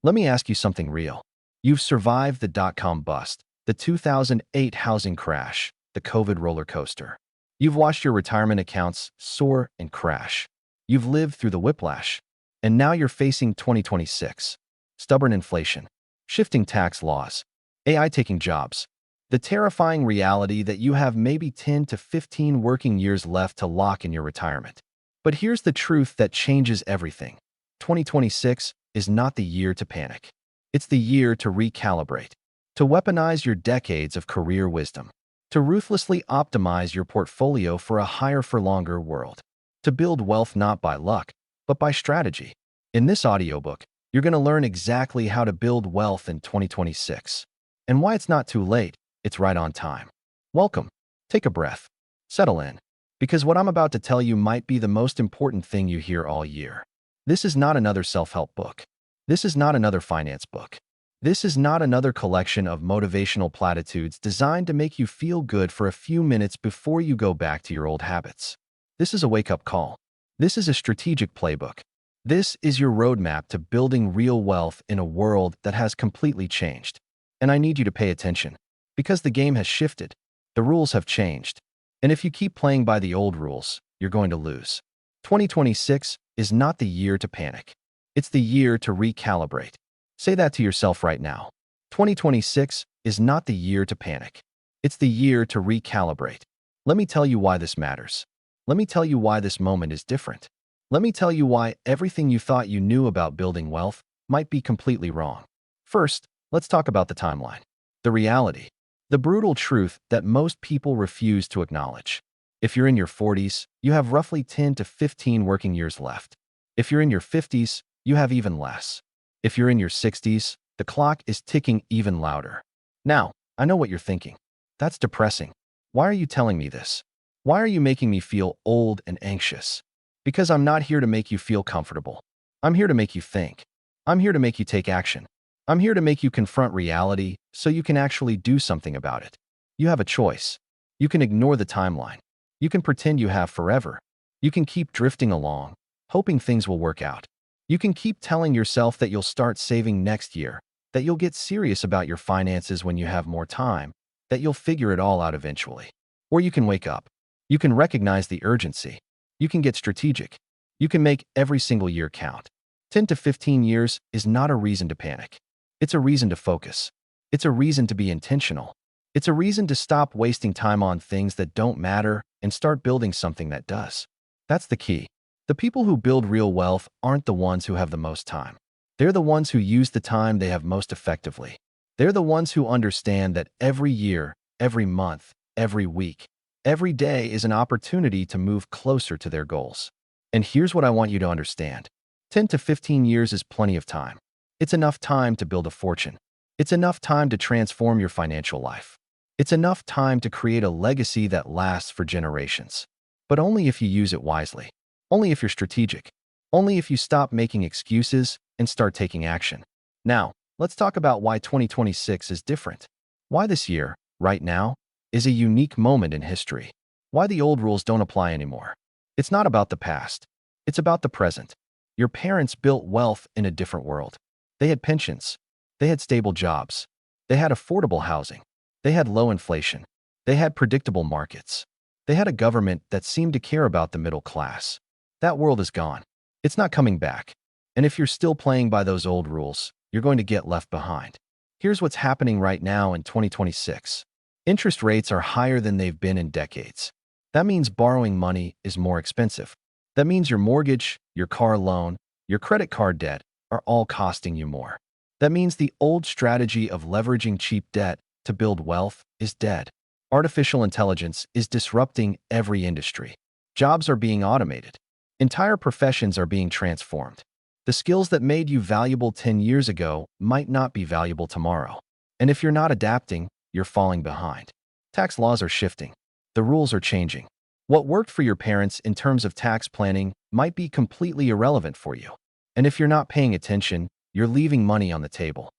Let me ask you something real. You've survived the dot-com bust, the 2008 housing crash, the COVID roller coaster. You've watched your retirement accounts soar and crash. You've lived through the whiplash. And now you're facing 2026. Stubborn inflation, shifting tax laws, AI taking jobs, the terrifying reality that you have maybe 10 to 15 working years left to lock in your retirement. But here's the truth that changes everything. 2026 is not the year to panic. It's the year to recalibrate, to weaponize your decades of career wisdom, to ruthlessly optimize your portfolio for a higher-for-longer world, to build wealth not by luck, but by strategy. In this audiobook, you're going to learn exactly how to build wealth in 2026, and why it's not too late, it's right on time. Welcome. Take a breath. Settle in. Because what I'm about to tell you might be the most important thing you hear all year. This is not another self-help book. This is not another finance book. This is not another collection of motivational platitudes designed to make you feel good for a few minutes before you go back to your old habits. This is a wake-up call. This is a strategic playbook. This is your roadmap to building real wealth in a world that has completely changed. And I need you to pay attention. Because the game has shifted. The rules have changed. And if you keep playing by the old rules, you're going to lose. 2026 is not the year to panic. It's the year to recalibrate. Say that to yourself right now. 2026 is not the year to panic. It's the year to recalibrate. Let me tell you why this matters. Let me tell you why this moment is different. Let me tell you why everything you thought you knew about building wealth might be completely wrong. First, let's talk about the timeline. The reality. The brutal truth that most people refuse to acknowledge. If you're in your 40s, you have roughly 10 to 15 working years left. If you're in your 50s, you have even less. If you're in your 60s, the clock is ticking even louder. Now, I know what you're thinking. That's depressing. Why are you telling me this? Why are you making me feel old and anxious? Because I'm not here to make you feel comfortable. I'm here to make you think. I'm here to make you take action. I'm here to make you confront reality so you can actually do something about it. You have a choice. You can ignore the timeline. You can pretend you have forever. You can keep drifting along, hoping things will work out. You can keep telling yourself that you'll start saving next year, that you'll get serious about your finances when you have more time, that you'll figure it all out eventually. Or you can wake up. You can recognize the urgency. You can get strategic. You can make every single year count. 10 to 15 years is not a reason to panic. It's a reason to focus. It's a reason to be intentional. It's a reason to stop wasting time on things that don't matter and start building something that does. That's the key. The people who build real wealth aren't the ones who have the most time. They're the ones who use the time they have most effectively. They're the ones who understand that every year, every month, every week, every day is an opportunity to move closer to their goals. And here's what I want you to understand. 10 to 15 years is plenty of time. It's enough time to build a fortune. It's enough time to transform your financial life. It's enough time to create a legacy that lasts for generations. But only if you use it wisely. Only if you're strategic. Only if you stop making excuses and start taking action. Now, let's talk about why 2026 is different. Why this year, right now, is a unique moment in history. Why the old rules don't apply anymore. It's not about the past. It's about the present. Your parents built wealth in a different world. They had pensions. They had stable jobs. They had affordable housing. They had low inflation. They had predictable markets. They had a government that seemed to care about the middle class. That world is gone. It's not coming back. And if you're still playing by those old rules, you're going to get left behind. Here's what's happening right now in 2026. Interest rates are higher than they've been in decades. That means borrowing money is more expensive. That means your mortgage, your car loan, your credit card debt are all costing you more. That means the old strategy of leveraging cheap debt to build wealth is dead. Artificial intelligence is disrupting every industry. Jobs are being automated. Entire professions are being transformed. The skills that made you valuable 10 years ago might not be valuable tomorrow. And if you're not adapting, you're falling behind. Tax laws are shifting. The rules are changing. What worked for your parents in terms of tax planning might be completely irrelevant for you. And if you're not paying attention, you're leaving money on the table.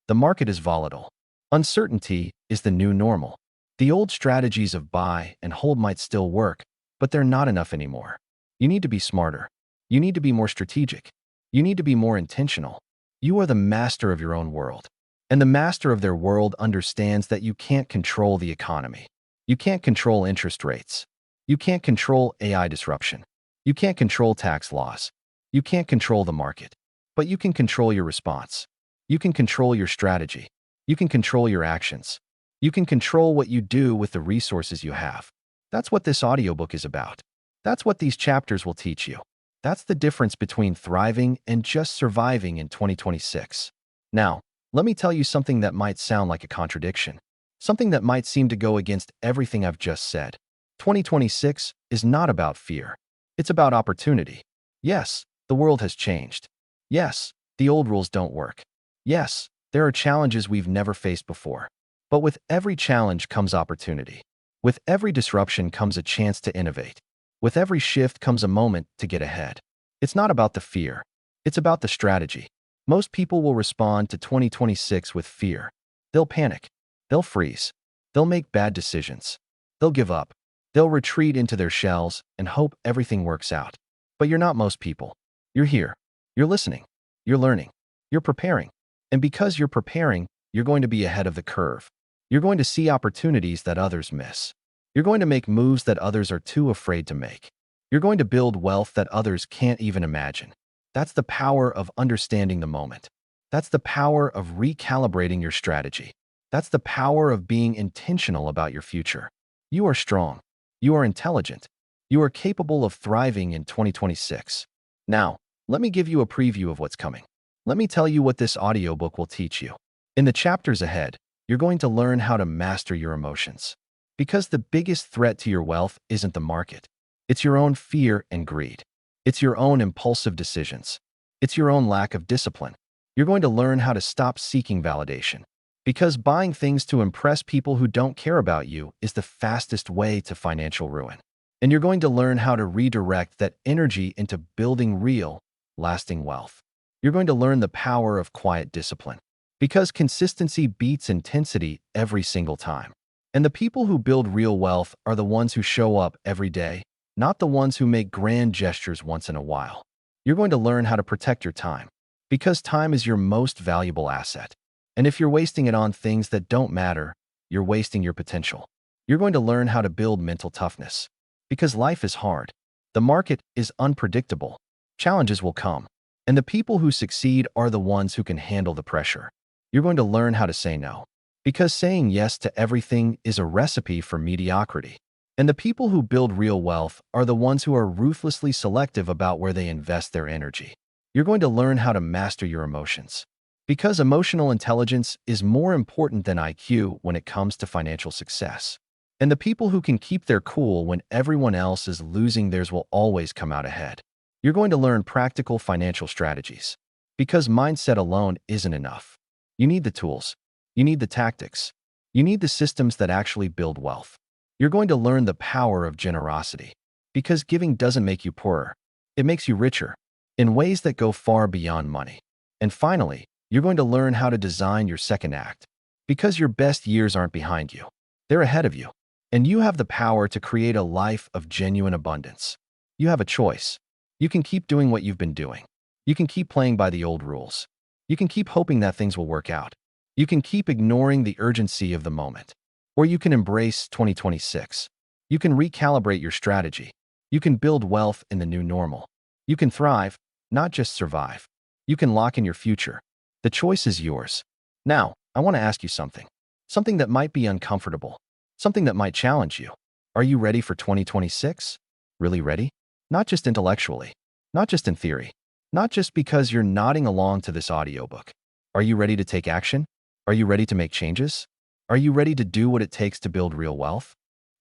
The market is volatile. Uncertainty is the new normal. The old strategies of buy and hold might still work, but they're not enough anymore. You need to be smarter. You need to be more strategic. You need to be more intentional. You are the master of your own world. And the master of their world understands that you can't control the economy. You can't control interest rates. You can't control AI disruption. You can't control tax laws. You can't control the market. But you can control your response. You can control your strategy. You can control your actions. You can control what you do with the resources you have. That's what this audiobook is about. That's what these chapters will teach you. That's the difference between thriving and just surviving in 2026. Now, let me tell you something that might sound like a contradiction. Something that might seem to go against everything I've just said. 2026 is not about fear. It's about opportunity. Yes, the world has changed. Yes, the old rules don't work. Yes, there are challenges we've never faced before. But with every challenge comes opportunity. With every disruption comes a chance to innovate. With every shift comes a moment to get ahead. It's not about the fear. It's about the strategy. Most people will respond to 2026 with fear. They'll panic. They'll freeze. They'll make bad decisions. They'll give up. They'll retreat into their shells and hope everything works out. But you're not most people. You're here. You're listening. You're learning. You're preparing. And because you're preparing, you're going to be ahead of the curve. You're going to see opportunities that others miss. You're going to make moves that others are too afraid to make. You're going to build wealth that others can't even imagine. That's the power of understanding the moment. That's the power of recalibrating your strategy. That's the power of being intentional about your future. You are strong. You are intelligent. You are capable of thriving in 2026. Now, let me give you a preview of what's coming. Let me tell you what this audiobook will teach you. In the chapters ahead, you're going to learn how to master your emotions. Because the biggest threat to your wealth isn't the market. It's your own fear and greed. It's your own impulsive decisions. It's your own lack of discipline. You're going to learn how to stop seeking validation. Because buying things to impress people who don't care about you is the fastest way to financial ruin. And you're going to learn how to redirect that energy into building real, lasting wealth. You're going to learn the power of quiet discipline. Because consistency beats intensity every single time. And the people who build real wealth are the ones who show up every day, not the ones who make grand gestures once in a while. You're going to learn how to protect your time. Because time is your most valuable asset. And if you're wasting it on things that don't matter, you're wasting your potential. You're going to learn how to build mental toughness. Because life is hard. The market is unpredictable. Challenges will come. And the people who succeed are the ones who can handle the pressure. You're going to learn how to say no. Because saying yes to everything is a recipe for mediocrity. And the people who build real wealth are the ones who are ruthlessly selective about where they invest their energy. You're going to learn how to master your emotions. Because emotional intelligence is more important than IQ when it comes to financial success. And the people who can keep their cool when everyone else is losing theirs will always come out ahead. You're going to learn practical financial strategies. Because mindset alone isn't enough. You need the tools. You need the tactics. You need the systems that actually build wealth. You're going to learn the power of generosity. Because giving doesn't make you poorer. It makes you richer. In ways that go far beyond money. And finally, you're going to learn how to design your second act. Because your best years aren't behind you. They're ahead of you. And you have the power to create a life of genuine abundance. You have a choice. You can keep doing what you've been doing. You can keep playing by the old rules. You can keep hoping that things will work out. You can keep ignoring the urgency of the moment. Or you can embrace 2026. You can recalibrate your strategy. You can build wealth in the new normal. You can thrive, not just survive. You can lock in your future. The choice is yours. Now, I want to ask you something. Something that might be uncomfortable. Something that might challenge you. Are you ready for 2026? Really ready? Not just intellectually. Not just in theory. Not just because you're nodding along to this audiobook. Are you ready to take action? Are you ready to make changes? Are you ready to do what it takes to build real wealth?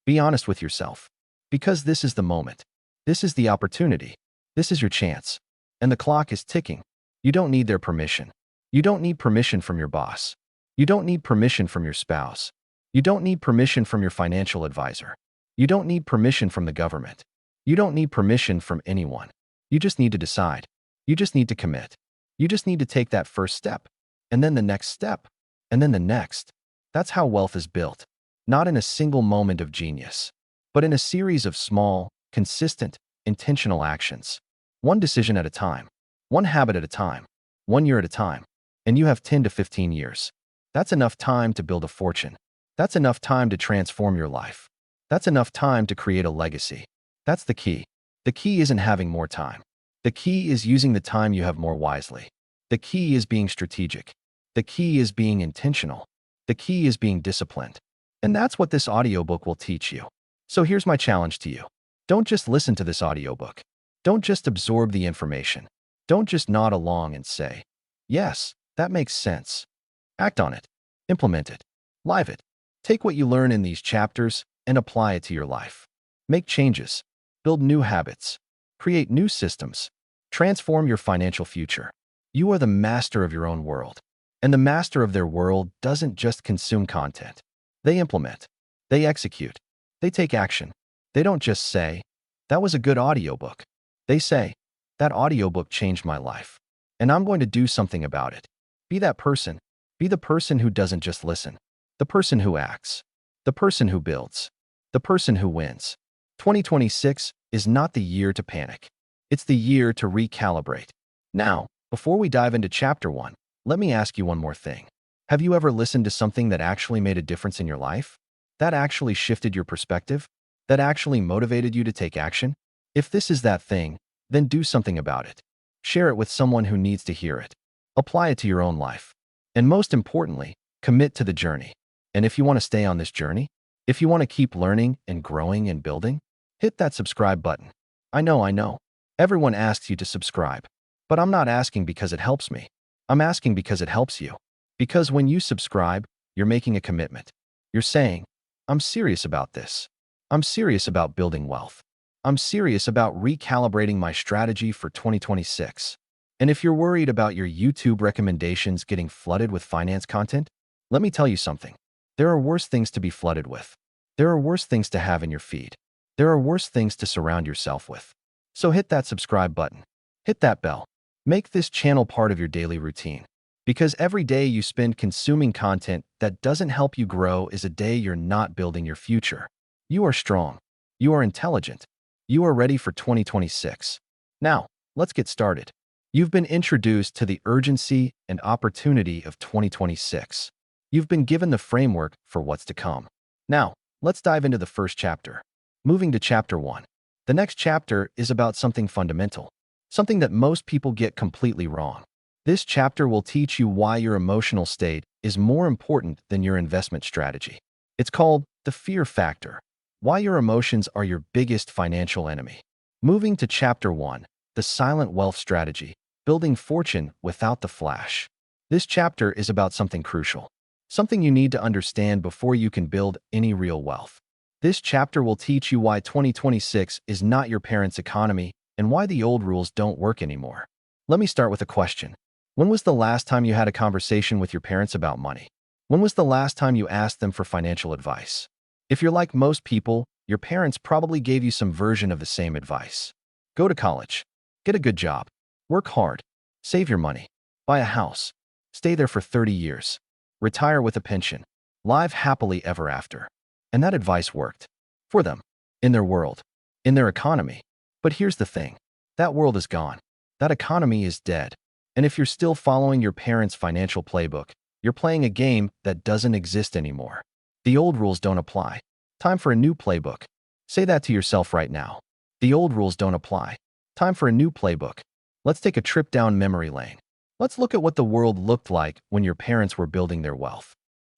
Be honest with yourself. Because this is the moment. This is the opportunity. This is your chance. And the clock is ticking. You don't need their permission. You don't need permission from your boss. You don't need permission from your spouse. You don't need permission from your financial advisor. You don't need permission from the government. You don't need permission from anyone. You just need to decide. You just need to commit. You just need to take that first step. And then the next step. And then the next. That's how wealth is built. Not in a single moment of genius, but in a series of small, consistent, intentional actions. One decision at a time. One habit at a time. 1 year at a time. and you have 10 to 15 years. That's enough time to build a fortune. That's enough time to transform your life. That's enough time to create a legacy. That's the key. The key isn't having more time. The key is using the time you have more wisely. The key is being strategic. The key is being intentional. The key is being disciplined. And that's what this audiobook will teach you. So here's my challenge to you. Don't just listen to this audiobook. Don't just absorb the information. Don't just nod along and say, yes, that makes sense. Act on it. Implement it. Live it. Take what you learn in these chapters and apply it to your life. Make changes. Build new habits. Create new systems. Transform your financial future. You are the master of your own world. And the master of their world doesn't just consume content. They implement. They execute. They take action. They don't just say, that was a good audiobook. They say, that audiobook changed my life, and I'm going to do something about it. Be that person. Be the person who doesn't just listen. The person who acts. The person who builds. The person who wins. 2026 is not the year to panic. It's the year to recalibrate. Now, before we dive into chapter 1, let me ask you one more thing. Have you ever listened to something that actually made a difference in your life? That actually shifted your perspective? That actually motivated you to take action? If this is that thing, then do something about it. Share it with someone who needs to hear it. Apply it to your own life. And most importantly, commit to the journey. And if you want to stay on this journey, if you want to keep learning and growing and building, hit that subscribe button. I know. Everyone asks you to subscribe. But I'm not asking because it helps me. I'm asking because it helps you. Because when you subscribe, you're making a commitment. You're saying, I'm serious about this. I'm serious about building wealth. I'm serious about recalibrating my strategy for 2026. And if you're worried about your YouTube recommendations getting flooded with finance content, let me tell you something. There are worse things to be flooded with. There are worse things to have in your feed. There are worse things to surround yourself with. So hit that subscribe button. Hit that bell. Make this channel part of your daily routine. Because every day you spend consuming content that doesn't help you grow is a day you're not building your future. You are strong. You are intelligent. You are ready for 2026. Now, let's get started. You've been introduced to the urgency and opportunity of 2026. You've been given the framework for what's to come. Now, let's dive into the first chapter. Moving to chapter 1. The next chapter is about something fundamental, something that most people get completely wrong. This chapter will teach you why your emotional state is more important than your investment strategy. It's called the fear factor, why your emotions are your biggest financial enemy. Moving to chapter 1, the silent wealth strategy, building fortune without the flash. This chapter is about something crucial, something you need to understand before you can build any real wealth. This chapter will teach you why 2026 is not your parents' economy and why the old rules don't work anymore. Let me start with a question. When was the last time you had a conversation with your parents about money? When was the last time you asked them for financial advice? If you're like most people, your parents probably gave you some version of the same advice. Go to college. Get a good job. Work hard. Save your money. Buy a house. Stay there for 30 years. Retire with a pension. Live happily ever after. And that advice worked. For them. In their world. In their economy. But here's the thing. That world is gone. That economy is dead. And if you're still following your parents' financial playbook, you're playing a game that doesn't exist anymore. The old rules don't apply. Time for a new playbook. Say that to yourself right now. The old rules don't apply. Time for a new playbook. Let's take a trip down memory lane. Let's look at what the world looked like when your parents were building their wealth.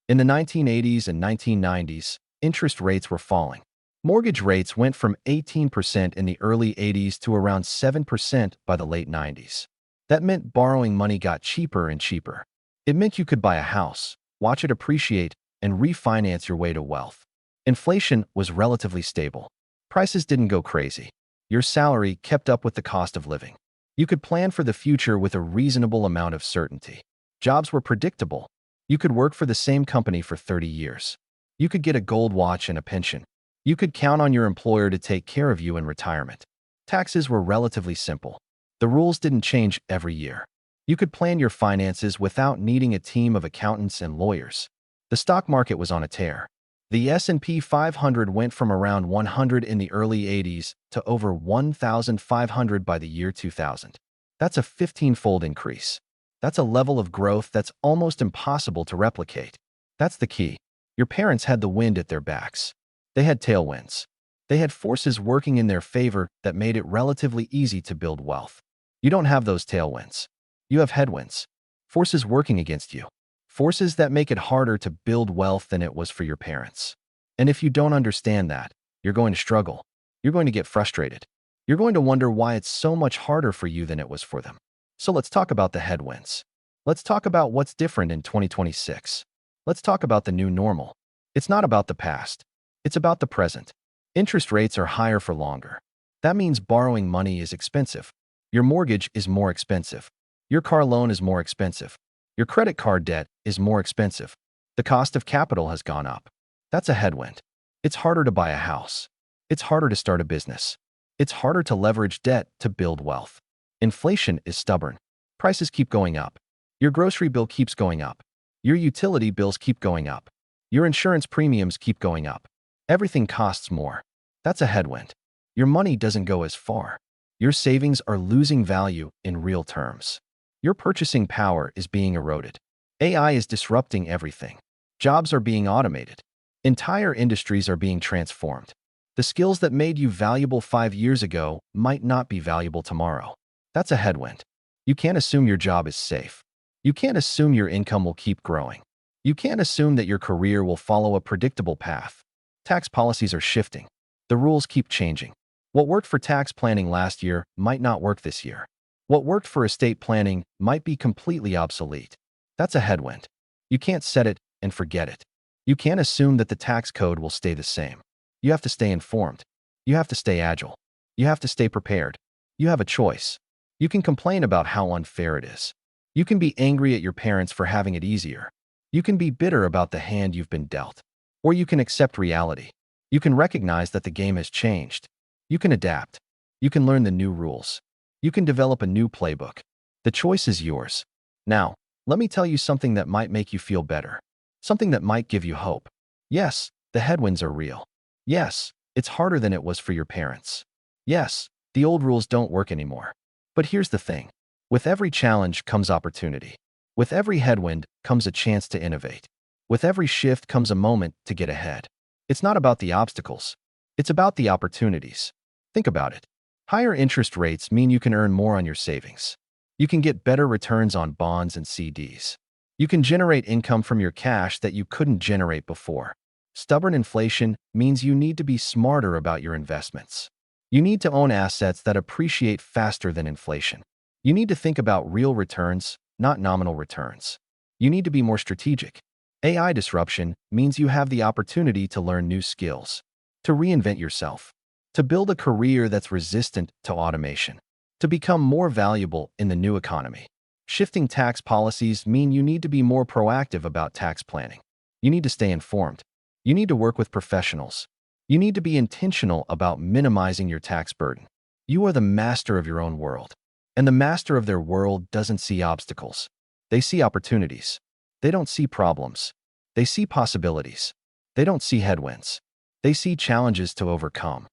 In the 1980s and 1990s, interest rates were falling. Mortgage rates went from 18% in the early 80s to around 7% by the late 90s. That meant borrowing money got cheaper and cheaper. It meant you could buy a house, watch it appreciate, and refinance your way to wealth. Inflation was relatively stable. Prices didn't go crazy. Your salary kept up with the cost of living. You could plan for the future with a reasonable amount of certainty. Jobs were predictable. You could work for the same company for 30 years. You could get a gold watch and a pension. You could count on your employer to take care of you in retirement. Taxes were relatively simple. The rules didn't change every year. You could plan your finances without needing a team of accountants and lawyers. The stock market was on a tear. The S&P 500 went from around 100 in the early 80s to over 1,500 by the year 2000. That's a 15-fold increase. That's a level of growth that's almost impossible to replicate. That's the key. Your parents had the wind at their backs. They had tailwinds. They had forces working in their favor that made it relatively easy to build wealth. You don't have those tailwinds. You have headwinds. Forces working against you. Forces that make it harder to build wealth than it was for your parents. And if you don't understand that, you're going to struggle. You're going to get frustrated. You're going to wonder why it's so much harder for you than it was for them. So let's talk about the headwinds. Let's talk about what's different in 2026. Let's talk about the new normal. It's not about the past. It's about the present. Interest rates are higher for longer. That means borrowing money is expensive. Your mortgage is more expensive. Your car loan is more expensive. Your credit card debt is more expensive. The cost of capital has gone up. That's a headwind. It's harder to buy a house. It's harder to start a business. It's harder to leverage debt to build wealth. Inflation is stubborn. Prices keep going up. Your grocery bill keeps going up. Your utility bills keep going up. Your insurance premiums keep going up. Everything costs more. That's a headwind. Your money doesn't go as far. Your savings are losing value in real terms. Your purchasing power is being eroded. AI is disrupting everything. Jobs are being automated. Entire industries are being transformed. The skills that made you valuable 5 years ago might not be valuable tomorrow. That's a headwind. You can't assume your job is safe. You can't assume your income will keep growing. You can't assume that your career will follow a predictable path. Tax policies are shifting. The rules keep changing. What worked for tax planning last year might not work this year. What worked for estate planning might be completely obsolete. That's a headwind. You can't set it and forget it. You can't assume that the tax code will stay the same. You have to stay informed. You have to stay agile. You have to stay prepared. You have a choice. You can complain about how unfair it is. You can be angry at your parents for having it easier. You can be bitter about the hand you've been dealt. Or you can accept reality. You can recognize that the game has changed. You can adapt. You can learn the new rules. You can develop a new playbook. The choice is yours. Now, let me tell you something that might make you feel better. Something that might give you hope. Yes, the headwinds are real. Yes, it's harder than it was for your parents. Yes, the old rules don't work anymore. But here's the thing. With every challenge comes opportunity. With every headwind comes a chance to innovate. With every shift comes a moment to get ahead. It's not about the obstacles. It's about the opportunities. Think about it. Higher interest rates mean you can earn more on your savings. You can get better returns on bonds and CDs. You can generate income from your cash that you couldn't generate before. Stubborn inflation means you need to be smarter about your investments. You need to own assets that appreciate faster than inflation. You need to think about real returns, not nominal returns. You need to be more strategic. AI disruption means you have the opportunity to learn new skills, to reinvent yourself, to build a career that's resistant to automation, to become more valuable in the new economy. Shifting tax policies mean you need to be more proactive about tax planning. You need to stay informed. You need to work with professionals. You need to be intentional about minimizing your tax burden. You are the master of your own world. And the master of their world doesn't see obstacles. They see opportunities. They don't see problems. They see possibilities. They don't see headwinds. They see challenges to overcome.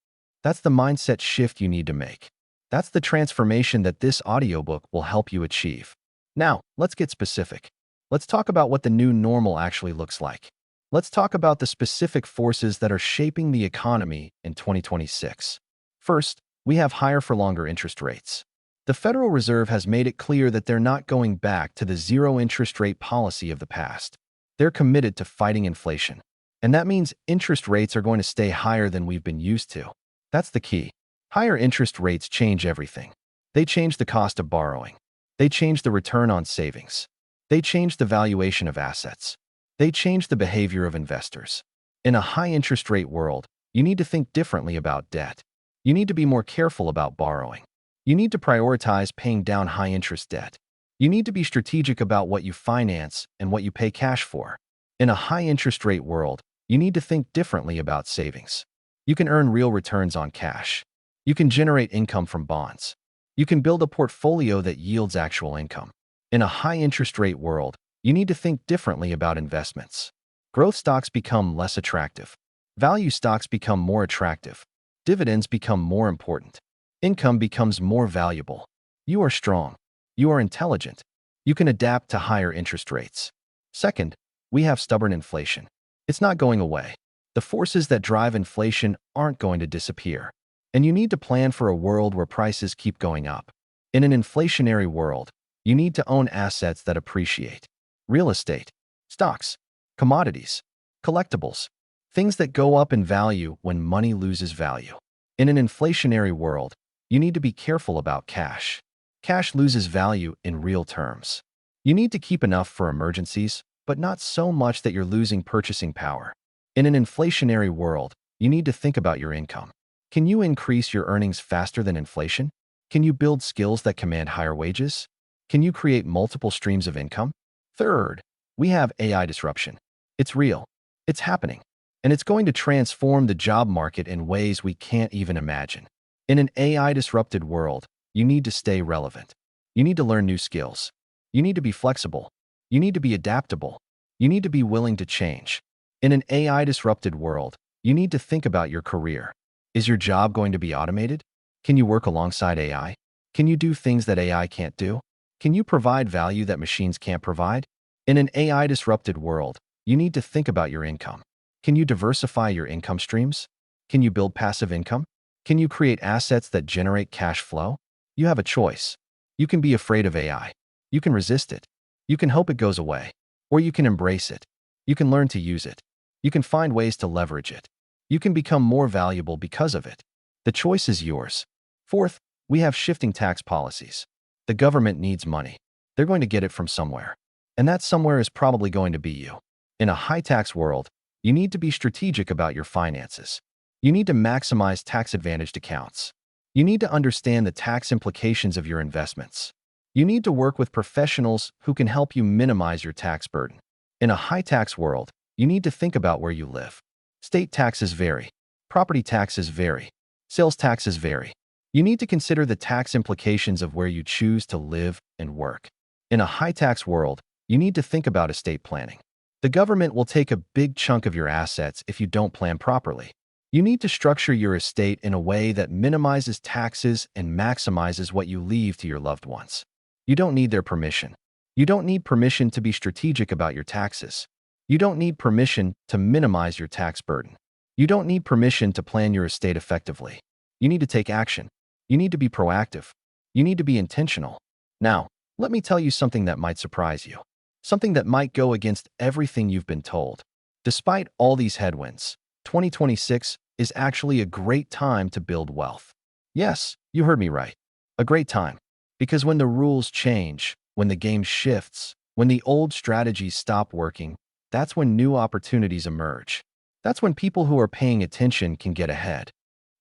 That's the mindset shift you need to make. That's the transformation that this audiobook will help you achieve. Now, let's get specific. Let's talk about what the new normal actually looks like. Let's talk about the specific forces that are shaping the economy in 2026. First, we have higher for longer interest rates. The Federal Reserve has made it clear that they're not going back to the zero interest rate policy of the past. They're committed to fighting inflation. And that means interest rates are going to stay higher than we've been used to. That's the key. Higher interest rates change everything. They change the cost of borrowing. They change the return on savings. They change the valuation of assets. They change the behavior of investors. In a high interest rate world, you need to think differently about debt. You need to be more careful about borrowing. You need to prioritize paying down high interest debt. You need to be strategic about what you finance and what you pay cash for. In a high interest rate world, you need to think differently about savings. You can earn real returns on cash. You can generate income from bonds. You can build a portfolio that yields actual income. In a high interest rate world, you need to think differently about investments. Growth stocks become less attractive. Value stocks become more attractive. Dividends become more important. Income becomes more valuable. You are strong. You are intelligent. You can adapt to higher interest rates. Second, we have stubborn inflation. It's not going away. The forces that drive inflation aren't going to disappear. And you need to plan for a world where prices keep going up. In an inflationary world, you need to own assets that appreciate. Real estate, stocks, commodities, collectibles, things that go up in value when money loses value. In an inflationary world, you need to be careful about cash. Cash loses value in real terms. You need to keep enough for emergencies, but not so much that you're losing purchasing power. In an inflationary world, you need to think about your income. Can you increase your earnings faster than inflation? Can you build skills that command higher wages? Can you create multiple streams of income? Third, we have AI disruption. It's real. It's happening. And it's going to transform the job market in ways we can't even imagine. In an AI-disrupted world, you need to stay relevant. You need to learn new skills. You need to be flexible. You need to be adaptable. You need to be willing to change. In an AI-disrupted world, you need to think about your career. Is your job going to be automated? Can you work alongside AI? Can you do things that AI can't do? Can you provide value that machines can't provide? In an AI-disrupted world, you need to think about your income. Can you diversify your income streams? Can you build passive income? Can you create assets that generate cash flow? You have a choice. You can be afraid of AI. You can resist it. You can hope it goes away. Or you can embrace it. You can learn to use it. You can find ways to leverage it. You can become more valuable because of it. The choice is yours. Fourth, we have shifting tax policies. The government needs money. They're going to get it from somewhere. And that somewhere is probably going to be you. In a high-tax world, you need to be strategic about your finances. You need to maximize tax-advantaged accounts. You need to understand the tax implications of your investments. You need to work with professionals who can help you minimize your tax burden. In a high-tax world, you need to think about where you live. State taxes vary. Property taxes vary. Sales taxes vary. You need to consider the tax implications of where you choose to live and work. In a high-tax world, you need to think about estate planning. The government will take a big chunk of your assets if you don't plan properly. You need to structure your estate in a way that minimizes taxes and maximizes what you leave to your loved ones. You don't need their permission. You don't need permission to be strategic about your taxes. You don't need permission to minimize your tax burden. You don't need permission to plan your estate effectively. You need to take action. You need to be proactive. You need to be intentional. Now, let me tell you something that might surprise you. Something that might go against everything you've been told. Despite all these headwinds, 2026 is actually a great time to build wealth. Yes, you heard me right. A great time. Because when the rules change, when the game shifts, when the old strategies stop working, that's when new opportunities emerge. That's when people who are paying attention can get ahead.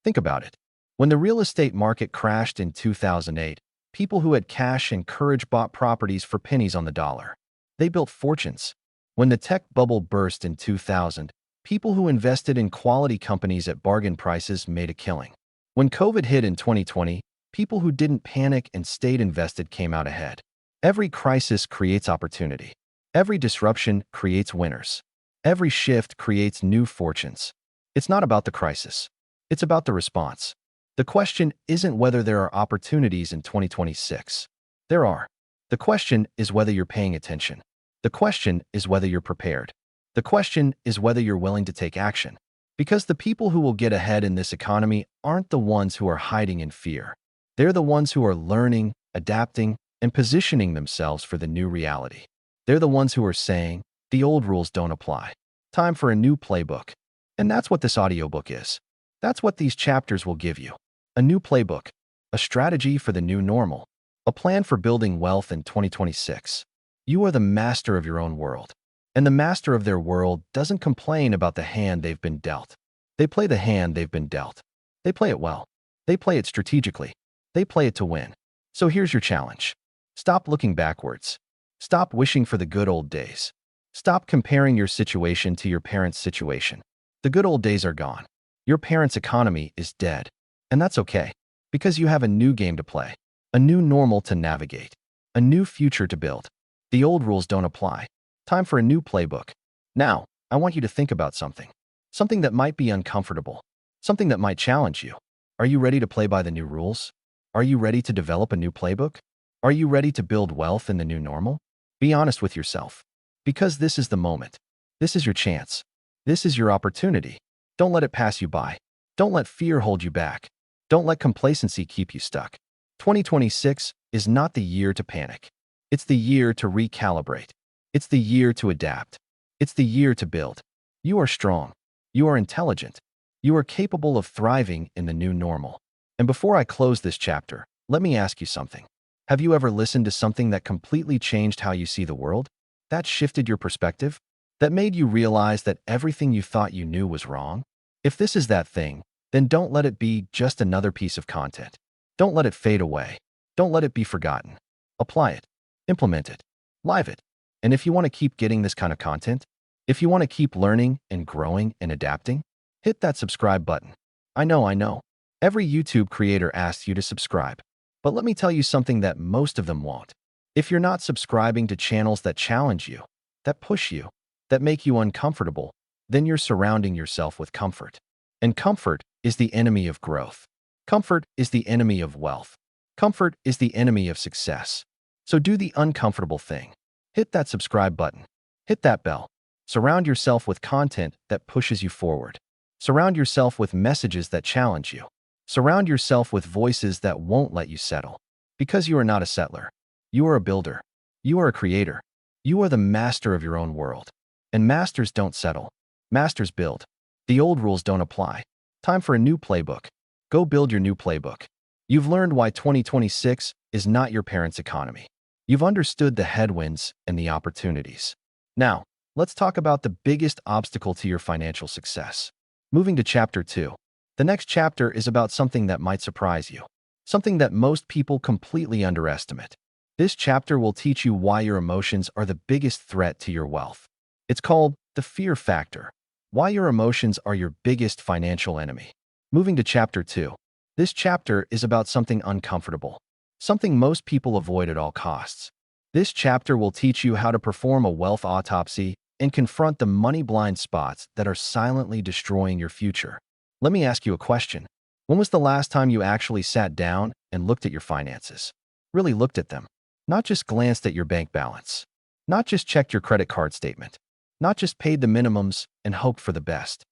Think about it. When the real estate market crashed in 2008, people who had cash and courage bought properties for pennies on the dollar. They built fortunes. When the tech bubble burst in 2000, people who invested in quality companies at bargain prices made a killing. When COVID hit in 2020, people who didn't panic and stayed invested came out ahead. Every crisis creates opportunity. Every disruption creates winners. Every shift creates new fortunes. It's not about the crisis. It's about the response. The question isn't whether there are opportunities in 2026. There are. The question is whether you're paying attention. The question is whether you're prepared. The question is whether you're willing to take action. Because the people who will get ahead in this economy aren't the ones who are hiding in fear. They're the ones who are learning, adapting, and positioning themselves for the new reality. They're the ones who are saying, the old rules don't apply. Time for a new playbook. And that's what this audiobook is. That's what these chapters will give you. A new playbook. A strategy for the new normal. A plan for building wealth in 2026. You are the master of your own world. And the master of their world doesn't complain about the hand they've been dealt. They play the hand they've been dealt. They play it well. They play it strategically. They play it to win. So here's your challenge. Stop looking backwards. Stop wishing for the good old days. Stop comparing your situation to your parents' situation. The good old days are gone. Your parents' economy is dead. And that's okay, because you have a new game to play, a new normal to navigate, a new future to build. The old rules don't apply. Time for a new playbook. Now, I want you to think about something. Something that might be uncomfortable. Something that might challenge you. Are you ready to play by the new rules? Are you ready to develop a new playbook? Are you ready to build wealth in the new normal? Be honest with yourself. Because this is the moment. This is your chance. This is your opportunity. Don't let it pass you by. Don't let fear hold you back. Don't let complacency keep you stuck. 2026 is not the year to panic. It's the year to recalibrate. It's the year to adapt. It's the year to build. You are strong. You are intelligent. You are capable of thriving in the new normal. And before I close this chapter, let me ask you something. Have you ever listened to something that completely changed how you see the world? That shifted your perspective? That made you realize that everything you thought you knew was wrong? If this is that thing, then don't let it be just another piece of content. Don't let it fade away. Don't let it be forgotten. Apply it. Implement it. Live it. And if you want to keep getting this kind of content, if you want to keep learning and growing and adapting, hit that subscribe button. I know. Every YouTube creator asks you to subscribe. But let me tell you something that most of them won't. If you're not subscribing to channels that challenge you, that push you, that make you uncomfortable, then you're surrounding yourself with comfort. And comfort is the enemy of growth. Comfort is the enemy of wealth. Comfort is the enemy of success. So do the uncomfortable thing. Hit that subscribe button. Hit that bell. Surround yourself with content that pushes you forward. Surround yourself with messages that challenge you. Surround yourself with voices that won't let you settle. Because you are not a settler. You are a builder. You are a creator. You are the master of your own world. And masters don't settle. Masters build. The old rules don't apply. Time for a new playbook. Go build your new playbook. You've learned why 2026 is not your parents' economy. You've understood the headwinds and the opportunities. Now, let's talk about the biggest obstacle to your financial success. Moving to Chapter 2. The next chapter is about something that might surprise you. Something that most people completely underestimate. This chapter will teach you why your emotions are the biggest threat to your wealth. It's called the fear factor. Why your emotions are your biggest financial enemy. Moving to Chapter 2. This chapter is about something uncomfortable. Something most people avoid at all costs. This chapter will teach you how to perform a wealth autopsy and confront the money blind spots that are silently destroying your future. Let me ask you a question. When was the last time you actually sat down and looked at your finances? Really looked at them. Not just glanced at your bank balance. Not just checked your credit card statement. Not just paid the minimums and hoped for the best.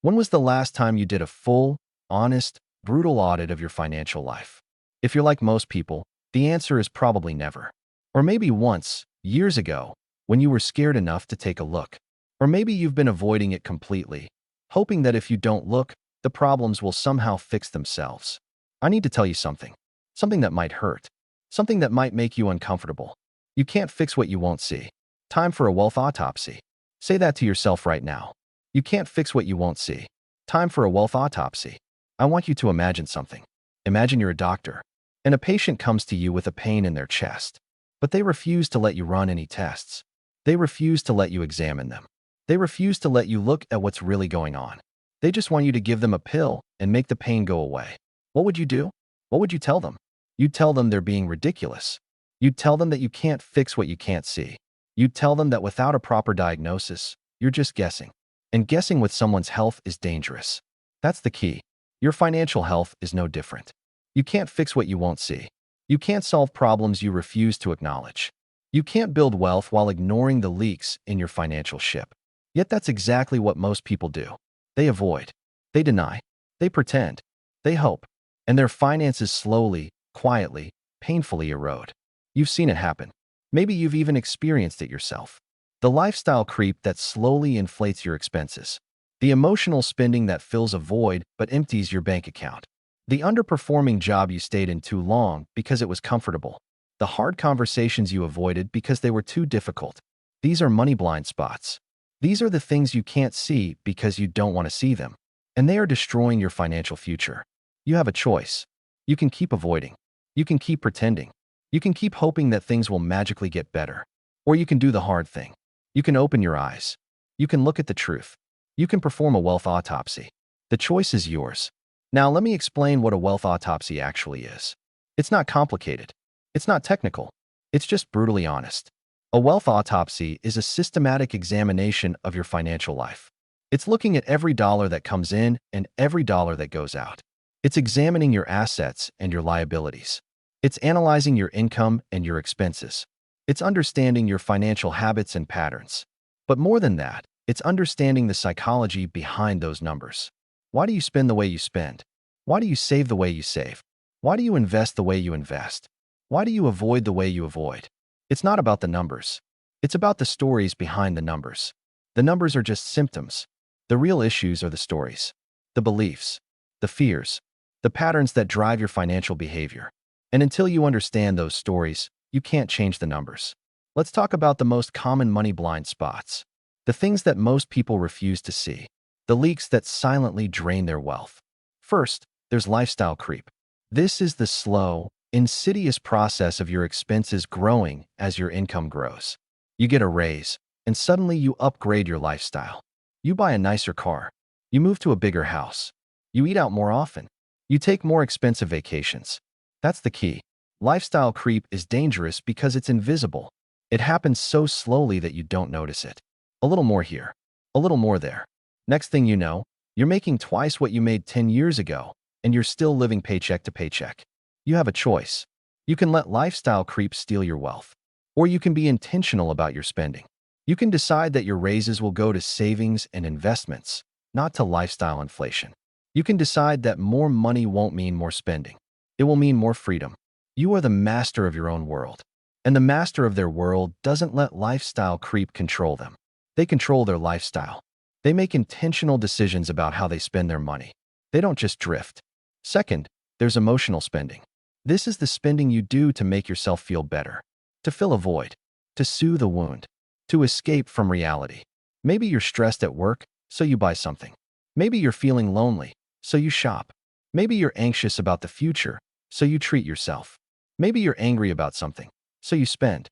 When was the last time you did a full, honest, brutal audit of your financial life? If you're like most people, the answer is probably never. Or maybe once, years ago, when you were scared enough to take a look. Or maybe you've been avoiding it completely, hoping that if you don't look, the problems will somehow fix themselves. I need to tell you something. Something that might hurt. Something that might make you uncomfortable. You can't fix what you won't see. Time for a wealth autopsy. Say that to yourself right now. You can't fix what you won't see. Time for a wealth autopsy. I want you to imagine something. Imagine you're a doctor, and a patient comes to you with a pain in their chest. But they refuse to let you run any tests. They refuse to let you examine them. They refuse to let you look at what's really going on. They just want you to give them a pill and make the pain go away. What would you do? What would you tell them? You'd tell them they're being ridiculous. You'd tell them that you can't fix what you can't see. You'd tell them that without a proper diagnosis, you're just guessing. And guessing with someone's health is dangerous. That's the key. Your financial health is no different. You can't fix what you won't see. You can't solve problems you refuse to acknowledge. You can't build wealth while ignoring the leaks in your financial ship. Yet that's exactly what most people do. They avoid. They deny. They pretend. They hope. And their finances slowly, quietly, painfully erode. You've seen it happen. Maybe you've even experienced it yourself. The lifestyle creep that slowly inflates your expenses. The emotional spending that fills a void but empties your bank account. The underperforming job you stayed in too long because it was comfortable. The hard conversations you avoided because they were too difficult. These are money blind spots. These are the things you can't see because you don't want to see them. And they are destroying your financial future. You have a choice. You can keep avoiding. You can keep pretending. You can keep hoping that things will magically get better. Or you can do the hard thing. You can open your eyes. You can look at the truth. You can perform a wealth autopsy. The choice is yours. Now let me explain what a wealth autopsy actually is. It's not complicated. It's not technical. It's just brutally honest. A wealth autopsy is a systematic examination of your financial life. It's looking at every dollar that comes in and every dollar that goes out. It's examining your assets and your liabilities. It's analyzing your income and your expenses. It's understanding your financial habits and patterns. But more than that, it's understanding the psychology behind those numbers. Why do you spend the way you spend? Why do you save the way you save? Why do you invest the way you invest? Why do you avoid the way you avoid? It's not about the numbers. It's about the stories behind the numbers. The numbers are just symptoms. The real issues are the stories, the beliefs, the fears, the patterns that drive your financial behavior. And until you understand those stories, you can't change the numbers. Let's talk about the most common money blind spots. The things that most people refuse to see. The leaks that silently drain their wealth. First, there's lifestyle creep. This is the slow, insidious process of your expenses growing as your income grows. You get a raise, and suddenly you upgrade your lifestyle. You buy a nicer car. You move to a bigger house. You eat out more often. You take more expensive vacations. That's the key. Lifestyle creep is dangerous because it's invisible. It happens so slowly that you don't notice it. A little more here, a little more there. Next thing you know, you're making twice what you made 10 years ago, and you're still living paycheck to paycheck. You have a choice. You can let lifestyle creep steal your wealth, or you can be intentional about your spending. You can decide that your raises will go to savings and investments, not to lifestyle inflation. You can decide that more money won't mean more spending. It will mean more freedom. You are the master of your own world, and the master of their world doesn't let lifestyle creep control them. They control their lifestyle. They make intentional decisions about how they spend their money. They don't just drift. Second, there's emotional spending. This is the spending you do to make yourself feel better, to fill a void, to soothe a wound, to escape from reality. Maybe you're stressed at work, so you buy something. Maybe you're feeling lonely, so you shop. Maybe you're anxious about the future, so you treat yourself. Maybe you're angry about something, so you spend.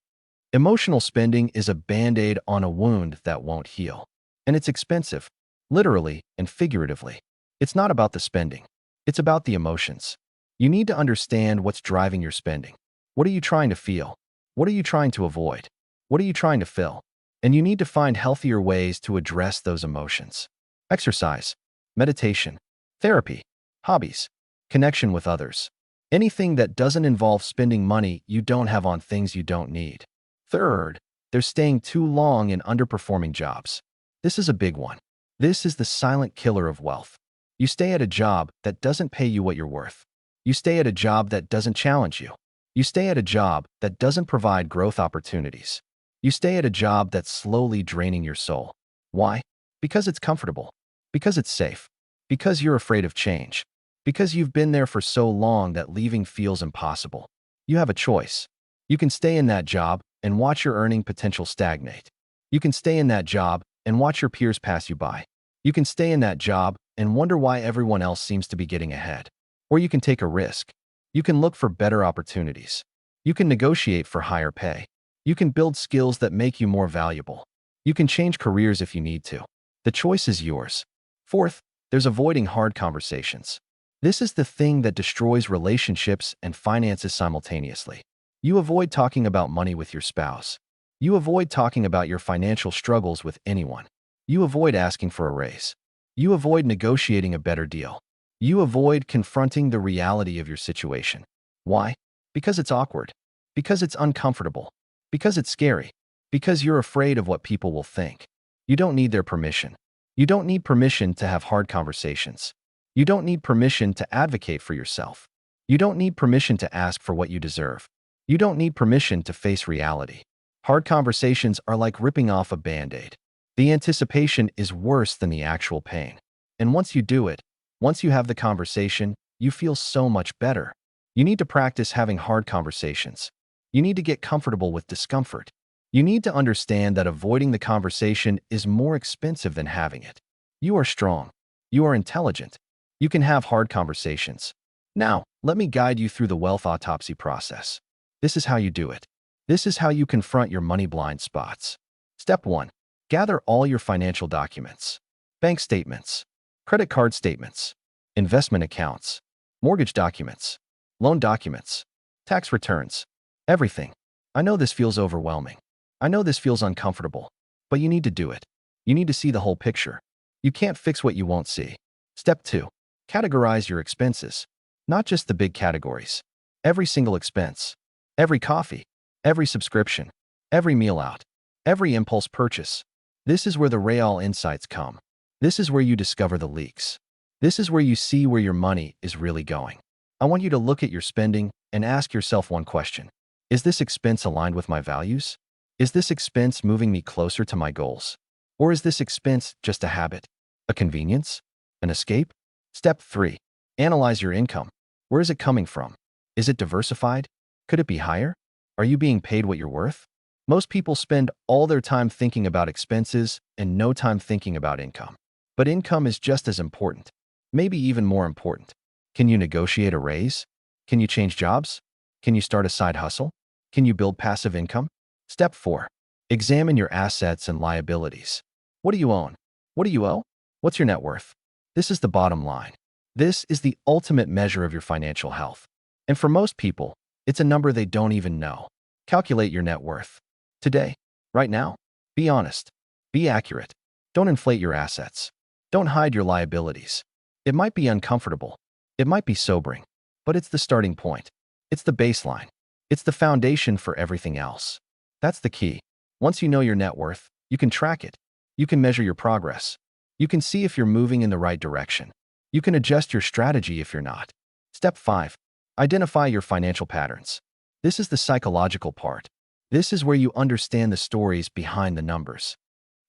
Emotional spending is a band-aid on a wound that won't heal. And it's expensive, literally and figuratively. It's not about the spending. It's about the emotions. You need to understand what's driving your spending. What are you trying to feel? What are you trying to avoid? What are you trying to fill? And you need to find healthier ways to address those emotions. Exercise, meditation, therapy, hobbies, connection with others. Anything that doesn't involve spending money you don't have on things you don't need. Third, they're staying too long in underperforming jobs. This is a big one. This is the silent killer of wealth. You stay at a job that doesn't pay you what you're worth. You stay at a job that doesn't challenge you. You stay at a job that doesn't provide growth opportunities. You stay at a job that's slowly draining your soul. Why? Because it's comfortable. Because it's safe. Because you're afraid of change. Because you've been there for so long that leaving feels impossible. You have a choice. You can stay in that job and watch your earning potential stagnate. You can stay in that job and watch your peers pass you by. You can stay in that job and wonder why everyone else seems to be getting ahead. Or you can take a risk. You can look for better opportunities. You can negotiate for higher pay. You can build skills that make you more valuable. You can change careers if you need to. The choice is yours. Fourth, there's avoiding hard conversations. This is the thing that destroys relationships and finances simultaneously. You avoid talking about money with your spouse. You avoid talking about your financial struggles with anyone. You avoid asking for a raise. You avoid negotiating a better deal. You avoid confronting the reality of your situation. Why? Because it's awkward. Because it's uncomfortable. Because it's scary. Because you're afraid of what people will think. You don't need their permission. You don't need permission to have hard conversations. You don't need permission to advocate for yourself. You don't need permission to ask for what you deserve. You don't need permission to face reality. Hard conversations are like ripping off a Band-Aid. The anticipation is worse than the actual pain. And once you do it, once you have the conversation, you feel so much better. You need to practice having hard conversations. You need to get comfortable with discomfort. You need to understand that avoiding the conversation is more expensive than having it. You are strong. You are intelligent. You can have hard conversations. Now, let me guide you through the wealth autopsy process. This is how you do it. This is how you confront your money blind spots. Step 1. Gather all your financial documents. Bank statements, credit card statements, investment accounts, mortgage documents, loan documents, tax returns, everything. I know this feels overwhelming. I know this feels uncomfortable, but you need to do it. You need to see the whole picture. You can't fix what you won't see. Step 2. Categorize your expenses, not just the big categories. Every single expense, every coffee, every subscription, every meal out, every impulse purchase. This is where the real insights come. This is where you discover the leaks. This is where you see where your money is really going. I want you to look at your spending and ask yourself one question. Is this expense aligned with my values? Is this expense moving me closer to my goals? Or is this expense just a habit, a convenience, an escape? Step 3. Analyze your income. Where is it coming from? Is it diversified? Could it be higher? Are you being paid what you're worth? Most people spend all their time thinking about expenses and no time thinking about income. But income is just as important, maybe even more important. Can you negotiate a raise? Can you change jobs? Can you start a side hustle? Can you build passive income? Step 4. Examine your assets and liabilities. What do you own? What do you owe? What's your net worth? This is the bottom line. This is the ultimate measure of your financial health. And for most people, it's a number they don't even know. Calculate your net worth. Today, right now, be honest. Be accurate. Don't inflate your assets. Don't hide your liabilities. It might be uncomfortable. It might be sobering. But it's the starting point. It's the baseline. It's the foundation for everything else. That's the key. Once you know your net worth, you can track it. You can measure your progress. You can see if you're moving in the right direction. You can adjust your strategy if you're not. Step 5. Identify your financial patterns. This is the psychological part. This is where you understand the stories behind the numbers.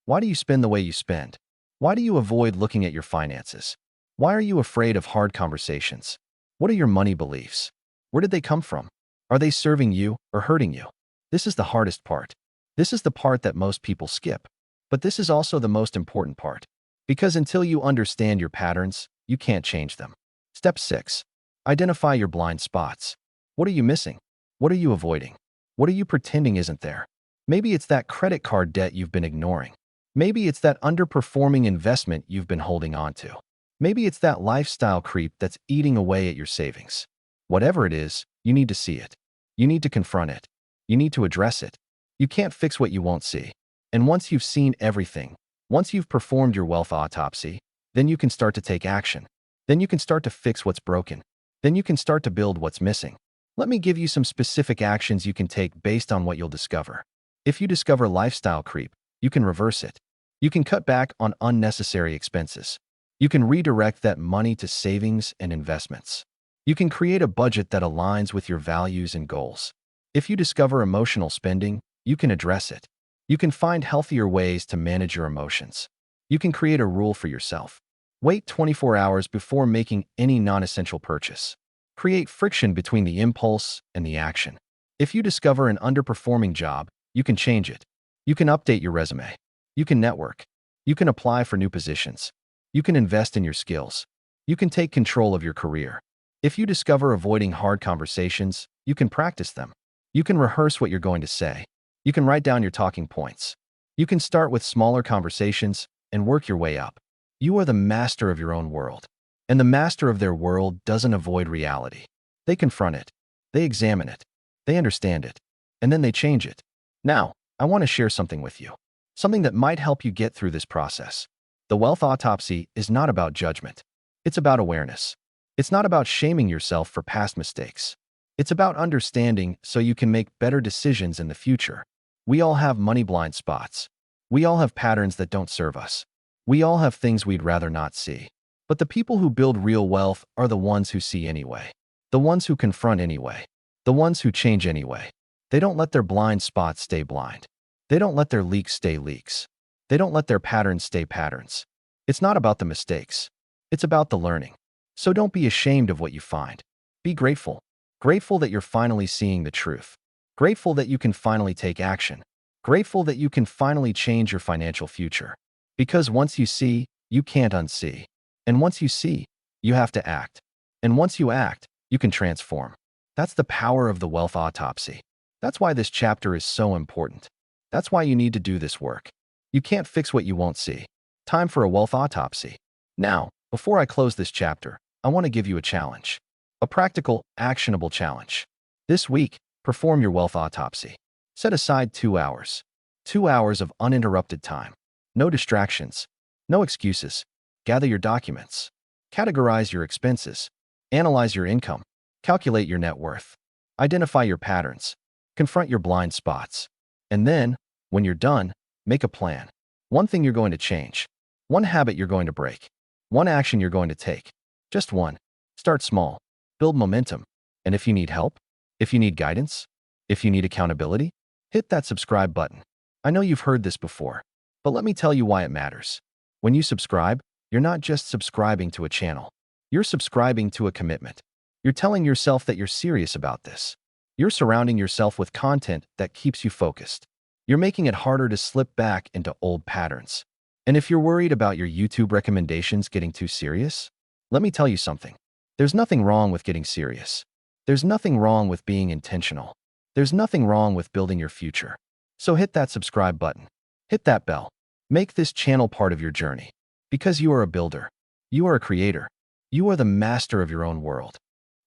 Why do you spend the way you spend? Why do you avoid looking at your finances? Why are you afraid of hard conversations? What are your money beliefs? Where did they come from? Are they serving you or hurting you? This is the hardest part. This is the part that most people skip. But this is also the most important part. Because until you understand your patterns, you can't change them. Step 6. Identify your blind spots. What are you missing? What are you avoiding? What are you pretending isn't there? Maybe it's that credit card debt you've been ignoring. Maybe it's that underperforming investment you've been holding on to. Maybe it's that lifestyle creep that's eating away at your savings. Whatever it is, you need to see it. You need to confront it. You need to address it. You can't fix what you won't see. And once you've seen everything, once you've performed your wealth autopsy, then you can start to take action. Then you can start to fix what's broken. Then you can start to build what's missing. Let me give you some specific actions you can take based on what you'll discover. If you discover lifestyle creep, you can reverse it. You can cut back on unnecessary expenses. You can redirect that money to savings and investments. You can create a budget that aligns with your values and goals. If you discover emotional spending, you can address it. You can find healthier ways to manage your emotions. You can create a rule for yourself. Wait 24 hours before making any non-essential purchase. Create friction between the impulse and the action. If you discover an underperforming job, you can change it. You can update your resume. You can network. You can apply for new positions. You can invest in your skills. You can take control of your career. If you discover avoiding hard conversations, you can practice them. You can rehearse what you're going to say. You can write down your talking points. You can start with smaller conversations and work your way up. You are the master of your own world. And the master of their world doesn't avoid reality. They confront it. They examine it. They understand it. And then they change it. Now, I want to share something with you. Something that might help you get through this process. The wealth autopsy is not about judgment. It's about awareness. It's not about shaming yourself for past mistakes. It's about understanding so you can make better decisions in the future. We all have money blind spots. We all have patterns that don't serve us. We all have things we'd rather not see. But the people who build real wealth are the ones who see anyway. The ones who confront anyway. The ones who change anyway. They don't let their blind spots stay blind. They don't let their leaks stay leaks. They don't let their patterns stay patterns. It's not about the mistakes. It's about the learning. So don't be ashamed of what you find. Be grateful. Grateful that you're finally seeing the truth. Grateful that you can finally take action. Grateful that you can finally change your financial future. Because once you see, you can't unsee. And once you see, you have to act. And once you act, you can transform. That's the power of the wealth autopsy. That's why this chapter is so important. That's why you need to do this work. You can't fix what you won't see. Time for a wealth autopsy. Now, before I close this chapter, I want to give you a challenge. A practical, actionable challenge. This week, perform your wealth autopsy. Set aside 2 hours. 2 hours of uninterrupted time. No distractions. No excuses. Gather your documents. Categorize your expenses. Analyze your income. Calculate your net worth. Identify your patterns. Confront your blind spots. And then, when you're done, make a plan. One thing you're going to change. One habit you're going to break. One action you're going to take. Just one. Start small. Build momentum. And if you need help, if you need guidance, if you need accountability, hit that subscribe button. I know you've heard this before, but let me tell you why it matters. When you subscribe, you're not just subscribing to a channel. You're subscribing to a commitment. You're telling yourself that you're serious about this. You're surrounding yourself with content that keeps you focused. You're making it harder to slip back into old patterns. And if you're worried about your YouTube recommendations getting too serious, let me tell you something. There's nothing wrong with getting serious. There's nothing wrong with being intentional. There's nothing wrong with building your future. So hit that subscribe button. Hit that bell. Make this channel part of your journey. Because you are a builder. You are a creator. You are the master of your own world.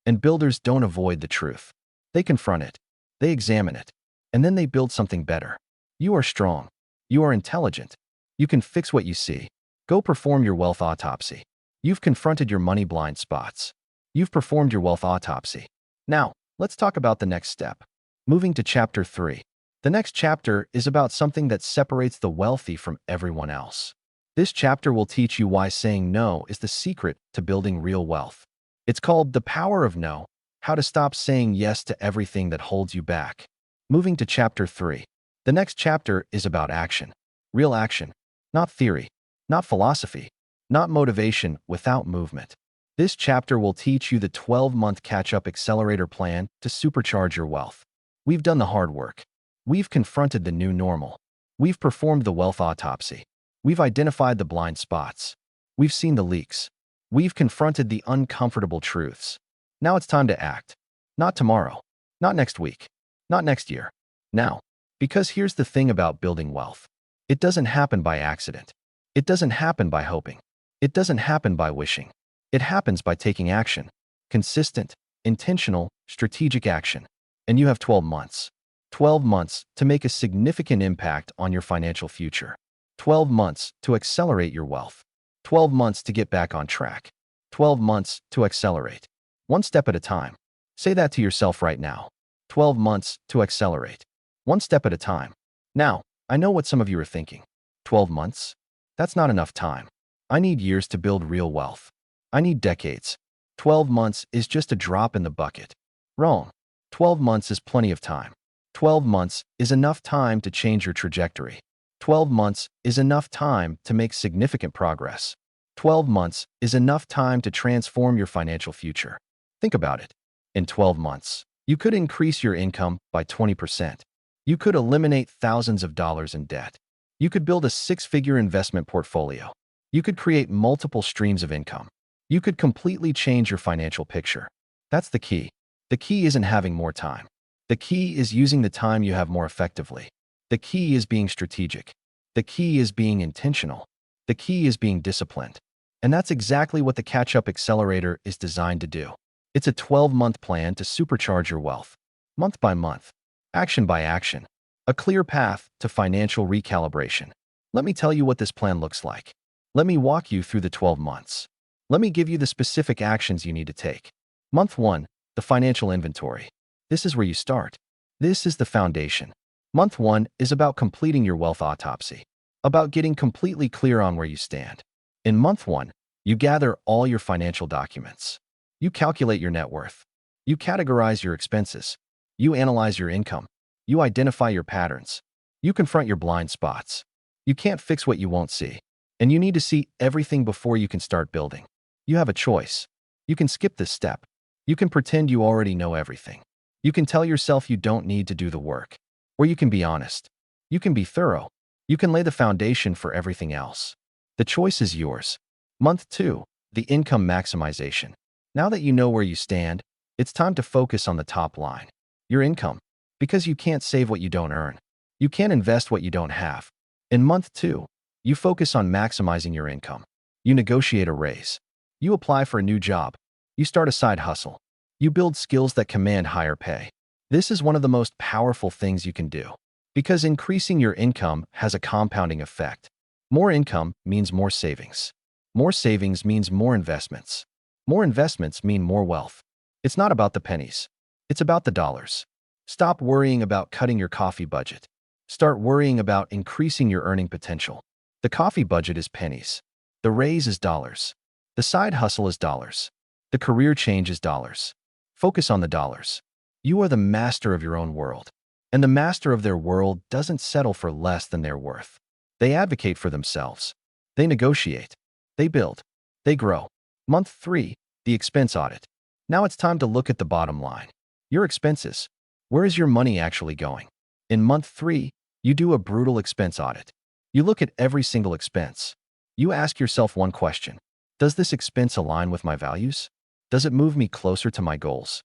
And builders don't avoid the truth. They confront it. They examine it. And then they build something better. You are strong. You are intelligent. You can fix what you see. Go perform your wealth autopsy. You've confronted your money blind spots. You've performed your wealth autopsy. Now, let's talk about the next step. Moving to chapter 3. The next chapter is about something that separates the wealthy from everyone else. This chapter will teach you why saying no is the secret to building real wealth. It's called The Power of No, how to stop saying yes to everything that holds you back. Moving to chapter 3. The next chapter is about action. Real action. Not theory. Not philosophy. Not motivation without movement. This chapter will teach you the 12-month catch-up accelerator plan to supercharge your wealth. We've done the hard work. We've confronted the new normal. We've performed the wealth autopsy. We've identified the blind spots. We've seen the leaks. We've confronted the uncomfortable truths. Now it's time to act. Not tomorrow. Not next week. Not next year. Now. Because here's the thing about building wealth. It doesn't happen by accident. It doesn't happen by hoping. It doesn't happen by wishing. It happens by taking action. Consistent, intentional, strategic action. And you have 12 months. 12 months to make a significant impact on your financial future. 12 months to accelerate your wealth. 12 months to get back on track. 12 months to accelerate. One step at a time. Say that to yourself right now. 12 months to accelerate. One step at a time. Now, I know what some of you are thinking. 12 months? That's not enough time. I need years to build real wealth. I need decades. 12 months is just a drop in the bucket. Wrong. 12 months is plenty of time. 12 months is enough time to change your trajectory. 12 months is enough time to make significant progress. 12 months is enough time to transform your financial future. Think about it. In 12 months, you could increase your income by 20%. You could eliminate thousands of dollars in debt. You could build a six-figure investment portfolio. You could create multiple streams of income. You could completely change your financial picture. That's the key. The key isn't having more time. The key is using the time you have more effectively. The key is being strategic. The key is being intentional. The key is being disciplined. And that's exactly what the Catch-Up Accelerator is designed to do. It's a 12-month plan to supercharge your wealth. Month by month. Action by action. A clear path to financial recalibration. Let me tell you what this plan looks like. Let me walk you through the 12 months. Let me give you the specific actions you need to take. Month 1, the financial inventory. This is where you start. This is the foundation. Month 1 is about completing your wealth autopsy, about getting completely clear on where you stand. In month 1, you gather all your financial documents. You calculate your net worth. You categorize your expenses. You analyze your income. You identify your patterns. You confront your blind spots. You can't fix what you won't see. And you need to see everything before you can start building. You have a choice. You can skip this step. You can pretend you already know everything. You can tell yourself you don't need to do the work. Or you can be honest. You can be thorough. You can lay the foundation for everything else. The choice is yours. Month 2, the income maximization. Now that you know where you stand, it's time to focus on the top line. Your income. Because you can't save what you don't earn. You can't invest what you don't have. In month 2, you focus on maximizing your income. You negotiate a raise. You apply for a new job. You start a side hustle. You build skills that command higher pay. This is one of the most powerful things you can do. Because increasing your income has a compounding effect. More income means more savings. More savings means more investments. More investments mean more wealth. It's not about the pennies. It's about the dollars. Stop worrying about cutting your coffee budget. Start worrying about increasing your earning potential. The coffee budget is pennies. The raise is dollars. The side hustle is dollars. The career change is dollars. Focus on the dollars. You are the master of your own world. And the master of their world doesn't settle for less than their worth. They advocate for themselves. They negotiate. They build. They grow. Month 3, the expense audit. Now it's time to look at the bottom line. Your expenses. Where is your money actually going? In month 3, you do a brutal expense audit. You look at every single expense. You ask yourself one question. Does this expense align with my values? Does it move me closer to my goals?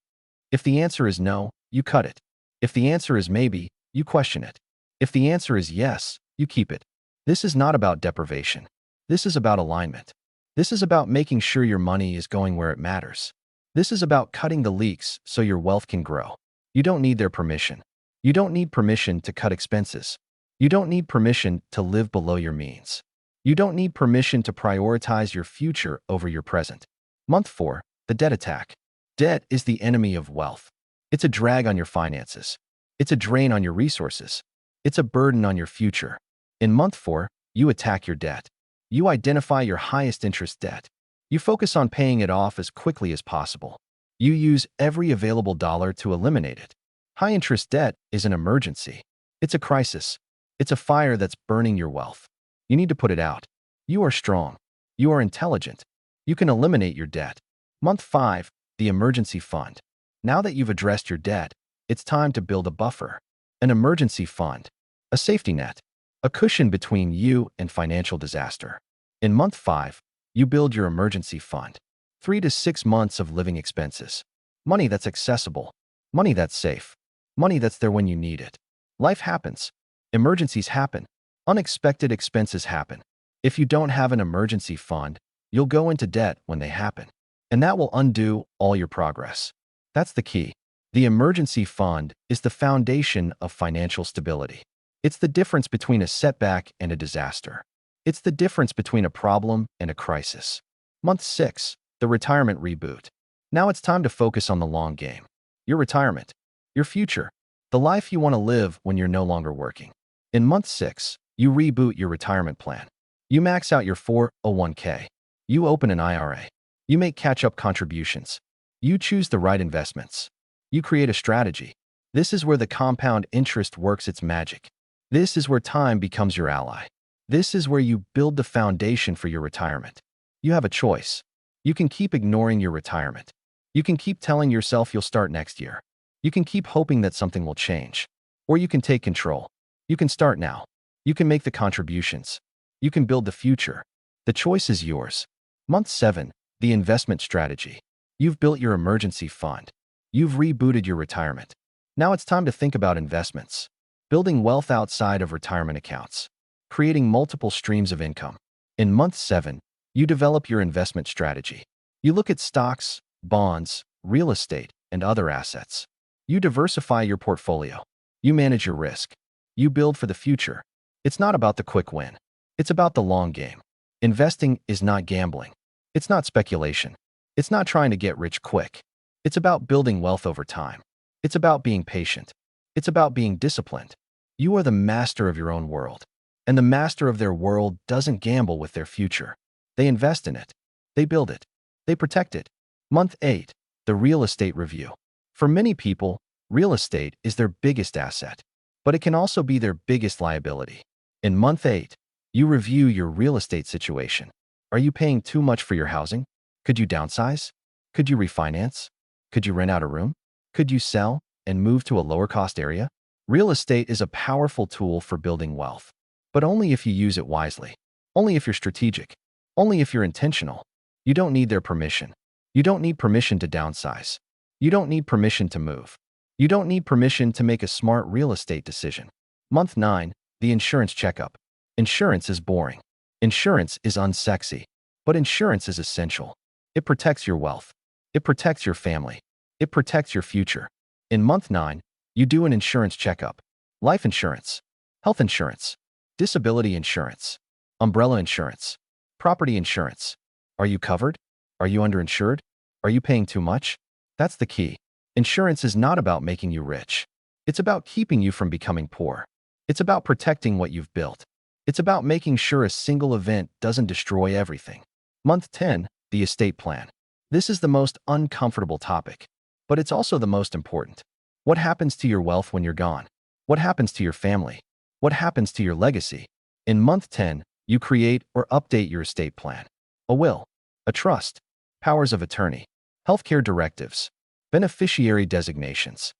If the answer is no, you cut it. If the answer is maybe, you question it. If the answer is yes, you keep it. This is not about deprivation. This is about alignment. This is about making sure your money is going where it matters. This is about cutting the leaks so your wealth can grow. You don't need their permission. You don't need permission to cut expenses. You don't need permission to live below your means. You don't need permission to prioritize your future over your present. Month 4, the debt attack. Debt is the enemy of wealth. It's a drag on your finances. It's a drain on your resources. It's a burden on your future. In month 4, you attack your debt. You identify your highest interest debt. You focus on paying it off as quickly as possible. You use every available dollar to eliminate it. High interest debt is an emergency. It's a crisis. It's a fire that's burning your wealth. You need to put it out. You are strong. You are intelligent. You can eliminate your debt. Month 5, the emergency fund. Now that you've addressed your debt, it's time to build a buffer, an emergency fund, a safety net, a cushion between you and financial disaster. In month 5, you build your emergency fund. 3 to 6 months of living expenses. Money that's accessible. Money that's safe. Money that's there when you need it. Life happens. Emergencies happen. Unexpected expenses happen. If you don't have an emergency fund, you'll go into debt when they happen. And that will undo all your progress. That's the key. The emergency fund is the foundation of financial stability. It's the difference between a setback and a disaster. It's the difference between a problem and a crisis. Month 6, the retirement reboot. Now it's time to focus on the long game. Your retirement. Your future. The life you want to live when you're no longer working. In month 6, you reboot your retirement plan. You max out your 401k. You open an IRA. You make catch-up contributions. You choose the right investments. You create a strategy. This is where the compound interest works its magic. This is where time becomes your ally. This is where you build the foundation for your retirement. You have a choice. You can keep ignoring your retirement. You can keep telling yourself you'll start next year. You can keep hoping that something will change. Or you can take control. You can start now. You can make the contributions. You can build the future. The choice is yours. Month 7, the investment strategy. You've built your emergency fund. You've rebooted your retirement. Now it's time to think about investments. Building wealth outside of retirement accounts. Creating multiple streams of income. In month 7, you develop your investment strategy. You look at stocks, bonds, real estate, and other assets. You diversify your portfolio. You manage your risk. You build for the future. It's not about the quick win. It's about the long game. Investing is not gambling. It's not speculation. It's not trying to get rich quick. It's about building wealth over time. It's about being patient. It's about being disciplined. You are the master of your own world. And the master of their world doesn't gamble with their future. They invest in it. They build it. They protect it. Month 8, the real estate review. For many people, real estate is their biggest asset, but it can also be their biggest liability. In month 8, you review your real estate situation. Are you paying too much for your housing? Could you downsize? Could you refinance? Could you rent out a room? Could you sell and move to a lower-cost area? Real estate is a powerful tool for building wealth, but only if you use it wisely. Only if you're strategic. Only if you're intentional. You don't need their permission. You don't need permission to downsize. You don't need permission to move. You don't need permission to make a smart real estate decision. Month 9, the insurance checkup. Insurance is boring. Insurance is unsexy, but insurance is essential. It protects your wealth. It protects your family. It protects your future. In month 9, you do an insurance checkup. Life insurance, health insurance, disability insurance, umbrella insurance, property insurance. Are you covered? Are you underinsured? Are you paying too much? That's the key. Insurance is not about making you rich. It's about keeping you from becoming poor. It's about protecting what you've built. It's about making sure a single event doesn't destroy everything. Month 10, the estate plan. This is the most uncomfortable topic, but it's also the most important. What happens to your wealth when you're gone? What happens to your family? What happens to your legacy? In month 10, you create or update your estate plan. A will, a trust, powers of attorney, healthcare directives, beneficiary designations.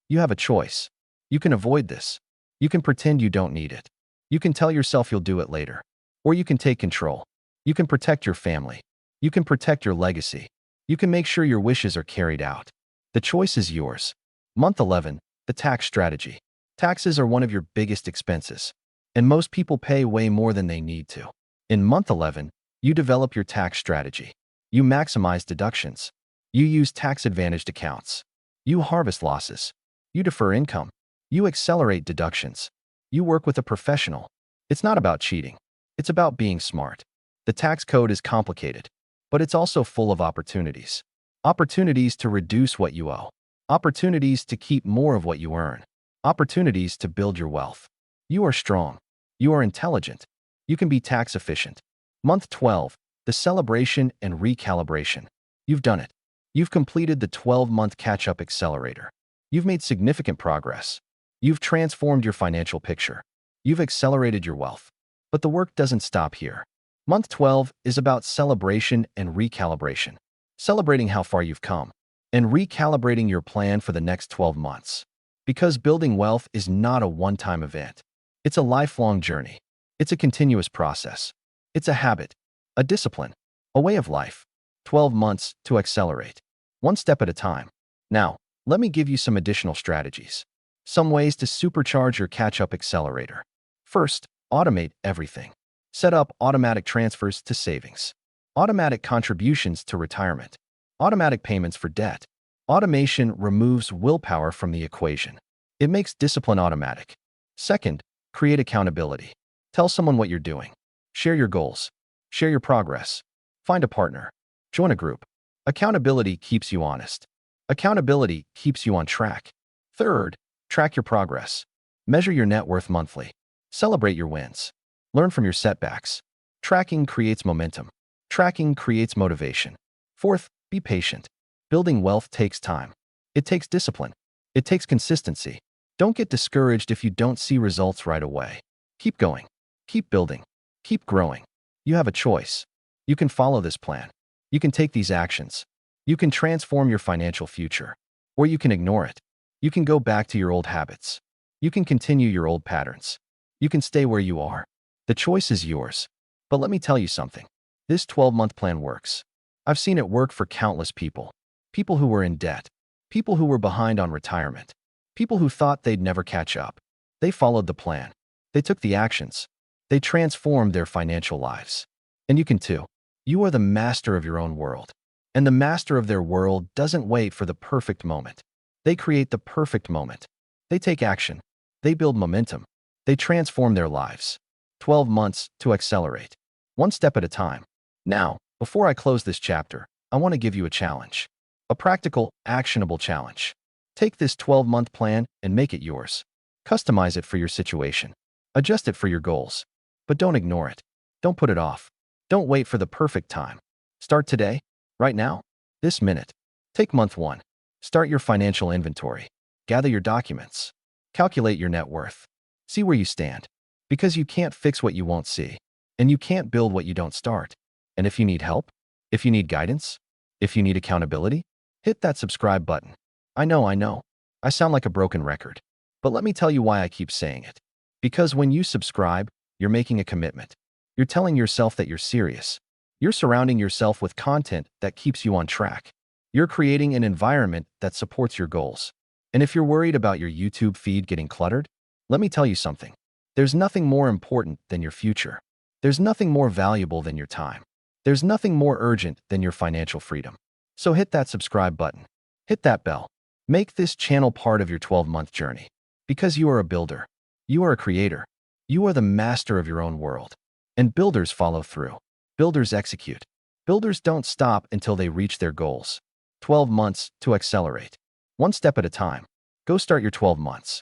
You have a choice. You can avoid this. You can pretend you don't need it. You can tell yourself you'll do it later. Or you can take control. You can protect your family. You can protect your legacy. You can make sure your wishes are carried out. The choice is yours. Month 11, the tax strategy. Taxes are one of your biggest expenses, and most people pay way more than they need to. In month 11, you develop your tax strategy. You maximize deductions. You use tax-advantaged accounts. You harvest losses. You defer income. You accelerate deductions. You work with a professional. It's not about cheating. It's about being smart. The tax code is complicated, but it's also full of opportunities. Opportunities to reduce what you owe. Opportunities to keep more of what you earn. Opportunities to build your wealth. You are strong. You are intelligent. You can be tax efficient. Month 12, the celebration and recalibration. You've done it. You've completed the 12-month catch-up accelerator. You've made significant progress. You've transformed your financial picture. You've accelerated your wealth. But the work doesn't stop here. Month 12 is about celebration and recalibration. Celebrating how far you've come and recalibrating your plan for the next 12 months. Because building wealth is not a one-time event. It's a lifelong journey. It's a continuous process. It's a habit, a discipline, a way of life. 12 months to accelerate. One step at a time. Now, let me give you some additional strategies. Some ways to supercharge your catch-up accelerator. First, automate everything. Set up automatic transfers to savings, automatic contributions to retirement, automatic payments for debt. Automation removes willpower from the equation. It makes discipline automatic. Second, create accountability. Tell someone what you're doing. Share your goals. Share your progress. Find a partner. Join a group. Accountability keeps you honest. Accountability keeps you on track. Third, track your progress. Measure your net worth monthly. Celebrate your wins. Learn from your setbacks. Tracking creates momentum. Tracking creates motivation. Fourth, be patient. Building wealth takes time. It takes discipline. It takes consistency. Don't get discouraged if you don't see results right away. Keep going. Keep building. Keep growing. You have a choice. You can follow this plan. You can take these actions. You can transform your financial future. Or you can ignore it. You can go back to your old habits. You can continue your old patterns. You can stay where you are. The choice is yours. But let me tell you something. This 12-month plan works. I've seen it work for countless people. People who were in debt. People who were behind on retirement. People who thought they'd never catch up. They followed the plan. They took the actions. They transformed their financial lives. And you can too. You are the master of your own world. And the master of their world doesn't wait for the perfect moment. They create the perfect moment. They take action. They build momentum. They transform their lives. 12 months to accelerate. One step at a time. Now, before I close this chapter, I want to give you a challenge. A practical, actionable challenge. Take this 12-month plan and make it yours. Customize it for your situation. Adjust it for your goals. But don't ignore it. Don't put it off. Don't wait for the perfect time. Start today, right now, this minute. Take month 1. Start your financial inventory. Gather your documents. Calculate your net worth. See where you stand. Because you can't fix what you won't see. And you can't build what you don't start. And if you need help, if you need guidance, if you need accountability, hit that subscribe button. I know. I sound like a broken record. But let me tell you why I keep saying it. Because when you subscribe, you're making a commitment. You're telling yourself that you're serious. You're surrounding yourself with content that keeps you on track. You're creating an environment that supports your goals. And if you're worried about your YouTube feed getting cluttered, let me tell you something. There's nothing more important than your future. There's nothing more valuable than your time. There's nothing more urgent than your financial freedom. So hit that subscribe button. Hit that bell. Make this channel part of your 12-month journey. Because you are a builder. You are a creator. You are the master of your own world. And builders follow through. Builders execute. Builders don't stop until they reach their goals. 12 months to accelerate. One step at a time. Go start your 12 months.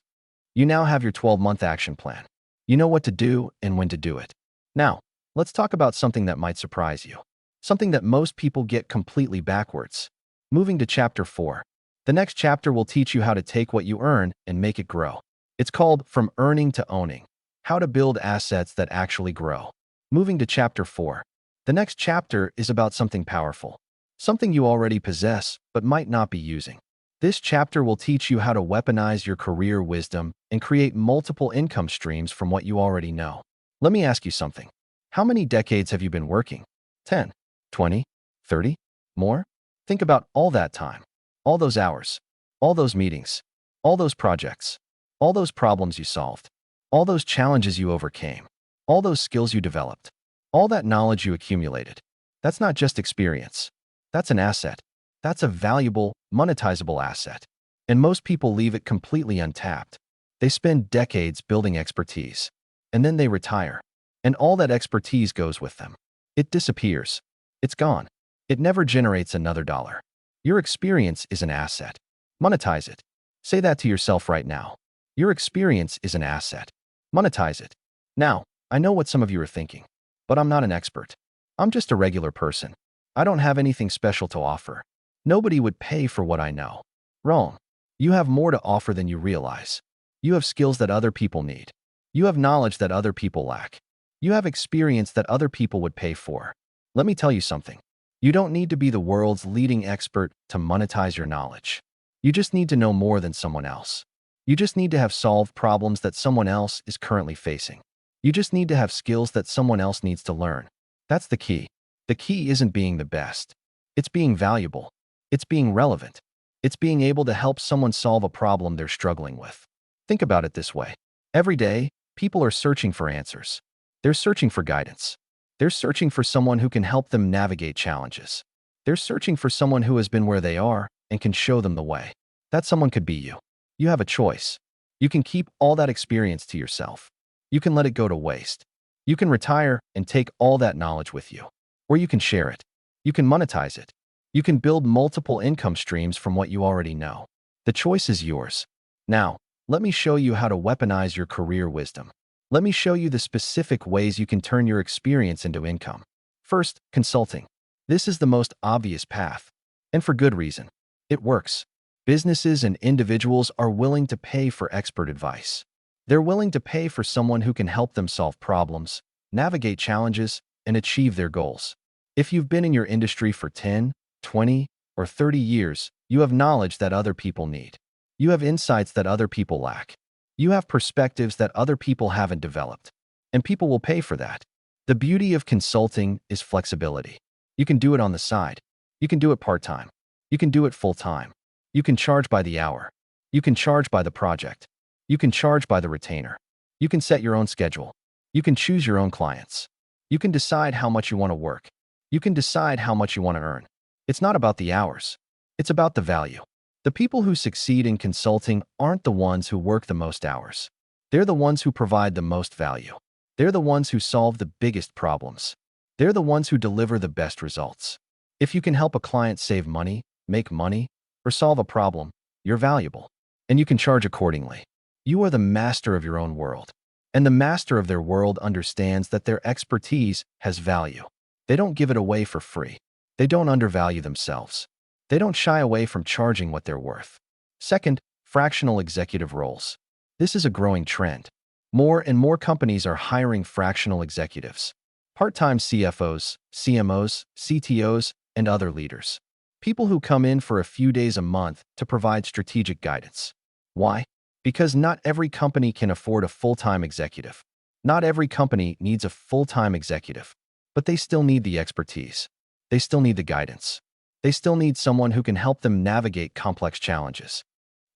You now have your 12-month action plan. You know what to do and when to do it. Now, let's talk about something that might surprise you. Something that most people get completely backwards. Moving to Chapter 4. The next chapter will teach you how to take what you earn and make it grow. It's called From Earning to Owning. How to build assets that actually grow. Moving to Chapter 4. The next chapter is about something powerful. Something you already possess but might not be using. This chapter will teach you how to weaponize your career wisdom and create multiple income streams from what you already know. Let me ask you something. How many decades have you been working? 10, 20, 30? More? Think about all that time. All those hours. All those meetings. All those projects. All those problems you solved. All those challenges you overcame. All those skills you developed. All that knowledge you accumulated. That's not just experience. That's an asset. That's a valuable, monetizable asset. And most people leave it completely untapped. They spend decades building expertise. And then they retire. And all that expertise goes with them. It disappears. It's gone. It never generates another dollar. Your experience is an asset. Monetize it. Say that to yourself right now. Your experience is an asset. Monetize it. Now, I know what some of you are thinking, but I'm not an expert. I'm just a regular person. I don't have anything special to offer. Nobody would pay for what I know. Wrong. You have more to offer than you realize. You have skills that other people need. You have knowledge that other people lack. You have experience that other people would pay for. Let me tell you something. You don't need to be the world's leading expert to monetize your knowledge. You just need to know more than someone else. You just need to have solved problems that someone else is currently facing. You just need to have skills that someone else needs to learn. That's the key. The key isn't being the best. It's being valuable. It's being relevant. It's being able to help someone solve a problem they're struggling with. Think about it this way. Every day, people are searching for answers. They're searching for guidance. They're searching for someone who can help them navigate challenges. They're searching for someone who has been where they are and can show them the way. That someone could be you. You have a choice. You can keep all that experience to yourself. You can let it go to waste. You can retire and take all that knowledge with you. Or you can share it. You can monetize it. You can build multiple income streams from what you already know. The choice is yours. Now, let me show you how to weaponize your career wisdom. Let me show you the specific ways you can turn your experience into income. First, consulting. This is the most obvious path. And for good reason. It works. Businesses and individuals are willing to pay for expert advice. They're willing to pay for someone who can help them solve problems, navigate challenges, and achieve their goals. If you've been in your industry for 10, 20, or 30 years, you have knowledge that other people need. You have insights that other people lack. You have perspectives that other people haven't developed. And people will pay for that. The beauty of consulting is flexibility. You can do it on the side. You can do it part-time. You can do it full-time. You can charge by the hour. You can charge by the project. You can charge by the retainer. You can set your own schedule. You can choose your own clients. You can decide how much you want to work. You can decide how much you want to earn. It's not about the hours. It's about the value. The people who succeed in consulting aren't the ones who work the most hours. They're the ones who provide the most value. They're the ones who solve the biggest problems. They're the ones who deliver the best results. If you can help a client save money, make money, or solve a problem, you're valuable. And you can charge accordingly. You are the master of your own world. And the master of their world understands that their expertise has value. They don't give it away for free. They don't undervalue themselves. They don't shy away from charging what they're worth. Second, fractional executive roles. This is a growing trend. More and more companies are hiring fractional executives. Part-time CFOs, CMOs, CTOs, and other leaders. People who come in for a few days a month to provide strategic guidance. Why? Because not every company can afford a full-time executive. Not every company needs a full-time executive. But they still need the expertise. They still need the guidance. They still need someone who can help them navigate complex challenges.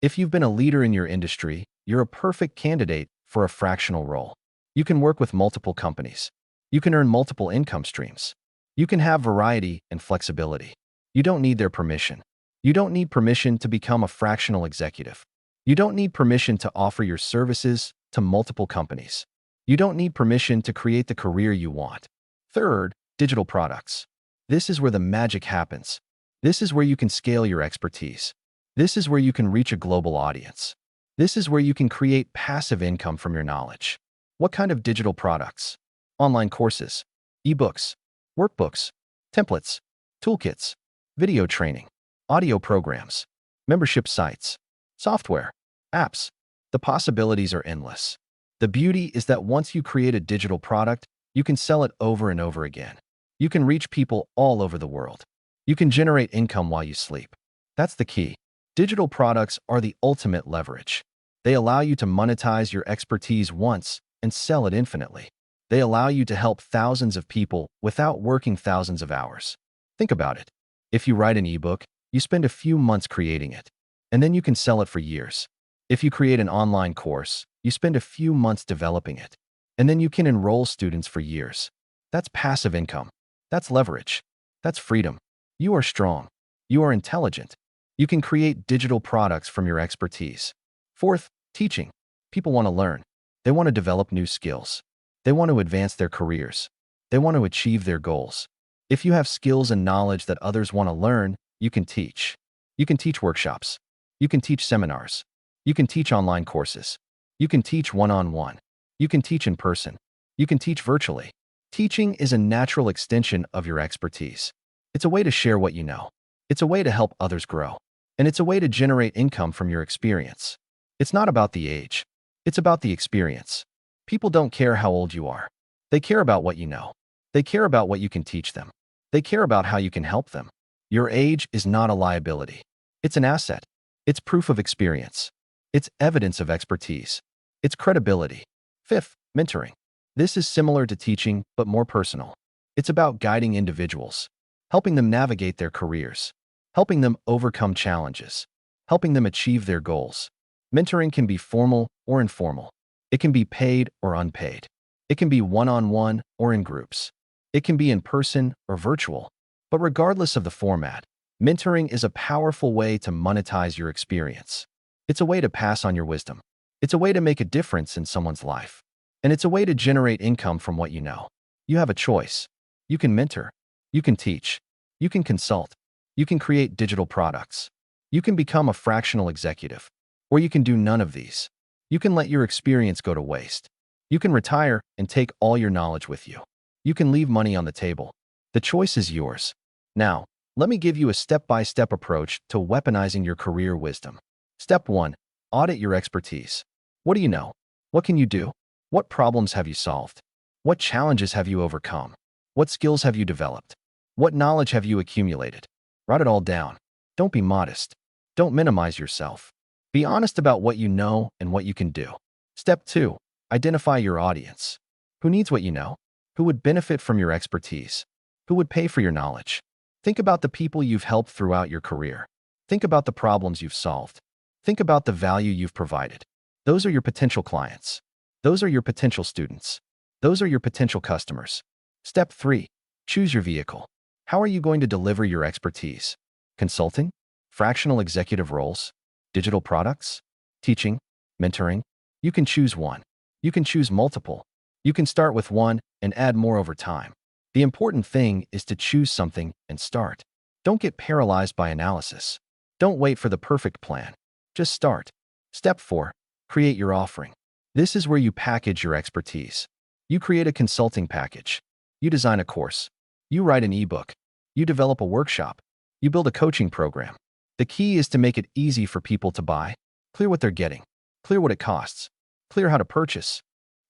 If you've been a leader in your industry, you're a perfect candidate for a fractional role. You can work with multiple companies. You can earn multiple income streams. You can have variety and flexibility. You don't need their permission. You don't need permission to become a fractional executive. You don't need permission to offer your services to multiple companies. You don't need permission to create the career you want. Third, digital products. This is where the magic happens. This is where you can scale your expertise. This is where you can reach a global audience. This is where you can create passive income from your knowledge. What kind of digital products? Online courses, ebooks, workbooks, templates, toolkits, video training, audio programs, membership sites, software, apps. The possibilities are endless. The beauty is that once you create a digital product, you can sell it over and over again. You can reach people all over the world. You can generate income while you sleep. That's the key. Digital products are the ultimate leverage. They allow you to monetize your expertise once and sell it infinitely. They allow you to help thousands of people without working thousands of hours. Think about it. If you write an ebook, you spend a few months creating it, and then you can sell it for years. If you create an online course, you spend a few months developing it, and then you can enroll students for years. That's passive income. That's leverage. That's freedom. You are strong. You are intelligent. You can create digital products from your expertise. Fourth, teaching. People want to learn. They want to develop new skills. They want to advance their careers. They want to achieve their goals. If you have skills and knowledge that others want to learn, you can teach. You can teach workshops. You can teach seminars. You can teach online courses. You can teach one-on-one. You can teach in person. You can teach virtually. Teaching is a natural extension of your expertise. It's a way to share what you know. It's a way to help others grow. And it's a way to generate income from your experience. It's not about the age. It's about the experience. People don't care how old you are. They care about what you know. They care about what you can teach them. They care about how you can help them. Your age is not a liability. It's an asset. It's proof of experience. It's evidence of expertise. It's credibility. Fifth, mentoring. This is similar to teaching, but more personal. It's about guiding individuals, helping them navigate their careers, helping them overcome challenges, helping them achieve their goals. Mentoring can be formal or informal. It can be paid or unpaid. It can be one-on-one or in groups. It can be in person or virtual. But regardless of the format, mentoring is a powerful way to monetize your experience. It's a way to pass on your wisdom. It's a way to make a difference in someone's life. And it's a way to generate income from what you know. You have a choice. You can mentor. You can teach. You can consult. You can create digital products. You can become a fractional executive. Or you can do none of these. You can let your experience go to waste. You can retire and take all your knowledge with you. You can leave money on the table. The choice is yours. Now, let me give you a step-by-step approach to weaponizing your career wisdom. Step 1. Audit your expertise. What do you know? What can you do? What problems have you solved? What challenges have you overcome? What skills have you developed? What knowledge have you accumulated? Write it all down. Don't be modest. Don't minimize yourself. Be honest about what you know and what you can do. Step 2. Identify your audience. Who needs what you know? Who would benefit from your expertise? Who would pay for your knowledge? Think about the people you've helped throughout your career. Think about the problems you've solved. Think about the value you've provided. Those are your potential clients. Those are your potential students. Those are your potential customers. Step 3. Choose your vehicle. How are you going to deliver your expertise? Consulting? Fractional executive roles? Digital products? Teaching? Mentoring? You can choose one. You can choose multiple. You can start with one and add more over time. The important thing is to choose something and start. Don't get paralyzed by analysis. Don't wait for the perfect plan. Just start. Step 4. Create your offering. This is where you package your expertise. You create a consulting package. You design a course. You write an ebook. You develop a workshop. You build a coaching program. The key is to make it easy for people to buy. Clear what they're getting. Clear what it costs. Clear how to purchase.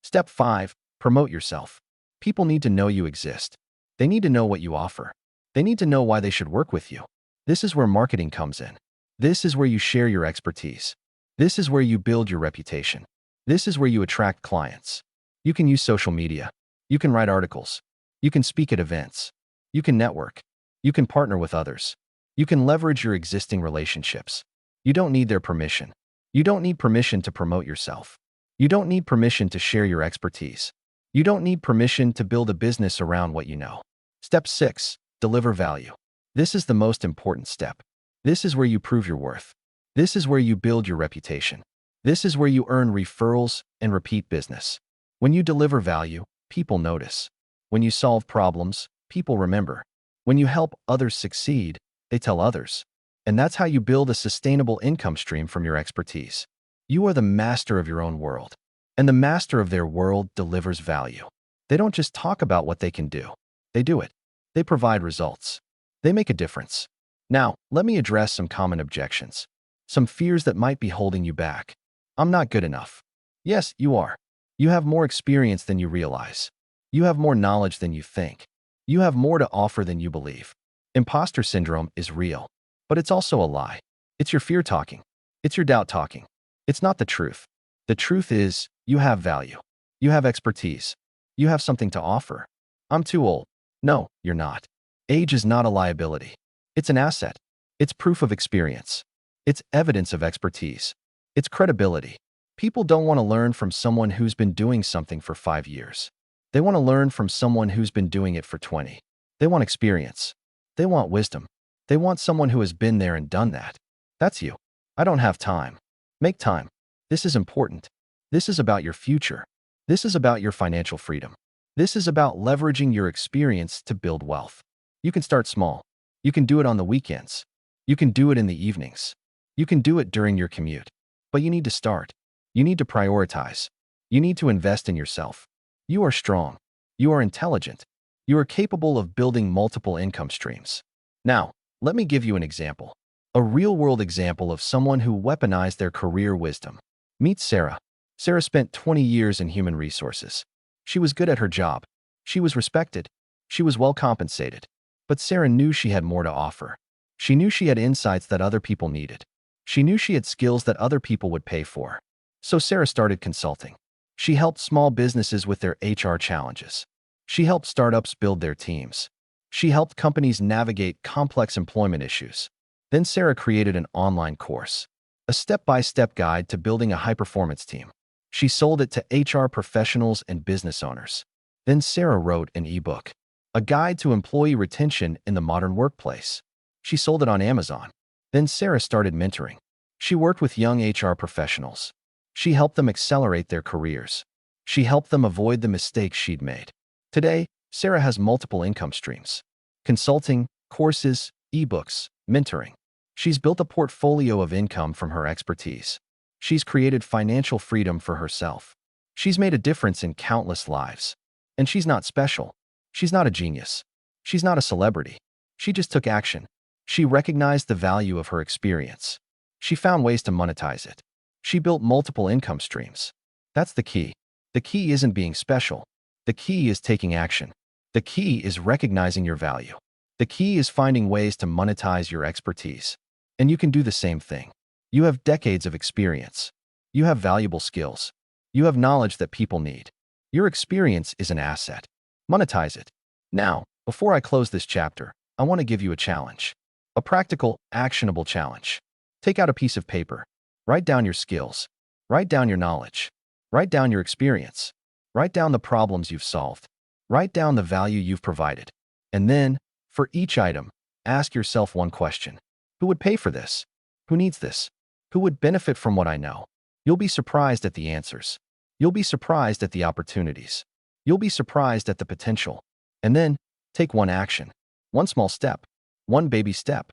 Step 5. Promote yourself. People need to know you exist. They need to know what you offer. They need to know why they should work with you. This is where marketing comes in. This is where you share your expertise. This is where you build your reputation. This is where you attract clients. You can use social media. You can write articles. You can speak at events. You can network. You can partner with others. You can leverage your existing relationships. You don't need their permission. You don't need permission to promote yourself. You don't need permission to share your expertise. You don't need permission to build a business around what you know. Step 6. Deliver value. This is the most important step. This is where you prove your worth. This is where you build your reputation. This is where you earn referrals and repeat business. When you deliver value, people notice. When you solve problems, people remember. When you help others succeed, they tell others. And that's how you build a sustainable income stream from your expertise. You are the master of your own world, and the master of their world delivers value. They don't just talk about what they can do. They do it. They provide results. They make a difference. Now, let me address some common objections, some fears that might be holding you back. I'm not good enough. Yes, you are. You have more experience than you realize. You have more knowledge than you think. You have more to offer than you believe. Imposter syndrome is real, but it's also a lie. It's your fear talking. It's your doubt talking. It's not the truth. The truth is, you have value. You have expertise. You have something to offer. I'm too old. No, you're not. Age is not a liability. It's an asset. It's proof of experience. It's evidence of expertise. It's credibility. People don't want to learn from someone who's been doing something for 5 years. They want to learn from someone who's been doing it for 20. They want experience. They want wisdom. They want someone who has been there and done that. That's you. I don't have time. Make time. This is important. This is about your future. This is about your financial freedom. This is about leveraging your experience to build wealth. You can start small. You can do it on the weekends. You can do it in the evenings. You can do it during your commute. But you need to start. You need to prioritize. You need to invest in yourself. You are strong. You are intelligent. You are capable of building multiple income streams. Now, let me give you an example. A real-world example of someone who weaponized their career wisdom. Meet Sarah. Sarah spent 20 years in human resources. She was good at her job. She was respected. She was well compensated. But Sarah knew she had more to offer. She knew she had insights that other people needed. She knew she had skills that other people would pay for. So Sarah started consulting. She helped small businesses with their HR challenges. She helped startups build their teams. She helped companies navigate complex employment issues. Then Sarah created an online course, a step-by-step guide to building a high-performance team. She sold it to HR professionals and business owners. Then Sarah wrote an ebook, a guide to employee retention in the modern workplace. She sold it on Amazon. Then Sarah started mentoring. She worked with young HR professionals. She helped them accelerate their careers. She helped them avoid the mistakes she'd made. Today, Sarah has multiple income streams: consulting, courses, ebooks, mentoring. She's built a portfolio of income from her expertise. She's created financial freedom for herself. She's made a difference in countless lives. And she's not special. She's not a genius. She's not a celebrity. She just took action. She recognized the value of her experience. She found ways to monetize it. She built multiple income streams. That's the key. The key isn't being special. The key is taking action. The key is recognizing your value. The key is finding ways to monetize your expertise. And you can do the same thing. You have decades of experience. You have valuable skills. You have knowledge that people need. Your experience is an asset. Monetize it. Now, before I close this chapter, I want to give you a challenge. A practical, actionable challenge. Take out a piece of paper. Write down your skills. Write down your knowledge. Write down your experience. Write down the problems you've solved. Write down the value you've provided. And then, for each item, ask yourself one question. Who would pay for this? Who needs this? Who would benefit from what I know? You'll be surprised at the answers. You'll be surprised at the opportunities. You'll be surprised at the potential. And then, take one action. One small step. One baby step.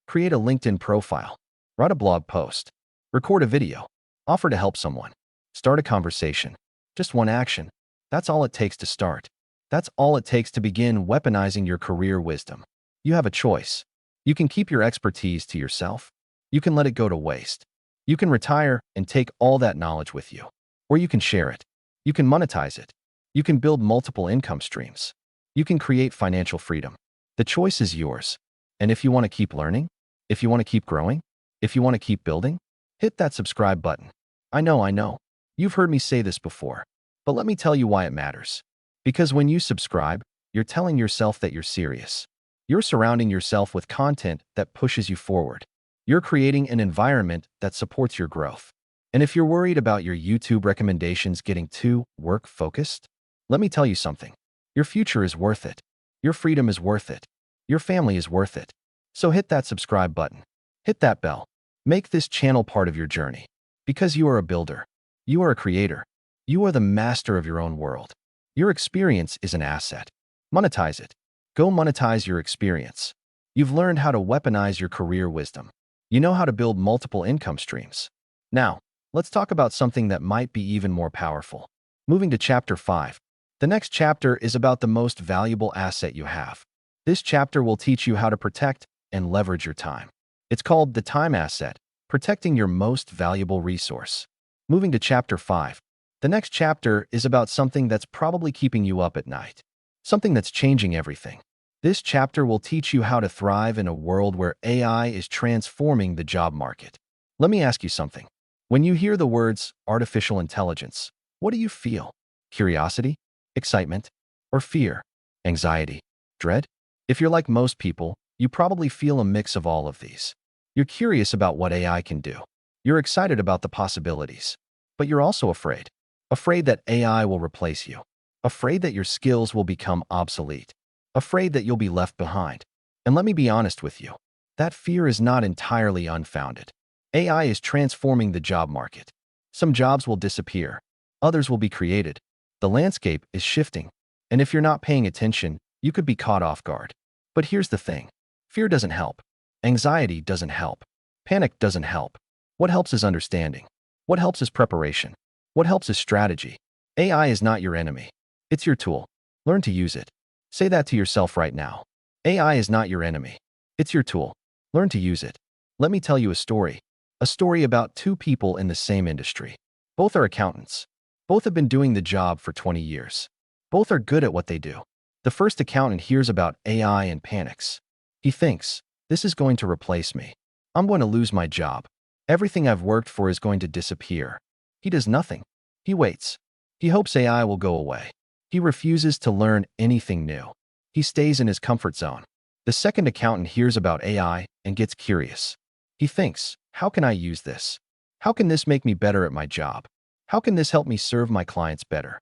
Create a LinkedIn profile. Write a blog post. Record a video. Offer to help someone. Start a conversation. Just one action. That's all it takes to start. That's all it takes to begin weaponizing your career wisdom. You have a choice. You can keep your expertise to yourself. You can let it go to waste. You can retire and take all that knowledge with you. Or you can share it. You can monetize it. You can build multiple income streams. You can create financial freedom. The choice is yours. And if you want to keep learning, if you want to keep growing, if you want to keep building, hit that subscribe button. I know. You've heard me say this before, but let me tell you why it matters. Because when you subscribe, you're telling yourself that you're serious. You're surrounding yourself with content that pushes you forward. You're creating an environment that supports your growth. And if you're worried about your YouTube recommendations getting too work-focused, let me tell you something. Your future is worth it. Your freedom is worth it. Your family is worth it. So hit that subscribe button. Hit that bell. Make this channel part of your journey. Because you are a builder. You are a creator. You are the master of your own world. Your experience is an asset. Monetize it. Go monetize your experience. You've learned how to weaponize your career wisdom. You know how to build multiple income streams. Now, let's talk about something that might be even more powerful. Moving to Chapter 5. The next chapter is about the most valuable asset you have. This chapter will teach you how to protect and leverage your time. It's called the time asset, protecting your most valuable resource. Moving to Chapter 5. The next chapter is about something that's probably keeping you up at night. Something that's changing everything. This chapter will teach you how to thrive in a world where AI is transforming the job market. Let me ask you something. When you hear the words artificial intelligence, what do you feel? Curiosity? Excitement? Or fear? Anxiety? Dread? If you're like most people, you probably feel a mix of all of these. You're curious about what AI can do. You're excited about the possibilities. But you're also afraid. Afraid that AI will replace you. Afraid that your skills will become obsolete. Afraid that you'll be left behind. And let me be honest with you. That fear is not entirely unfounded. AI is transforming the job market. Some jobs will disappear. Others will be created. The landscape is shifting. And if you're not paying attention, you could be caught off guard. But here's the thing. Fear doesn't help. Anxiety doesn't help. Panic doesn't help. What helps is understanding. What helps is preparation. What helps is strategy. AI is not your enemy. It's your tool. Learn to use it. Say that to yourself right now. AI is not your enemy. It's your tool. Learn to use it. Let me tell you a story. A story about two people in the same industry. Both are accountants. Both have been doing the job for 20 years. Both are good at what they do. The first accountant hears about AI and panics. He thinks, this is going to replace me. I'm going to lose my job. Everything I've worked for is going to disappear. He does nothing. He waits. He hopes AI will go away. He refuses to learn anything new. He stays in his comfort zone. The second accountant hears about AI and gets curious. He thinks, how can I use this? How can this make me better at my job? How can this help me serve my clients better?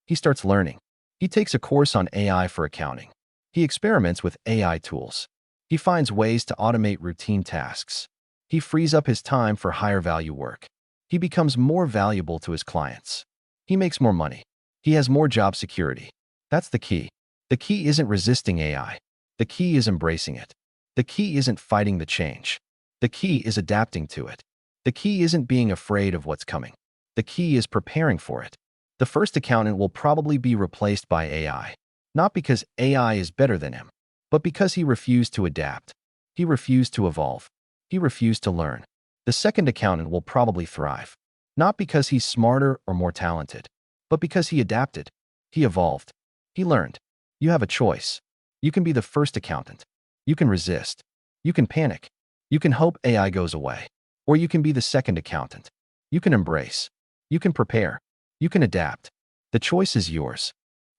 He starts learning. He takes a course on AI for accounting. He experiments with AI tools. He finds ways to automate routine tasks. He frees up his time for higher value work. He becomes more valuable to his clients. He makes more money. He has more job security. That's the key. The key isn't resisting AI. The key is embracing it. The key isn't fighting the change. The key is adapting to it. The key isn't being afraid of what's coming. The key is preparing for it. The first accountant will probably be replaced by AI, not because AI is better than him, but because he refused to adapt. He refused to evolve. He refused to learn. The second accountant will probably thrive, not because he's smarter or more talented, but because he adapted. He evolved. He learned. You have a choice. You can be the first accountant. You can resist. You can panic. You can hope AI goes away. Or you can be the second accountant. You can embrace. You can prepare. You can adapt. The choice is yours.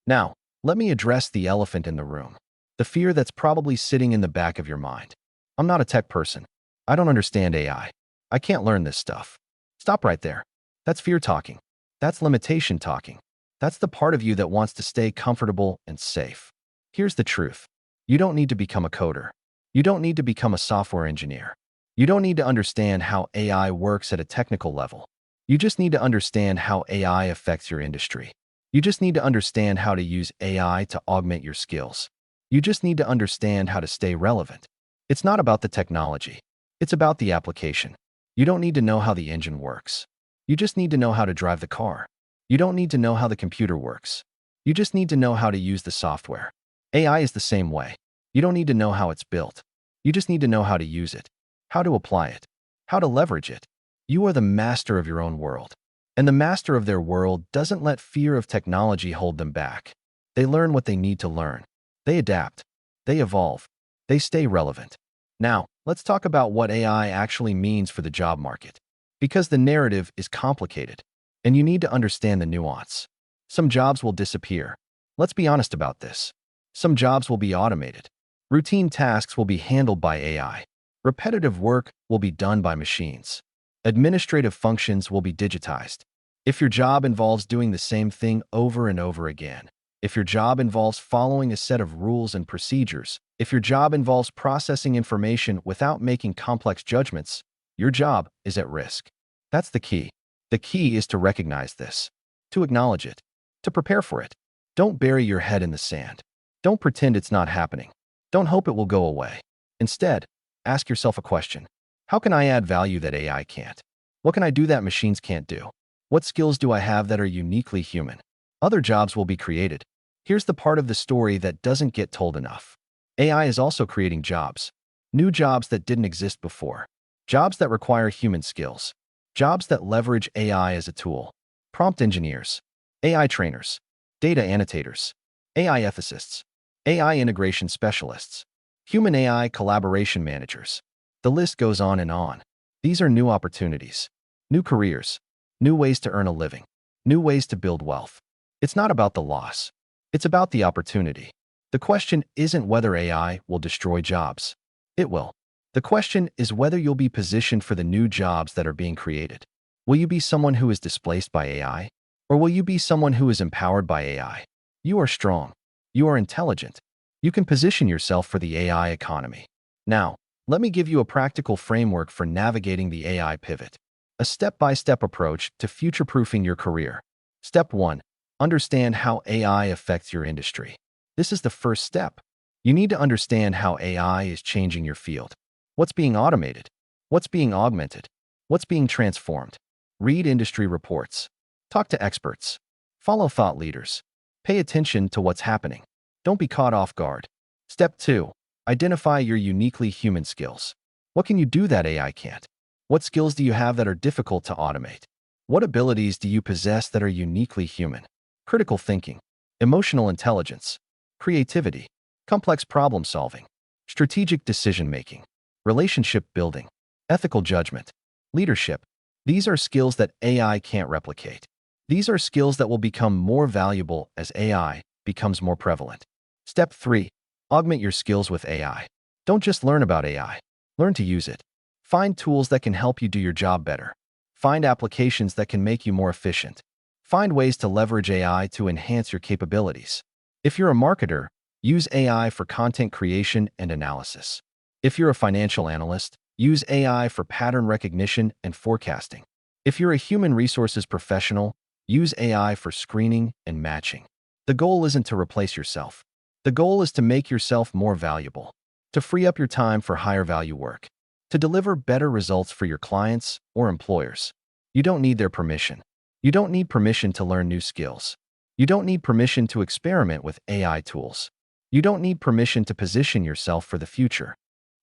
Now, let me address the elephant in the room. The fear that's probably sitting in the back of your mind. I'm not a tech person. I don't understand AI. I can't learn this stuff. Stop right there. That's fear talking. That's limitation talking. That's the part of you that wants to stay comfortable and safe. Here's the truth. You don't need to become a coder. You don't need to become a software engineer. You don't need to understand how AI works at a technical level. You just need to understand how AI affects your industry. You just need to understand how to use AI to augment your skills. You just need to understand how to stay relevant. It's not about the technology. It's about the application. You don't need to know how the engine works. You just need to know how to drive the car. You don't need to know how the computer works. You just need to know how to use the software. AI is the same way. You don't need to know how it's built. You just need to know how to use it, how to apply it, how to leverage it. You are the master of your own world. And the master of their world doesn't let fear of technology hold them back. They learn what they need to learn. They adapt. They evolve. They stay relevant. Now, let's talk about what AI actually means for the job market. Because the narrative is complicated, and you need to understand the nuance. Some jobs will disappear. Let's be honest about this. Some jobs will be automated. Routine tasks will be handled by AI. Repetitive work will be done by machines. Administrative functions will be digitized. If your job involves doing the same thing over and over again, if your job involves following a set of rules and procedures, if your job involves processing information without making complex judgments, your job is at risk. That's the key. The key is to recognize this, to acknowledge it, to prepare for it. Don't bury your head in the sand. Don't pretend it's not happening. Don't hope it will go away. Instead, ask yourself a question. How can I add value that AI can't? What can I do that machines can't do? What skills do I have that are uniquely human? Other jobs will be created. Here's the part of the story that doesn't get told enough. AI is also creating jobs. New jobs that didn't exist before. Jobs that require human skills. Jobs that leverage AI as a tool. Prompt engineers. AI trainers. Data annotators. AI ethicists. AI integration specialists. Human AI collaboration managers. The list goes on and on. These are new opportunities. New careers. New ways to earn a living. New ways to build wealth. It's not about the loss. It's about the opportunity. The question isn't whether AI will destroy jobs. It will. The question is whether you'll be positioned for the new jobs that are being created. Will you be someone who is displaced by AI? Or will you be someone who is empowered by AI? You are strong. You are intelligent. You can position yourself for the AI economy. Now, let me give you a practical framework for navigating the AI pivot. A step-by-step approach to future-proofing your career. Step 1. Understand how AI affects your industry. This is the first step. You need to understand how AI is changing your field. What's being automated? What's being augmented? What's being transformed? Read industry reports. Talk to experts. Follow thought leaders. Pay attention to what's happening. Don't be caught off guard. Step 2. Identify your uniquely human skills. What can you do that AI can't? What skills do you have that are difficult to automate? What abilities do you possess that are uniquely human? Critical thinking, emotional intelligence, creativity, complex problem solving, strategic decision-making, relationship building, ethical judgment, leadership. These are skills that AI can't replicate. These are skills that will become more valuable as AI becomes more prevalent. Step 3. Augment your skills with AI. Don't just learn about AI. Learn to use it. Find tools that can help you do your job better. Find applications that can make you more efficient. Find ways to leverage AI to enhance your capabilities. If you're a marketer, use AI for content creation and analysis. If you're a financial analyst, use AI for pattern recognition and forecasting. If you're a human resources professional, use AI for screening and matching. The goal isn't to replace yourself. The goal is to make yourself more valuable, to free up your time for higher value work, to deliver better results for your clients or employers. You don't need their permission. You don't need permission to learn new skills. You don't need permission to experiment with AI tools. You don't need permission to position yourself for the future.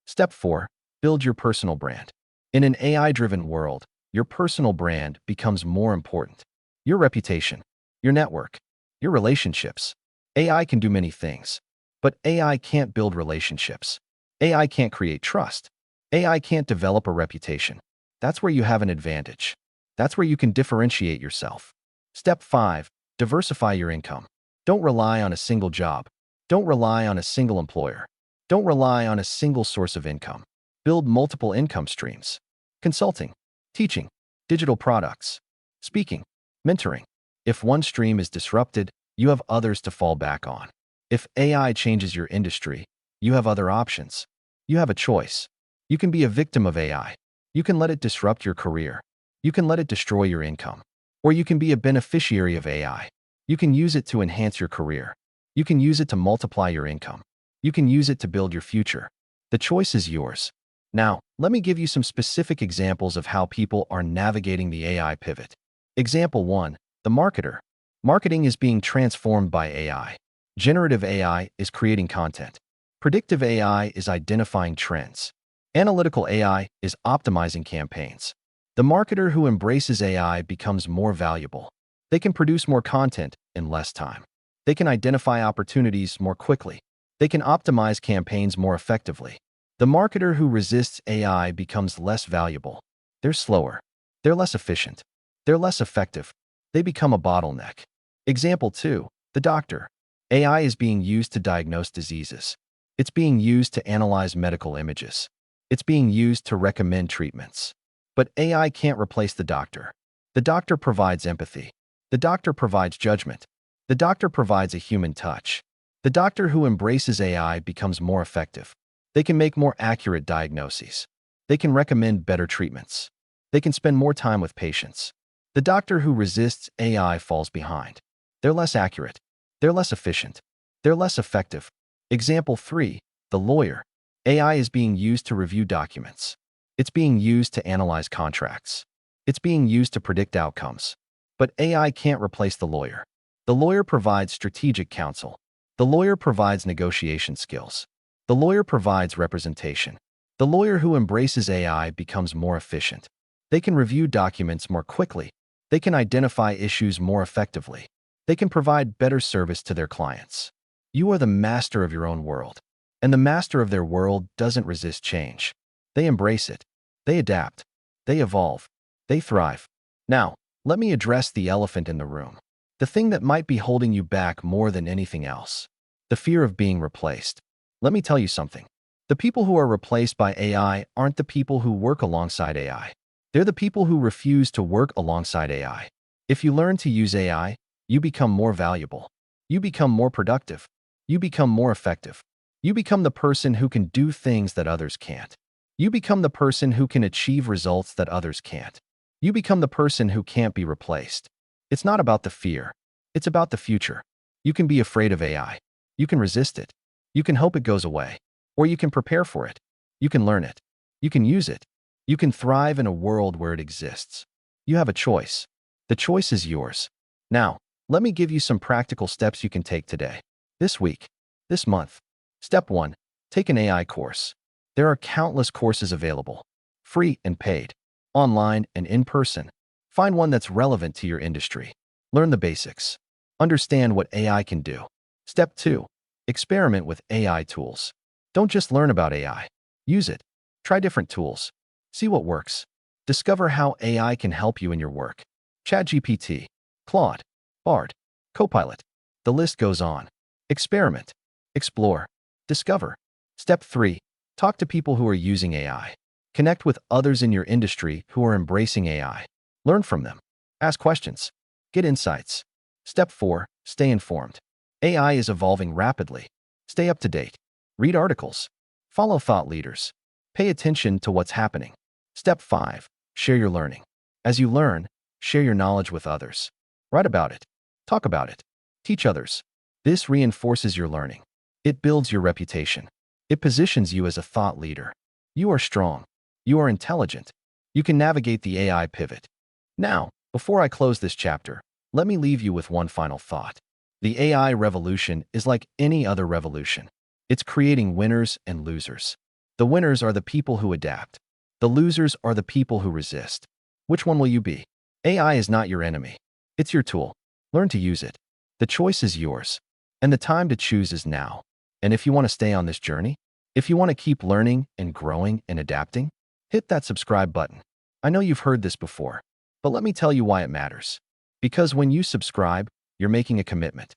Step 4. Build your personal brand. In an AI-driven world, your personal brand becomes more important. Your reputation, your network, your relationships. AI can do many things, but AI can't build relationships. AI can't create trust. AI can't develop a reputation. That's where you have an advantage. That's where you can differentiate yourself. Step 5. Diversify your income. Don't rely on a single job. Don't rely on a single employer. Don't rely on a single source of income. Build multiple income streams. Consulting, teaching, digital products, speaking, mentoring. If one stream is disrupted, you have others to fall back on. If AI changes your industry, you have other options. You have a choice. You can be a victim of AI. You can let it disrupt your career. You can let it destroy your income. Or you can be a beneficiary of AI. You can use it to enhance your career. You can use it to multiply your income. You can use it to build your future. The choice is yours. Now, let me give you some specific examples of how people are navigating the AI pivot. Example 1. The marketer. Marketing is being transformed by AI. Generative AI is creating content. Predictive AI is identifying trends. Analytical AI is optimizing campaigns. The marketer who embraces AI becomes more valuable. They can produce more content in less time. They can identify opportunities more quickly. They can optimize campaigns more effectively. The marketer who resists AI becomes less valuable. They're slower. They're less efficient. They're less effective. They become a bottleneck. Example 2. The doctor. AI is being used to diagnose diseases. It's being used to analyze medical images. It's being used to recommend treatments. But AI can't replace the doctor. The doctor provides empathy. The doctor provides judgment. The doctor provides a human touch. The doctor who embraces AI becomes more effective. They can make more accurate diagnoses. They can recommend better treatments. They can spend more time with patients. The doctor who resists AI falls behind. They're less accurate. They're less efficient. They're less effective. Example 3. The lawyer. AI is being used to review documents. It's being used to analyze contracts. It's being used to predict outcomes. But AI can't replace the lawyer. The lawyer provides strategic counsel. The lawyer provides negotiation skills. The lawyer provides representation. The lawyer who embraces AI becomes more efficient. They can review documents more quickly. They can identify issues more effectively. They can provide better service to their clients. You are the master of your own world. And the master of their world doesn't resist change. They embrace it. They adapt. They evolve. They thrive. Now, let me address the elephant in the room. The thing that might be holding you back more than anything else. The fear of being replaced. Let me tell you something. The people who are replaced by AI aren't the people who work alongside AI. They're the people who refuse to work alongside AI. If you learn to use AI, you become more valuable. You become more productive. You become more effective. You become the person who can do things that others can't. You become the person who can achieve results that others can't. You become the person who can't be replaced. It's not about the fear. It's about the future. You can be afraid of AI. You can resist it. You can hope it goes away. Or you can prepare for it. You can learn it. You can use it. You can thrive in a world where it exists. You have a choice. The choice is yours. Now, let me give you some practical steps you can take today, this week, this month. Step 1. Take an AI course. There are countless courses available, free and paid, online and in person. Find one that's relevant to your industry. Learn the basics. Understand what AI can do. Step 2. Experiment with AI tools. Don't just learn about AI. Use it. Try different tools. See what works. Discover how AI can help you in your work. ChatGPT, Claude, Bard, Copilot. The list goes on. Experiment. Explore. Discover. Step 3. Talk to people who are using AI. Connect with others in your industry who are embracing AI. Learn from them. Ask questions. Get insights. Step 4. Stay informed. AI is evolving rapidly. Stay up to date. Read articles. Follow thought leaders. Pay attention to what's happening. Step 5. Share your learning. As you learn, share your knowledge with others. Write about it. Talk about it. Teach others. This reinforces your learning. It builds your reputation. It positions you as a thought leader. You are strong. You are intelligent. You can navigate the AI pivot. Now, before I close this chapter, let me leave you with one final thought. The AI revolution is like any other revolution. It's creating winners and losers. The winners are the people who adapt. The losers are the people who resist. Which one will you be? AI is not your enemy. It's your tool. Learn to use it. The choice is yours. And the time to choose is now. And if you want to stay on this journey, if you want to keep learning and growing and adapting, hit that subscribe button. I know you've heard this before, but let me tell you why it matters. Because when you subscribe, you're making a commitment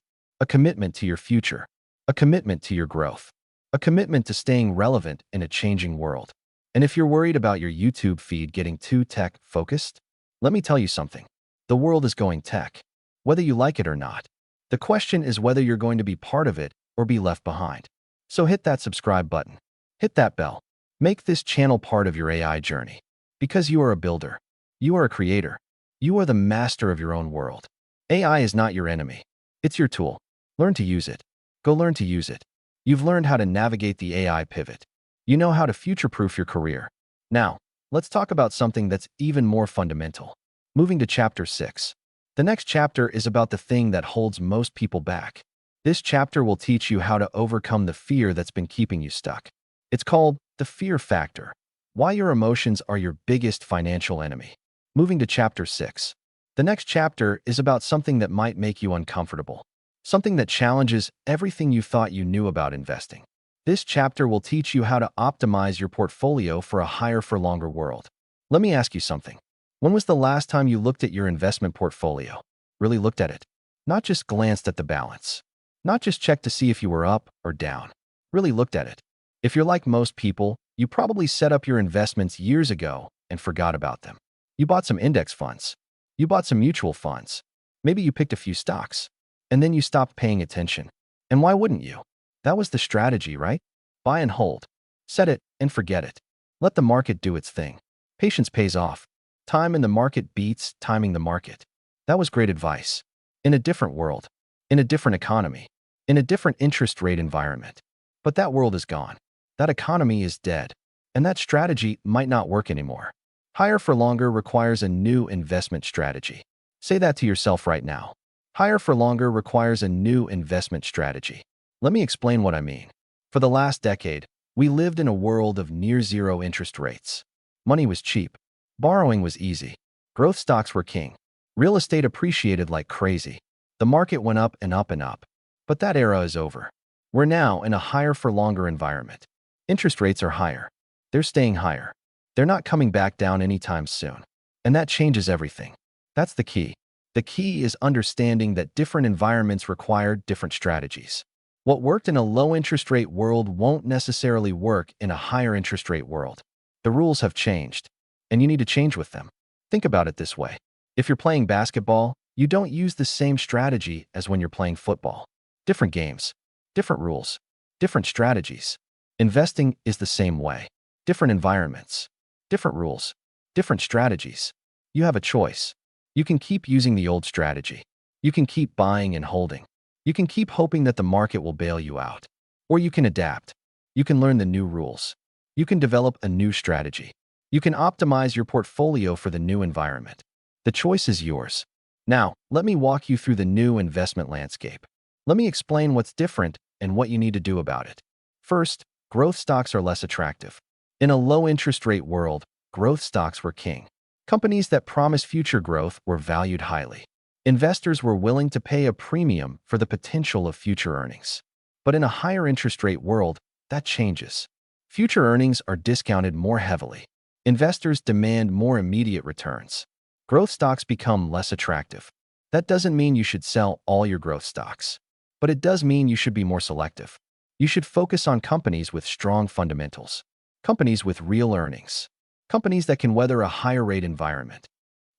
to your future, a commitment to your growth, a commitment to staying relevant in a changing world. And if you're worried about your YouTube feed getting too tech-focused, let me tell you something. The world is going tech, whether you like it or not. The question is whether you're going to be part of it or be left behind. So hit that subscribe button. Hit that bell. Make this channel part of your AI journey. Because you are a builder. You are a creator. You are the master of your own world. AI is not your enemy. It's your tool. Learn to use it. Go learn to use it. You've learned how to navigate the AI pivot. You know how to future-proof your career. Now, let's talk about something that's even more fundamental. Moving to Chapter 6. The next chapter is about the thing that holds most people back. This chapter will teach you how to overcome the fear that's been keeping you stuck. It's called the fear factor. Why your emotions are your biggest financial enemy. Moving to Chapter 6. The next chapter is about something that might make you uncomfortable. Something that challenges everything you thought you knew about investing. This chapter will teach you how to optimize your portfolio for a higher-for-longer world. Let me ask you something. When was the last time you looked at your investment portfolio? Really looked at it? Not just glanced at the balance. Not just checked to see if you were up or down. Really looked at it. If you're like most people, you probably set up your investments years ago and forgot about them. You bought some index funds. You bought some mutual funds. Maybe you picked a few stocks. And then you stopped paying attention. And why wouldn't you? That was the strategy, right? Buy and hold. Set it and forget it. Let the market do its thing. Patience pays off. Time in the market beats timing the market. That was great advice. In a different world. In a different economy. In a different interest rate environment. But that world is gone. That economy is dead. and that strategy might not work anymore. Higher for longer requires a new investment strategy. Say that to yourself right now. Higher for longer requires a new investment strategy. Let me explain what I mean. For the last decade, we lived in a world of near-zero interest rates. Money was cheap. Borrowing was easy. Growth stocks were king. Real estate appreciated like crazy. The market went up and up and up. But that era is over. We're now in a higher for longer environment. Interest rates are higher. They're staying higher. They're not coming back down anytime soon. And that changes everything. That's the key. The key is understanding that different environments require different strategies. What worked in a low interest rate world won't necessarily work in a higher interest rate world. The rules have changed, and you need to change with them. Think about it this way. If you're playing basketball, you don't use the same strategy as when you're playing football. Different games, different rules, different strategies. Investing is the same way. Different environments, different rules, different strategies. You have a choice. You can keep using the old strategy. You can keep buying and holding. You can keep hoping that the market will bail you out. Or you can adapt. You can learn the new rules. You can develop a new strategy. You can optimize your portfolio for the new environment. The choice is yours. Now, let me walk you through the new investment landscape. Let me explain what's different and what you need to do about it. First, growth stocks are less attractive. In a low interest rate world, growth stocks were king. Companies that promise future growth were valued highly. Investors were willing to pay a premium for the potential of future earnings. But in a higher interest rate world, that changes. Future earnings are discounted more heavily. Investors demand more immediate returns. Growth stocks become less attractive. That doesn't mean you should sell all your growth stocks. But it does mean you should be more selective. You should focus on companies with strong fundamentals. Companies with real earnings. Companies that can weather a higher rate environment.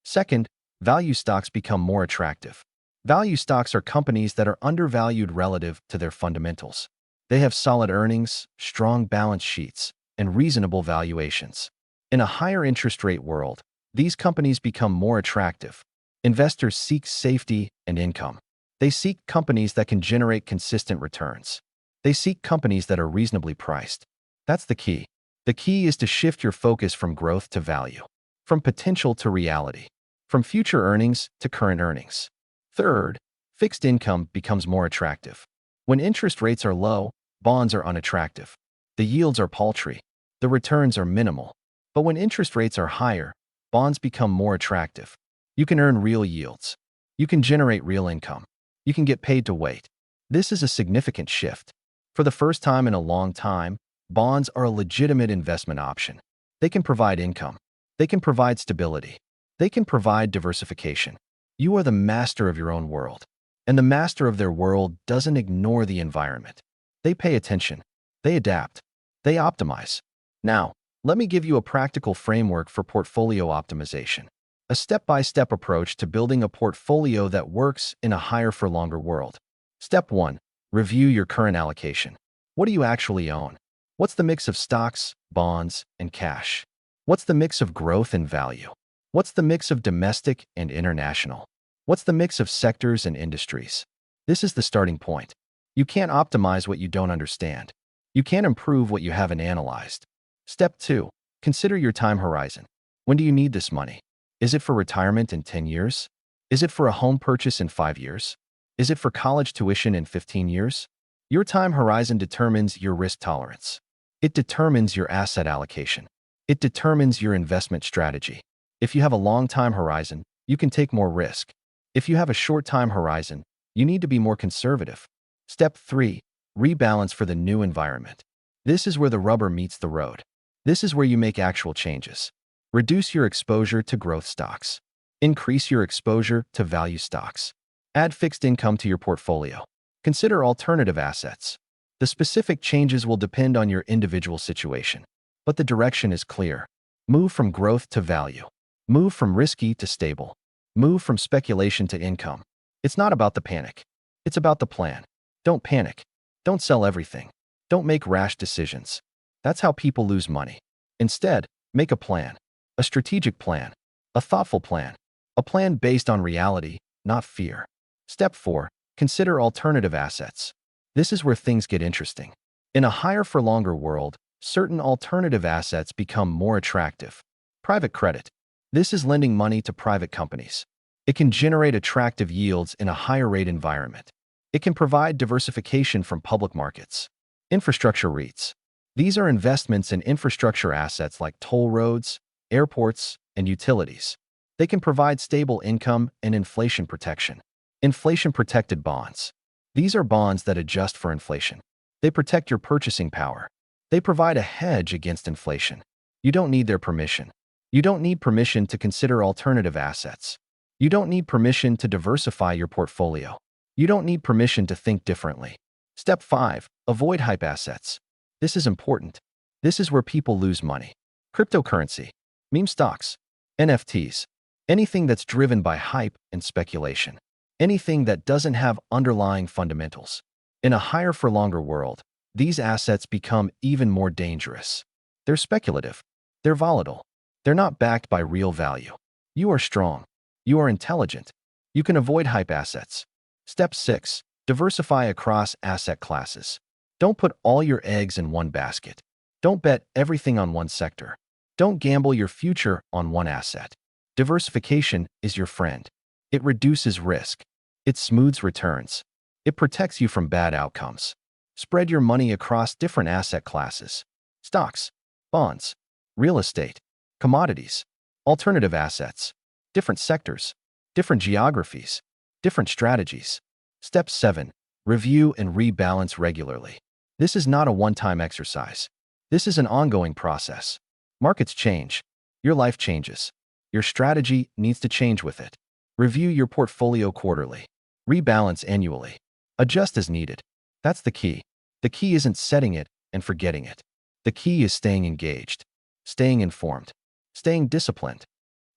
Second, value stocks become more attractive. Value stocks are companies that are undervalued relative to their fundamentals. They have solid earnings, strong balance sheets, and reasonable valuations. In a higher interest rate world, these companies become more attractive. Investors seek safety and income. They seek companies that can generate consistent returns. They seek companies that are reasonably priced. That's the key. The key is to shift your focus from growth to value, from potential to reality, from future earnings to current earnings. Third, fixed income becomes more attractive. When interest rates are low, bonds are unattractive. The yields are paltry. The returns are minimal. But when interest rates are higher, bonds become more attractive. You can earn real yields. You can generate real income. You can get paid to wait. This is a significant shift. For the first time in a long time, bonds are a legitimate investment option. They can provide income. They can provide stability. They can provide diversification. You are the master of your own world. And the master of their world doesn't ignore the environment. They pay attention. They adapt. They optimize. Now, let me give you a practical framework for portfolio optimization. A step-by-step approach to building a portfolio that works in a higher for longer world. Step 1. Review your current allocation. What do you actually own? What's the mix of stocks, bonds, and cash? What's the mix of growth and value? What's the mix of domestic and international? What's the mix of sectors and industries? This is the starting point. You can't optimize what you don't understand. You can't improve what you haven't analyzed. Step 2. Consider your time horizon. When do you need this money? Is it for retirement in 10 years? Is it for a home purchase in 5 years? Is it for college tuition in 15 years? Your time horizon determines your risk tolerance. It determines your asset allocation. It determines your investment strategy. If you have a long time horizon, you can take more risk. If you have a short time horizon, you need to be more conservative. Step 3. Rebalance for the new environment. This is where the rubber meets the road. This is where you make actual changes. Reduce your exposure to growth stocks. Increase your exposure to value stocks. Add fixed income to your portfolio. Consider alternative assets. The specific changes will depend on your individual situation. But the direction is clear. Move from growth to value. Move from risky to stable. Move from speculation to income. It's not about the panic. It's about the plan. Don't panic. Don't sell everything. Don't make rash decisions. That's how people lose money. Instead, make a plan. A strategic plan. A thoughtful plan. A plan based on reality, not fear. Step 4. Consider alternative assets. This is where things get interesting. In a higher for longer world, certain alternative assets become more attractive. Private credit. This is lending money to private companies. It can generate attractive yields in a higher rate environment. It can provide diversification from public markets. Infrastructure REITs. These are investments in infrastructure assets like toll roads, airports, and utilities. They can provide stable income and inflation protection. Inflation-protected bonds. These are bonds that adjust for inflation. They protect your purchasing power. They provide a hedge against inflation. You don't need their permission. You don't need permission to consider alternative assets. You don't need permission to diversify your portfolio. You don't need permission to think differently. Step 5. Avoid hype assets. This is important. This is where people lose money. Cryptocurrency, meme stocks, NFTs, anything that's driven by hype and speculation. Anything that doesn't have underlying fundamentals. In a higher-for-longer world, these assets become even more dangerous. They're speculative. They're volatile. They're not backed by real value. You are strong. You are intelligent. You can avoid hype assets. Step 6. Diversify across asset classes. Don't put all your eggs in one basket. Don't bet everything on one sector. Don't gamble your future on one asset. Diversification is your friend. It reduces risk. It smooths returns. It protects you from bad outcomes. Spread your money across different asset classes. Stocks, bonds, real estate, commodities, alternative assets, different sectors, different geographies, different strategies. Step 7. Review and rebalance regularly. This is not a one-time exercise. This is an ongoing process. Markets change. Your life changes. Your strategy needs to change with it. Review your portfolio quarterly. Rebalance annually. Adjust as needed. That's the key. The key isn't setting it and forgetting it. The key is staying engaged, staying informed, staying disciplined.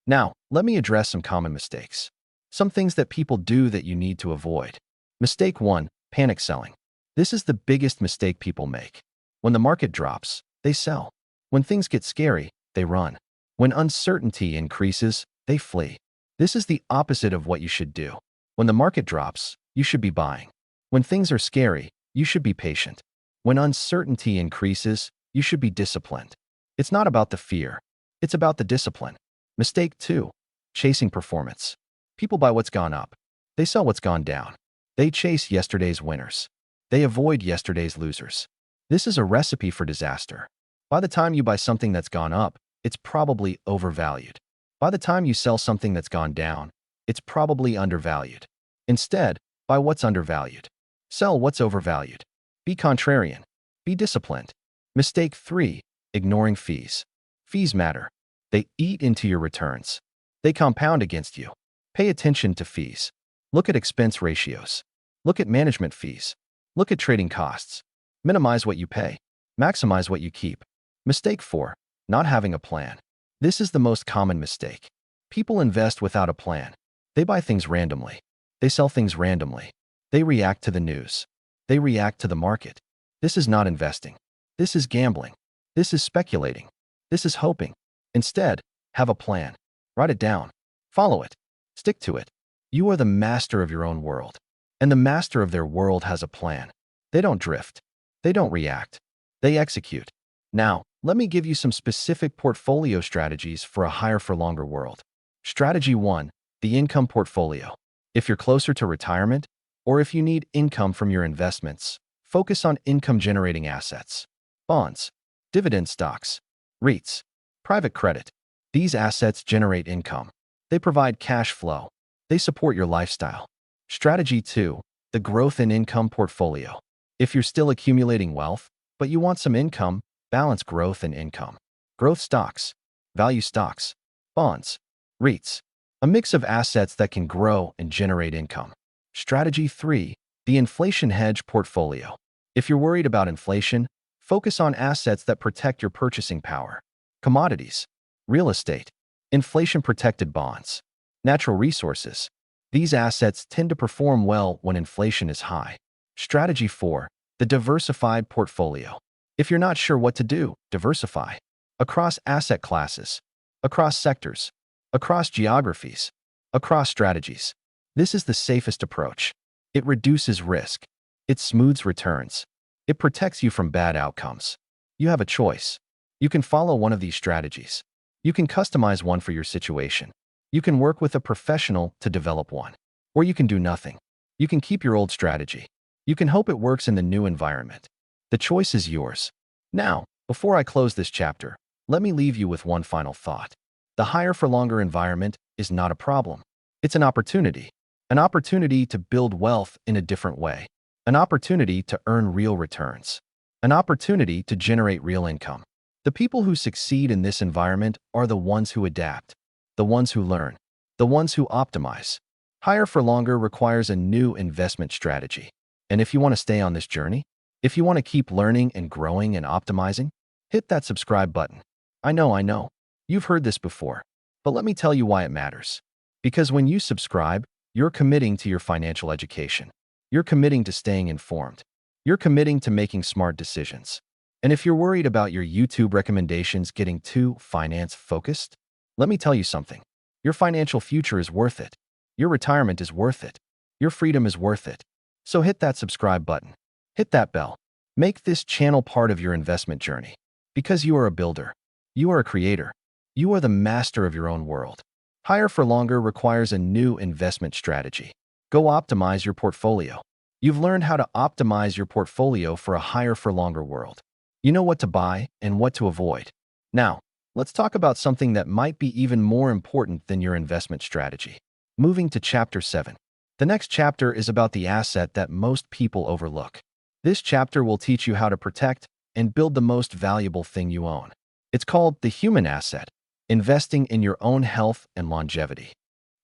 Now, let me address some common mistakes. Some things that people do that you need to avoid. Mistake 1. Panic selling. This is the biggest mistake people make. When the market drops, they sell. When things get scary, they run. When uncertainty increases, they flee. This is the opposite of what you should do. When the market drops, you should be buying. When things are scary, you should be patient. When uncertainty increases, you should be disciplined. It's not about the fear. It's about the discipline. Mistake 2. Chasing performance. People buy what's gone up. They sell what's gone down. They chase yesterday's winners. They avoid yesterday's losers. This is a recipe for disaster. By the time you buy something that's gone up, it's probably overvalued. By the time you sell something that's gone down, it's probably undervalued. Instead, buy what's undervalued. Sell what's overvalued. Be contrarian. Be disciplined. Mistake 3. Ignoring fees. Fees matter. They eat into your returns. They compound against you. Pay attention to fees. Look at expense ratios. Look at management fees. Look at trading costs. Minimize what you pay. Maximize what you keep. Mistake 4. Not having a plan. This is the most common mistake. People invest without a plan. They buy things randomly. They sell things randomly. They react to the news. They react to the market. This is not investing. This is gambling. This is speculating. This is hoping. Instead, have a plan. Write it down. Follow it. Stick to it. You are the master of your own world. And the master of their world has a plan. They don't drift. They don't react. They execute. Now, let me give you some specific portfolio strategies for a higher-for-longer world. Strategy 1. The income portfolio. If you're closer to retirement, or if you need income from your investments, focus on income-generating assets. Bonds, dividend stocks, REITs, private credit. These assets generate income. They provide cash flow. They support your lifestyle. Strategy 2. The growth in income portfolio. If you're still accumulating wealth, but you want some income, balance growth and income. Growth stocks, value stocks, bonds, REITs. A mix of assets that can grow and generate income. Strategy 3. The inflation hedge portfolio. If you're worried about inflation, focus on assets that protect your purchasing power. Commodities, real estate, inflation-protected bonds, natural resources. These assets tend to perform well when inflation is high. Strategy 4. The diversified portfolio. If you're not sure what to do, diversify. Across asset classes, across sectors, across geographies, across strategies. This is the safest approach. It reduces risk. It smooths returns. It protects you from bad outcomes. You have a choice. You can follow one of these strategies. You can customize one for your situation. You can work with a professional to develop one. Or you can do nothing. You can keep your old strategy. You can hope it works in the new environment. The choice is yours. Now, before I close this chapter, let me leave you with one final thought. The higher for longer environment is not a problem. It's an opportunity. An opportunity to build wealth in a different way. An opportunity to earn real returns. An opportunity to generate real income. The people who succeed in this environment are the ones who adapt, the ones who learn, the ones who optimize. Higher for longer requires a new investment strategy. And if you want to stay on this journey, if you want to keep learning and growing and optimizing, hit that subscribe button. I know. You've heard this before, but let me tell you why it matters. Because when you subscribe, you're committing to your financial education. You're committing to staying informed. You're committing to making smart decisions. And if you're worried about your YouTube recommendations getting too finance-focused, let me tell you something. Your financial future is worth it. Your retirement is worth it. Your freedom is worth it. So hit that subscribe button. Hit that bell. Make this channel part of your investment journey. Because you are a builder. You are a creator. You are the master of your own world. Higher for longer requires a new investment strategy. Go optimize your portfolio. You've learned how to optimize your portfolio for a higher for longer world. You know what to buy and what to avoid. Now, let's talk about something that might be even more important than your investment strategy. Moving to Chapter 7. The next chapter is about the asset that most people overlook. This chapter will teach you how to protect and build the most valuable thing you own. It's called the human asset, investing in your own health and longevity.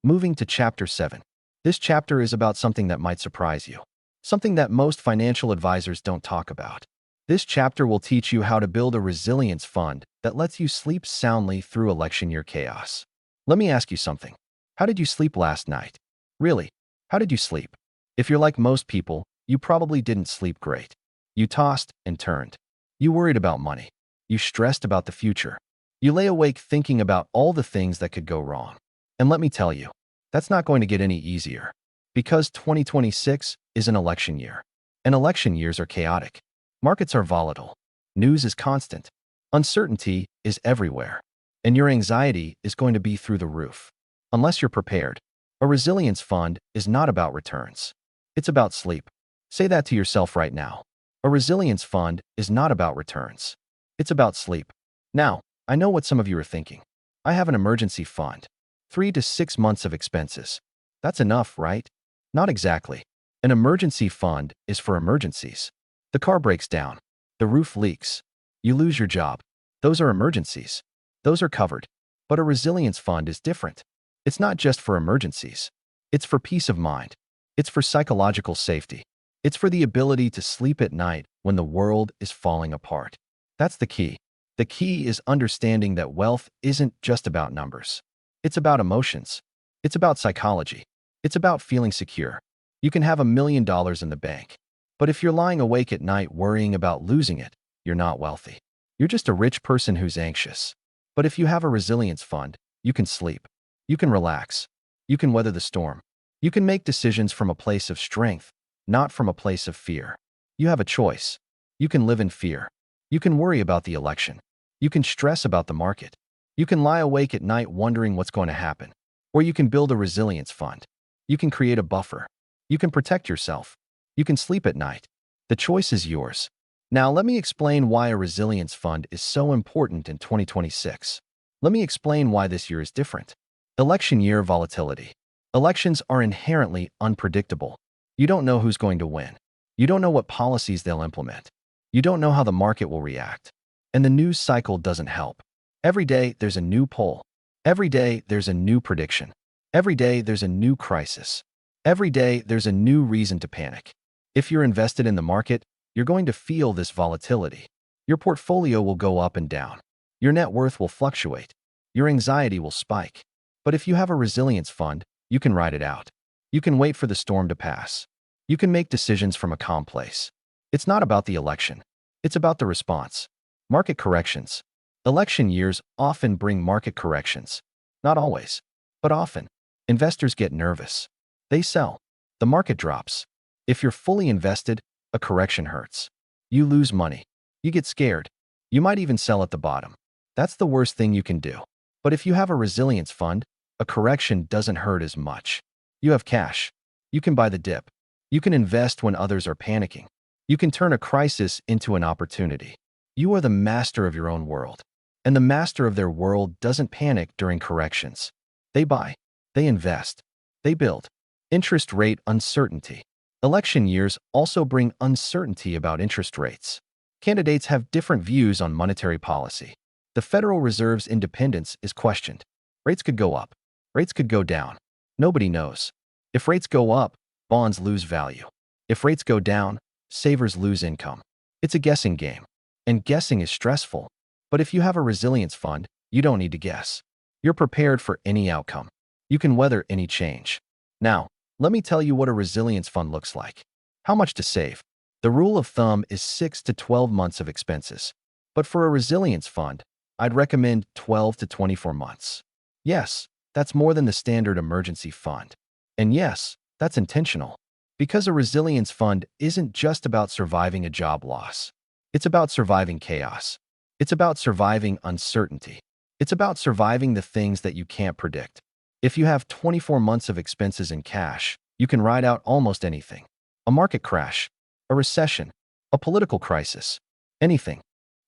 Moving to Chapter 7. This chapter is about something that might surprise you, something that most financial advisors don't talk about. This chapter will teach you how to build a resilience fund that lets you sleep soundly through election year chaos. Let me ask you something. How did you sleep last night? Really, how did you sleep? If you're like most people, you probably didn't sleep great. You tossed and turned. You worried about money. You stressed about the future. You lay awake thinking about all the things that could go wrong. And let me tell you, that's not going to get any easier. Because 2026 is an election year. And election years are chaotic. Markets are volatile. News is constant. Uncertainty is everywhere. And your anxiety is going to be through the roof. Unless you're prepared. A resilience fund is not about returns. It's about sleep. Say that to yourself right now. A resilience fund is not about returns. It's about sleep. Now, I know what some of you are thinking. I have an emergency fund. 3 to 6 months of expenses. That's enough, right? Not exactly. An emergency fund is for emergencies. The car breaks down. The roof leaks. You lose your job. Those are emergencies. Those are covered. But a resilience fund is different. It's not just for emergencies. It's for peace of mind. It's for psychological safety. It's for the ability to sleep at night when the world is falling apart. That's the key. The key is understanding that wealth isn't just about numbers. It's about emotions. It's about psychology. It's about feeling secure. You can have $1 million in the bank. But if you're lying awake at night worrying about losing it, you're not wealthy. You're just a rich person who's anxious. But if you have a resilience fund, you can sleep. You can relax. You can weather the storm. You can make decisions from a place of strength, not from a place of fear. You have a choice. You can live in fear. You can worry about the election. You can stress about the market. You can lie awake at night wondering what's going to happen. Or you can build a resilience fund. You can create a buffer. You can protect yourself. You can sleep at night. The choice is yours. Now let me explain why a resilience fund is so important in 2026. Let me explain why this year is different. Election year volatility. Elections are inherently unpredictable. You don't know who's going to win. You don't know what policies they'll implement. You don't know how the market will react. And the news cycle doesn't help. Every day there's a new poll. Every day there's a new prediction. Every day there's a new crisis. Every day there's a new reason to panic. If you're invested in the market, you're going to feel this volatility. Your portfolio will go up and down. Your net worth will fluctuate. Your anxiety will spike. But if you have a resilience fund, you can ride it out. You can wait for the storm to pass. You can make decisions from a calm place. It's not about the election. It's about the response. Market corrections. Election years often bring market corrections. Not always, but often. Investors get nervous. They sell. The market drops. If you're fully invested, a correction hurts. You lose money. You get scared. You might even sell at the bottom. That's the worst thing you can do. But if you have a resilience fund, a correction doesn't hurt as much. You have cash. You can buy the dip. You can invest when others are panicking. You can turn a crisis into an opportunity. You are the master of your own world. And the master of their world doesn't panic during corrections. They buy. They invest. They build. Interest rate uncertainty. Election years also bring uncertainty about interest rates. Candidates have different views on monetary policy. The Federal Reserve's independence is questioned. Rates could go up. Rates could go down. Nobody knows. If rates go up, bonds lose value. If rates go down, savers lose income. It's a guessing game. And guessing is stressful. But if you have a resilience fund, you don't need to guess. You're prepared for any outcome. You can weather any change. Now, let me tell you what a resilience fund looks like. How much to save? The rule of thumb is 6 to 12 months of expenses. But for a resilience fund, I'd recommend 12 to 24 months. Yes, that's more than the standard emergency fund. And yes, that's intentional. Because a resilience fund isn't just about surviving a job loss. It's about surviving chaos. It's about surviving uncertainty. It's about surviving the things that you can't predict. If you have 24 months of expenses in cash, you can ride out almost anything. A market crash, a recession, a political crisis, anything.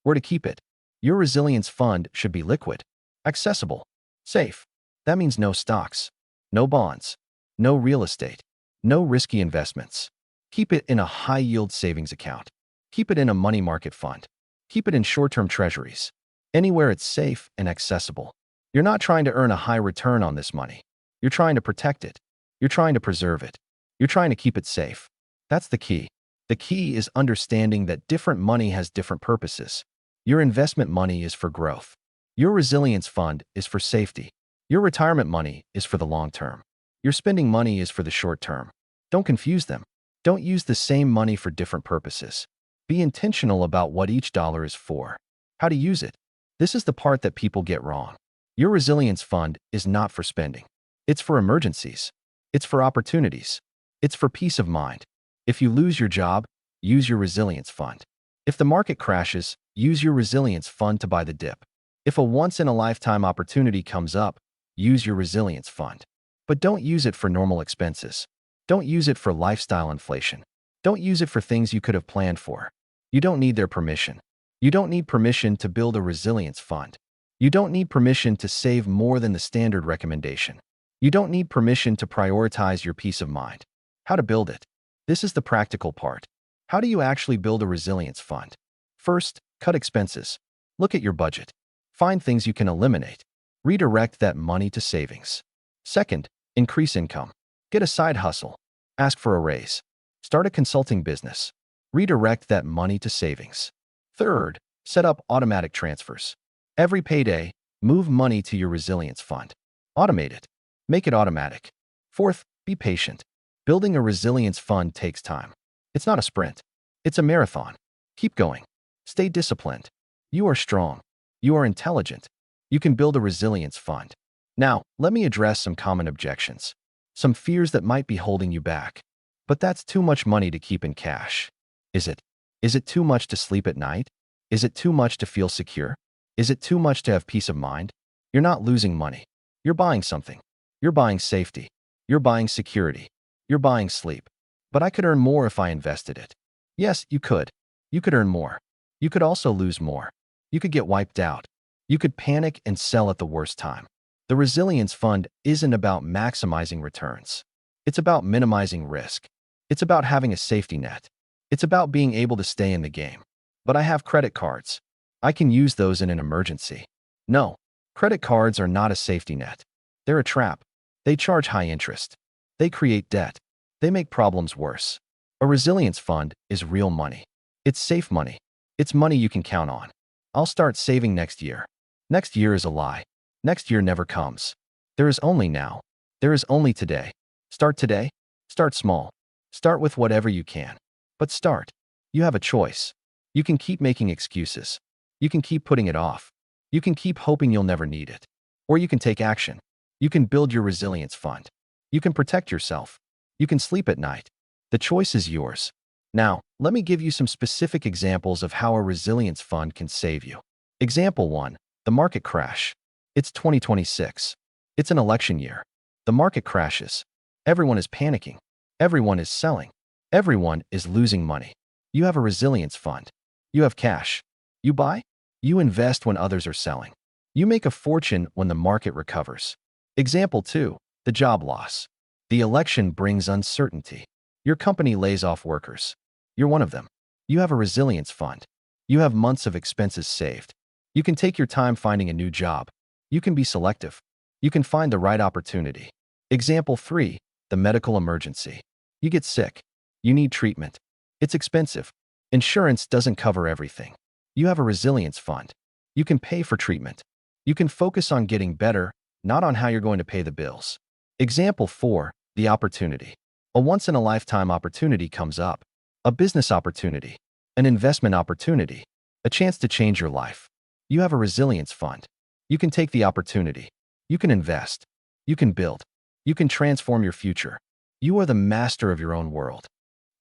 Where to keep it? Your resilience fund should be liquid, accessible, safe. That means no stocks, no bonds, no real estate, no risky investments. Keep it in a high-yield savings account. Keep it in a money market fund. Keep it in short-term treasuries. Anywhere it's safe and accessible. You're not trying to earn a high return on this money. You're trying to protect it. You're trying to preserve it. You're trying to keep it safe. That's the key. The key is understanding that different money has different purposes. Your investment money is for growth. Your resilience fund is for safety. Your retirement money is for the long term. Your spending money is for the short term. Don't confuse them. Don't use the same money for different purposes. Be intentional about what each dollar is for. How to use it. This is the part that people get wrong. Your resilience fund is not for spending. It's for emergencies. It's for opportunities. It's for peace of mind. If you lose your job, use your resilience fund. If the market crashes, use your resilience fund to buy the dip. If a once-in-a-lifetime opportunity comes up, use your resilience fund. But don't use it for normal expenses. Don't use it for lifestyle inflation. Don't use it for things you could have planned for. You don't need their permission. You don't need permission to build a resilience fund. You don't need permission to save more than the standard recommendation. You don't need permission to prioritize your peace of mind. How to build it? This is the practical part. How do you actually build a resilience fund? First, cut expenses. Look at your budget. Find things you can eliminate. Redirect that money to savings. Second, increase income. Get a side hustle. Ask for a raise. Start a consulting business. Redirect that money to savings. Third, set up automatic transfers. Every payday, move money to your resilience fund. Automate it. Make it automatic. Fourth, be patient. Building a resilience fund takes time. It's not a sprint. It's a marathon. Keep going. Stay disciplined. You are strong. You are intelligent. You can build a resilience fund. Now, let me address some common objections. Some fears that might be holding you back. But that's too much money to keep in cash. Is it? Is it too much to sleep at night? Is it too much to feel secure? Is it too much to have peace of mind? You're not losing money. You're buying something. You're buying safety. You're buying security. You're buying sleep. But I could earn more if I invested it. Yes, you could. You could earn more. You could also lose more. You could get wiped out. You could panic and sell at the worst time. The resilience fund isn't about maximizing returns. It's about minimizing risk. It's about having a safety net. It's about being able to stay in the game. But I have credit cards. I can use those in an emergency. No, credit cards are not a safety net. They're a trap. They charge high interest. They create debt. They make problems worse. A resilience fund is real money. It's safe money. It's money you can count on. I'll start saving next year. Next year is a lie. Next year never comes. There is only now. There is only today. Start today. Start small. Start with whatever you can. But start. You have a choice. You can keep making excuses. You can keep putting it off. You can keep hoping you'll never need it. Or you can take action. You can build your resilience fund. You can protect yourself. You can sleep at night. The choice is yours. Now, let me give you some specific examples of how a resilience fund can save you. Example 1. The market crash. It's 2026. It's an election year. The market crashes. Everyone is panicking. Everyone is selling. Everyone is losing money. You have a resilience fund. You have cash. You buy. You invest when others are selling. You make a fortune when the market recovers. Example 2. The job loss. The election brings uncertainty. Your company lays off workers. You're one of them. You have a resilience fund. You have months of expenses saved. You can take your time finding a new job. You can be selective. You can find the right opportunity. Example 3. The medical emergency. You get sick. You need treatment. It's expensive. Insurance doesn't cover everything. You have a resilience fund. You can pay for treatment. You can focus on getting better, not on how you're going to pay the bills. Example 4. The opportunity. A once-in-a-lifetime opportunity comes up. A business opportunity. An investment opportunity. A chance to change your life. You have a resilience fund. You can take the opportunity. You can invest. You can build. You can transform your future. You are the master of your own world.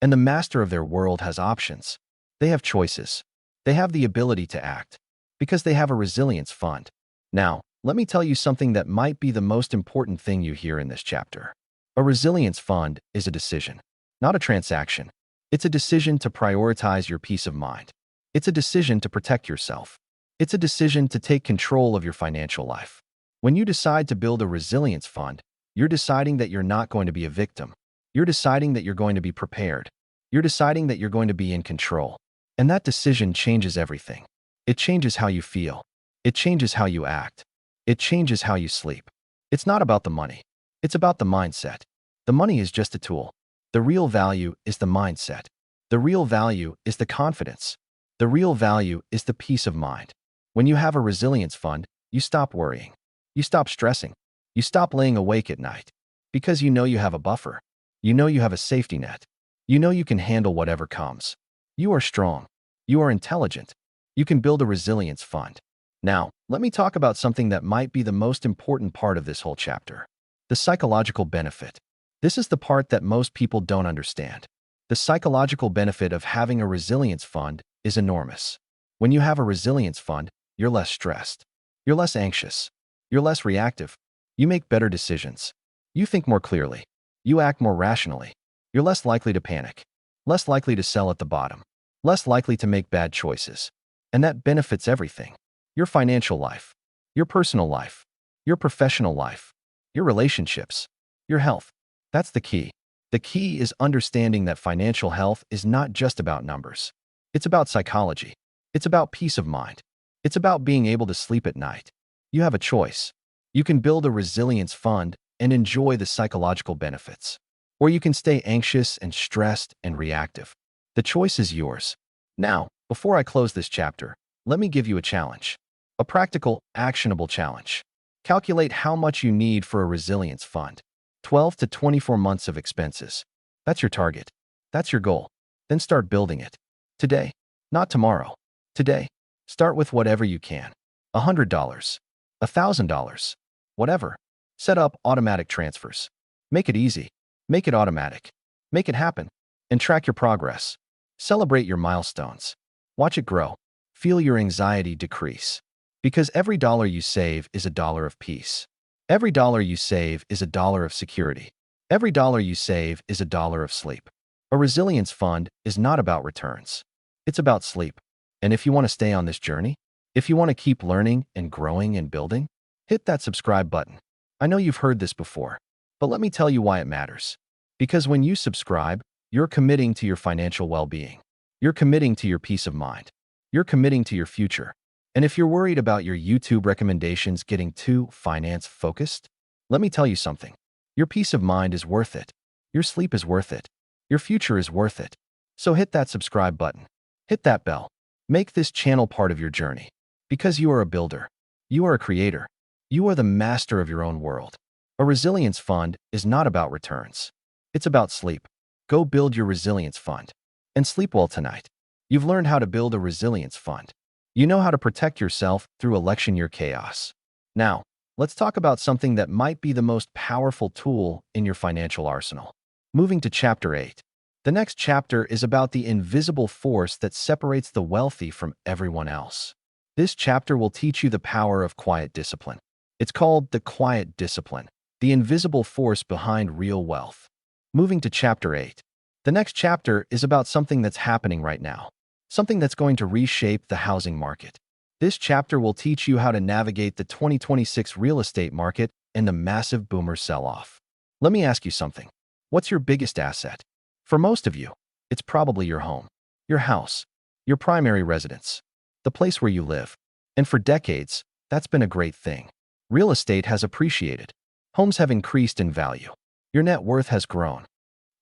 And the master of their world has options. They have choices. They have the ability to act. Because they have a resilience fund. Now, let me tell you something that might be the most important thing you hear in this chapter. A resilience fund is a decision, not a transaction. It's a decision to prioritize your peace of mind. It's a decision to protect yourself. It's a decision to take control of your financial life. When you decide to build a resilience fund, you're deciding that you're not going to be a victim. You're deciding that you're going to be prepared. You're deciding that you're going to be in control. And that decision changes everything. It changes how you feel. It changes how you act. It changes how you sleep. It's not about the money. It's about the mindset. The money is just a tool. The real value is the mindset. The real value is the confidence. The real value is the peace of mind. When you have a resilience fund, you stop worrying. You stop stressing. You stop laying awake at night. Because you know you have a buffer. You know you have a safety net. You know you can handle whatever comes. You are strong. You are intelligent. You can build a resilience fund. Now, let me talk about something that might be the most important part of this whole chapter. The psychological benefit. This is the part that most people don't understand. The psychological benefit of having a resilience fund is enormous. When you have a resilience fund, you're less stressed. You're less anxious. You're less reactive. You make better decisions. You think more clearly. You act more rationally. You're less likely to panic. Less likely to sell at the bottom. Less likely to make bad choices. And that benefits everything. Your financial life. Your personal life. Your professional life. Your relationships. Your health. That's the key. The key is understanding that financial health is not just about numbers. It's about psychology. It's about peace of mind. It's about being able to sleep at night. You have a choice. You can build a resilience fund and enjoy the psychological benefits. Or you can stay anxious and stressed and reactive. The choice is yours. Now, before I close this chapter, let me give you a challenge. A practical, actionable challenge. Calculate how much you need for a resilience fund. 12 to 24 months of expenses. That's your target. That's your goal. Then start building it. Today, not tomorrow. Today, start with whatever you can. $100, $1,000, whatever. Set up automatic transfers. Make it easy. Make it automatic. Make it happen. And track your progress. Celebrate your milestones. Watch it grow. Feel your anxiety decrease. Because every dollar you save is a dollar of peace. Every dollar you save is a dollar of security. Every dollar you save is a dollar of sleep. A resilience fund is not about returns. It's about sleep. And if you want to stay on this journey, if you want to keep learning and growing and building, hit that subscribe button. I know you've heard this before, but let me tell you why it matters. Because when you subscribe, you're committing to your financial well-being. You're committing to your peace of mind. You're committing to your future. And if you're worried about your YouTube recommendations getting too finance-focused, let me tell you something. Your peace of mind is worth it. Your sleep is worth it. Your future is worth it. So hit that subscribe button. Hit that bell. Make this channel part of your journey. Because you are a builder. You are a creator. You are the master of your own world. A resilience fund is not about returns. It's about sleep. Go build your resilience fund. And sleep well tonight. You've learned how to build a resilience fund. You know how to protect yourself through election year chaos. Now, let's talk about something that might be the most powerful tool in your financial arsenal. Moving to Chapter 8. The next chapter is about the invisible force that separates the wealthy from everyone else. This chapter will teach you the power of quiet discipline. It's called the quiet discipline, the invisible force behind real wealth. Moving to chapter 8. The next chapter is about something that's happening right now, something that's going to reshape the housing market. This chapter will teach you how to navigate the 2026 real estate market and the massive boomer sell-off. Let me ask you something. What's your biggest asset? For most of you, it's probably your home, your house, your primary residence, the place where you live. And for decades, that's been a great thing. Real estate has appreciated. Homes have increased in value. Your net worth has grown.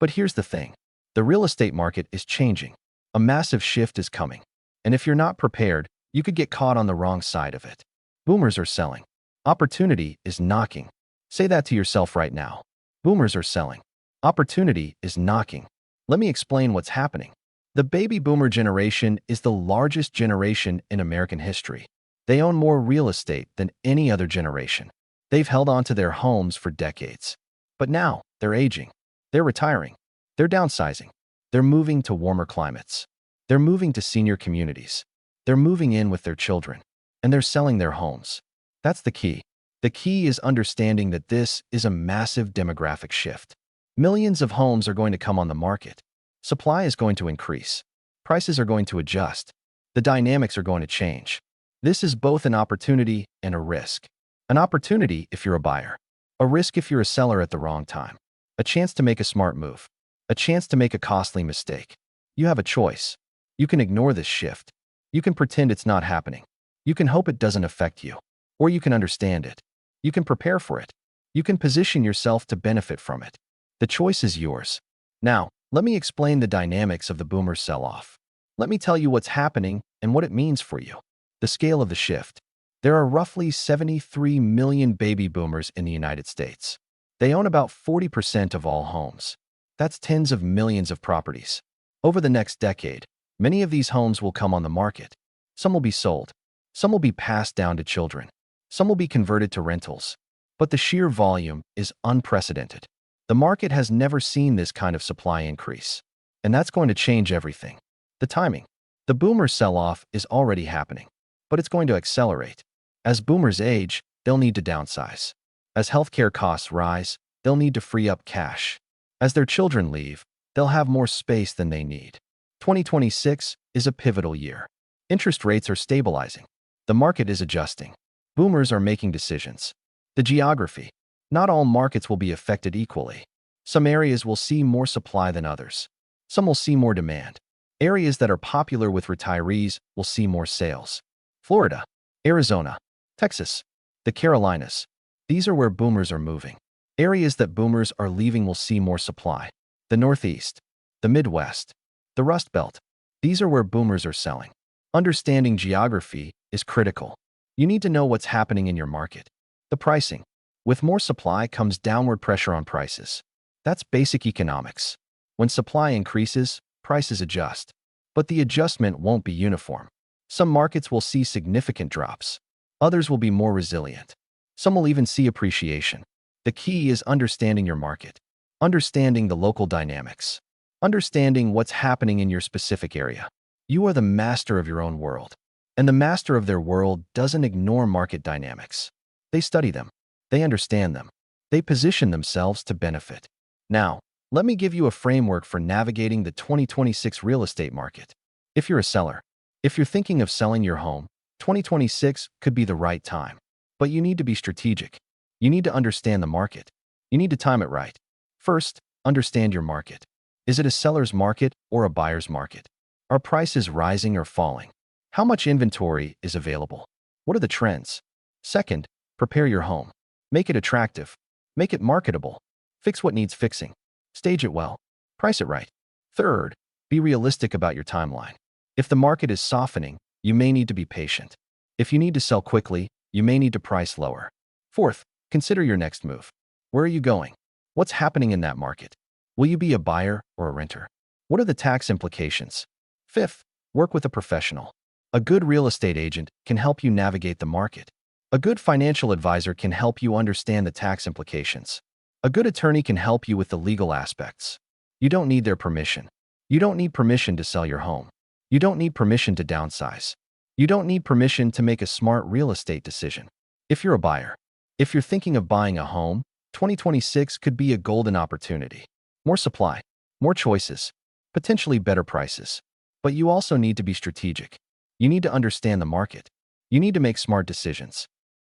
But here's the thing. The real estate market is changing. A massive shift is coming. And if you're not prepared, you could get caught on the wrong side of it. Boomers are selling. Opportunity is knocking. Say that to yourself right now. Boomers are selling. Opportunity is knocking. Let me explain what's happening. The baby boomer generation is the largest generation in American history. They own more real estate than any other generation. They've held on to their homes for decades. But now, they're aging. They're retiring. They're downsizing. They're moving to warmer climates. They're moving to senior communities. They're moving in with their children. And they're selling their homes. That's the key. The key is understanding that this is a massive demographic shift. Millions of homes are going to come on the market. Supply is going to increase. Prices are going to adjust. The dynamics are going to change. This is both an opportunity and a risk. An opportunity if you're a buyer. A risk if you're a seller at the wrong time. A chance to make a smart move. A chance to make a costly mistake. You have a choice. You can ignore this shift. You can pretend it's not happening. You can hope it doesn't affect you. Or you can understand it. You can prepare for it. You can position yourself to benefit from it. The choice is yours. Now, let me explain the dynamics of the boomer sell-off. Let me tell you what's happening and what it means for you. The scale of the shift. There are roughly 73 million baby boomers in the United States. They own about 40% of all homes. That's tens of millions of properties. Over the next decade, many of these homes will come on the market. Some will be sold. Some will be passed down to children. Some will be converted to rentals. But the sheer volume is unprecedented. The market has never seen this kind of supply increase. And that's going to change everything. The timing. The boomer sell-off is already happening. But it's going to accelerate. As boomers age, they'll need to downsize. As healthcare costs rise, they'll need to free up cash. As their children leave, they'll have more space than they need. 2026 is a pivotal year. Interest rates are stabilizing. The market is adjusting. Boomers are making decisions. The geography. Not all markets will be affected equally. Some areas will see more supply than others. Some will see more demand. Areas that are popular with retirees will see more sales. Florida, Arizona, Texas, the Carolinas. These are where boomers are moving. Areas that boomers are leaving will see more supply. The Northeast, the Midwest, the Rust Belt. These are where boomers are selling. Understanding geography is critical. You need to know what's happening in your market. The pricing. With more supply comes downward pressure on prices. That's basic economics. When supply increases, prices adjust. But the adjustment won't be uniform. Some markets will see significant drops. Others will be more resilient. Some will even see appreciation. The key is understanding your market. Understanding the local dynamics. Understanding what's happening in your specific area. You are the master of your own world. And the master of their world doesn't ignore market dynamics. They study them. They understand them. They position themselves to benefit. Now, let me give you a framework for navigating the 2026 real estate market. If you're a seller, if you're thinking of selling your home, 2026 could be the right time. But you need to be strategic. You need to understand the market. You need to time it right. First, understand your market. Is it a seller's market or a buyer's market? Are prices rising or falling? How much inventory is available? What are the trends? Second, prepare your home. Make it attractive. Make it marketable. Fix what needs fixing. Stage it well. Price it right. Third, be realistic about your timeline. If the market is softening, you may need to be patient. If you need to sell quickly, you may need to price lower. Fourth, consider your next move. Where are you going? What's happening in that market? Will you be a buyer or a renter? What are the tax implications? Fifth, work with a professional. A good real estate agent can help you navigate the market. A good financial advisor can help you understand the tax implications. A good attorney can help you with the legal aspects. You don't need their permission. You don't need permission to sell your home. You don't need permission to downsize. You don't need permission to make a smart real estate decision. If you're a buyer, if you're thinking of buying a home, 2026 could be a golden opportunity. More supply, more choices, potentially better prices. But you also need to be strategic. You need to understand the market. You need to make smart decisions.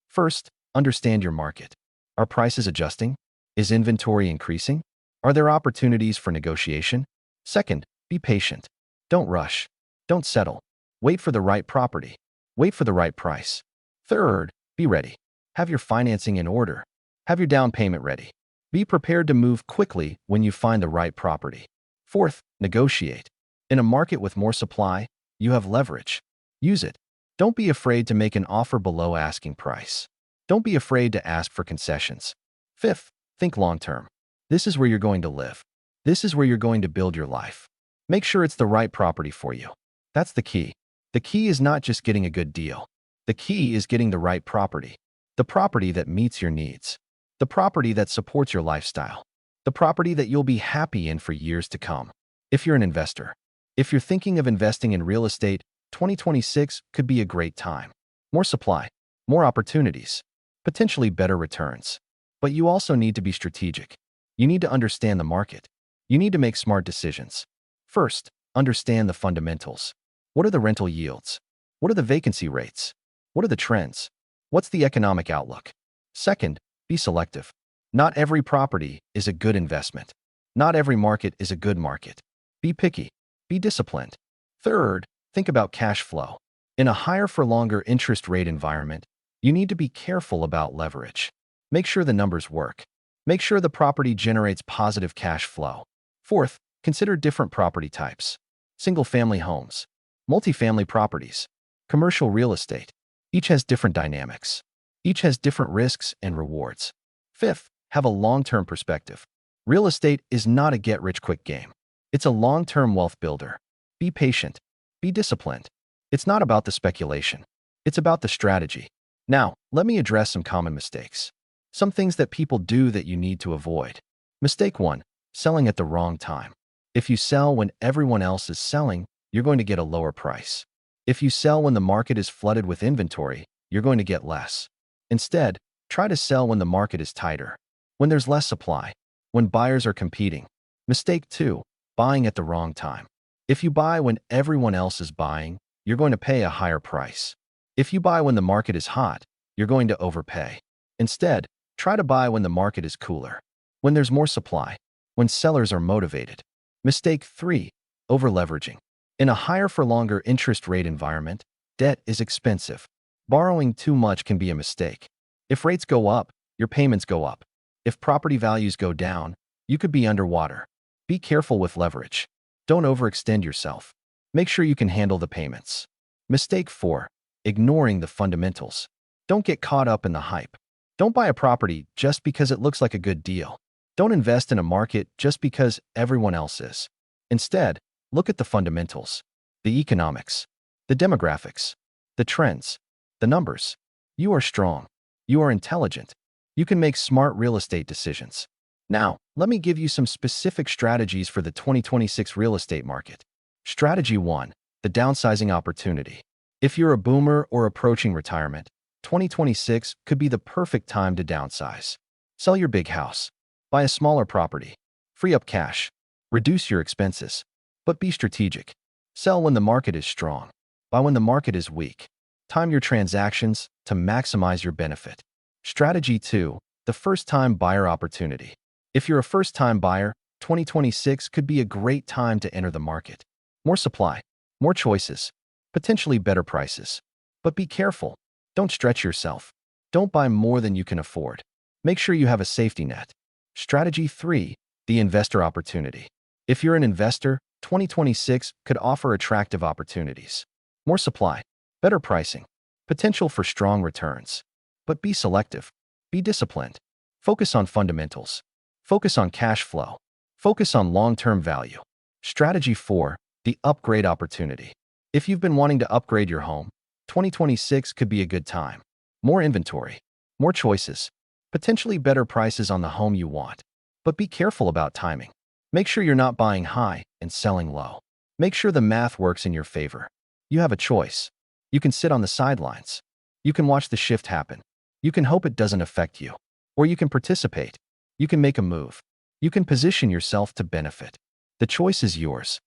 First, understand your market. Are prices adjusting? Is inventory increasing? Are there opportunities for negotiation? Second, be patient. Don't rush. Don't settle. Wait for the right property. Wait for the right price. Third, be ready. Have your financing in order. Have your down payment ready. Be prepared to move quickly when you find the right property. Fourth, negotiate. In a market with more supply, you have leverage. Use it. Don't be afraid to make an offer below asking price. Don't be afraid to ask for concessions. Fifth, think long-term. This is where you're going to live. This is where you're going to build your life. Make sure it's the right property for you. That's the key. The key is not just getting a good deal. The key is getting the right property. The property that meets your needs. The property that supports your lifestyle. The property that you'll be happy in for years to come. If you're an investor, if you're thinking of investing in real estate, 2026 could be a great time. More supply, more opportunities, potentially better returns. But you also need to be strategic. You need to understand the market. You need to make smart decisions. First, understand the fundamentals. What are the rental yields? What are the vacancy rates? What are the trends? What's the economic outlook? Second, be selective. Not every property is a good investment. Not every market is a good market. Be picky. Be disciplined. Third, think about cash flow. In a higher for longer interest rate environment, you need to be careful about leverage. Make sure the numbers work. Make sure the property generates positive cash flow. Fourth, consider different property types. Single-family homes, multifamily properties, commercial real estate. Each has different dynamics. Each has different risks and rewards. Fifth, have a long-term perspective. Real estate is not a get-rich-quick game. It's a long-term wealth builder. Be patient. Be disciplined. It's not about the speculation. It's about the strategy. Now, let me address some common mistakes. Some things that people do that you need to avoid. Mistake 1. Selling at the wrong time. If you sell when everyone else is selling, you're going to get a lower price. If you sell when the market is flooded with inventory, you're going to get less. Instead, try to sell when the market is tighter, when there's less supply, when buyers are competing. Mistake 2. Buying at the wrong time. If you buy when everyone else is buying, you're going to pay a higher price. If you buy when the market is hot, you're going to overpay. Instead, try to buy when the market is cooler, when there's more supply, when sellers are motivated. Mistake 3. Over-leveraging. In a higher for longer interest rate environment, debt is expensive. Borrowing too much can be a mistake. If rates go up, your payments go up. If property values go down, you could be underwater. Be careful with leverage. Don't overextend yourself. Make sure you can handle the payments. Mistake 4. Ignoring the fundamentals. Don't get caught up in the hype. Don't buy a property just because it looks like a good deal. Don't invest in a market just because everyone else is. Instead, look at the fundamentals, the economics, the demographics, the trends, the numbers. You are strong. You are intelligent. You can make smart real estate decisions. Now, let me give you some specific strategies for the 2026 real estate market. Strategy 1. The downsizing opportunity. If you're a boomer or approaching retirement, 2026 could be the perfect time to downsize. Sell your big house. Buy a smaller property. Free up cash. Reduce your expenses. But be strategic. Sell when the market is strong. Buy when the market is weak. Time your transactions to maximize your benefit. Strategy 2. The first-time buyer opportunity. If you're a first-time buyer, 2026 could be a great time to enter the market. More supply, more choices, potentially better prices. But be careful. Don't stretch yourself. Don't buy more than you can afford. Make sure you have a safety net. Strategy 3. The investor opportunity. If you're an investor, 2026 could offer attractive opportunities. More supply, better pricing, potential for strong returns. But be selective. Be disciplined. Focus on fundamentals. Focus on cash flow. Focus on long-term value. Strategy 4. The upgrade opportunity. If you've been wanting to upgrade your home, 2026 could be a good time. More inventory, more choices, potentially better prices on the home you want. But be careful about timing. Make sure you're not buying high and selling low. Make sure the math works in your favor. You have a choice. You can sit on the sidelines. You can watch the shift happen. You can hope it doesn't affect you. Or you can participate. You can make a move. You can position yourself to benefit. The choice is yours.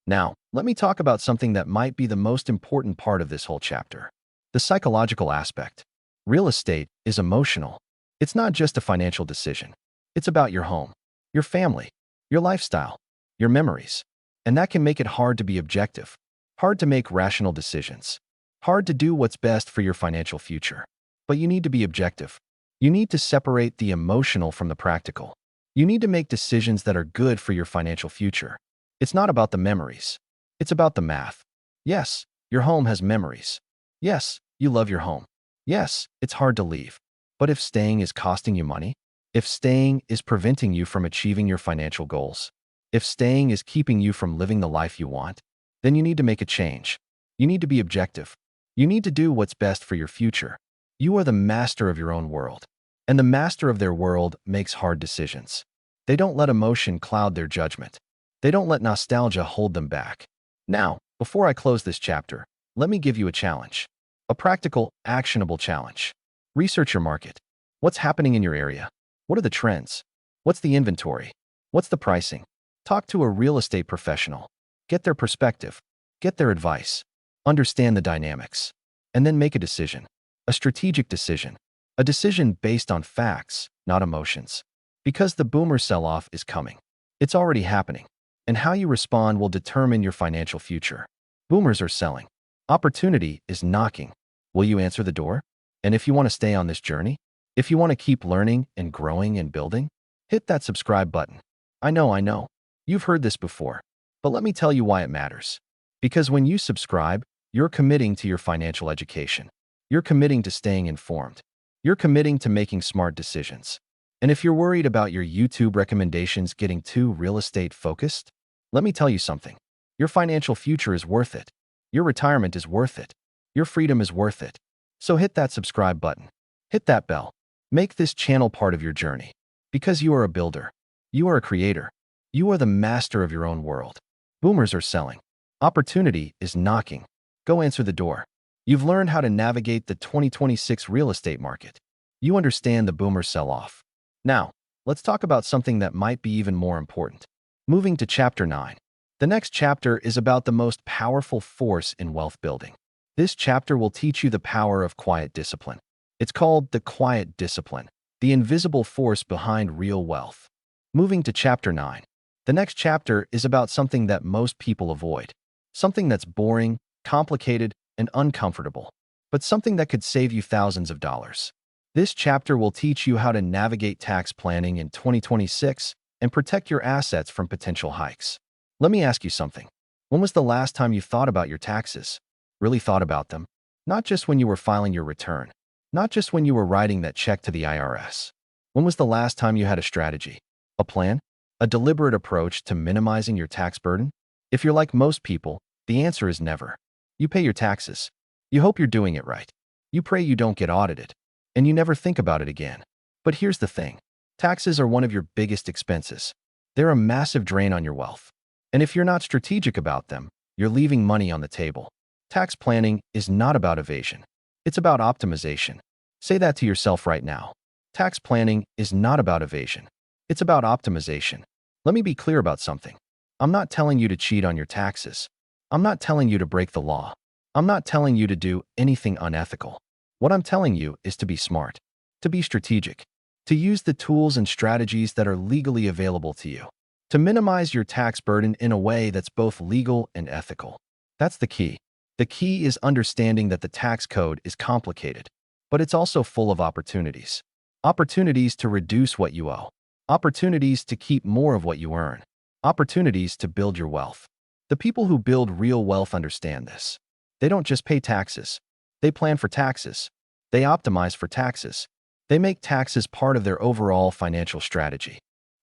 Now, let me talk about something that might be the most important part of this whole chapter. The psychological aspect. Real estate is emotional. It's not just a financial decision. It's about your home, your family, your lifestyle, your memories. And that can make it hard to be objective, hard to make rational decisions, hard to do what's best for your financial future. But you need to be objective. You need to separate the emotional from the practical. You need to make decisions that are good for your financial future. It's not about the memories. It's about the math. Yes, your home has memories. Yes, you love your home. Yes, it's hard to leave. But if staying is costing you money, if staying is preventing you from achieving your financial goals, if staying is keeping you from living the life you want, then you need to make a change. You need to be objective. You need to do what's best for your future. You are the master of your own world. And the master of their world makes hard decisions. They don't let emotion cloud their judgment. They don't let nostalgia hold them back. Now, before I close this chapter, let me give you a challenge. A practical, actionable challenge. Research your market. What's happening in your area? What are the trends? What's the inventory? What's the pricing? Talk to a real estate professional. Get their perspective. Get their advice. Understand the dynamics. And then make a decision. A strategic decision. A decision based on facts, not emotions. Because the boomer sell-off is coming. It's already happening. And how you respond will determine your financial future. Boomers are selling. Opportunity is knocking. Will you answer the door? And if you want to stay on this journey, if you want to keep learning and growing and building, hit that subscribe button. I know. You've heard this before, but let me tell you why it matters. Because when you subscribe, you're committing to your financial education. You're committing to staying informed. You're committing to making smart decisions. And if you're worried about your YouTube recommendations getting too real estate focused, let me tell you something. Your financial future is worth it. Your retirement is worth it. Your freedom is worth it. So hit that subscribe button. Hit that bell. Make this channel part of your journey. Because you are a builder. You are a creator. You are the master of your own world. Boomers are selling. Opportunity is knocking. Go answer the door. You've learned how to navigate the 2026 real estate market. You understand the boomer sell-off. Now, let's talk about something that might be even more important. Moving to Chapter 9. The next chapter is about the most powerful force in wealth building. This chapter will teach you the power of quiet discipline. It's called the quiet discipline, the invisible force behind real wealth. Moving to Chapter 9. The next chapter is about something that most people avoid. Something that's boring, complicated, and uncomfortable, but something that could save you thousands of dollars. This chapter will teach you how to navigate tax planning in 2026 and protect your assets from potential hikes. Let me ask you something. When was the last time you thought about your taxes? Really thought about them? Not just when you were filing your return. Not just when you were writing that check to the IRS. When was the last time you had a strategy? A plan? A deliberate approach to minimizing your tax burden? If you're like most people, the answer is never. You pay your taxes. You hope you're doing it right. You pray you don't get audited. And you never think about it again. But here's the thing. Taxes are one of your biggest expenses. They're a massive drain on your wealth. And if you're not strategic about them, you're leaving money on the table. Tax planning is not about evasion. It's about optimization. Say that to yourself right now. Tax planning is not about evasion. It's about optimization. Let me be clear about something. I'm not telling you to cheat on your taxes. I'm not telling you to break the law. I'm not telling you to do anything unethical. What I'm telling you is to be smart, to be strategic, to use the tools and strategies that are legally available to you, to minimize your tax burden in a way that's both legal and ethical. That's the key. The key is understanding that the tax code is complicated, but it's also full of opportunities. Opportunities to reduce what you owe. Opportunities to keep more of what you earn. Opportunities to build your wealth. The people who build real wealth understand this. They don't just pay taxes. They plan for taxes. They optimize for taxes. They make taxes part of their overall financial strategy.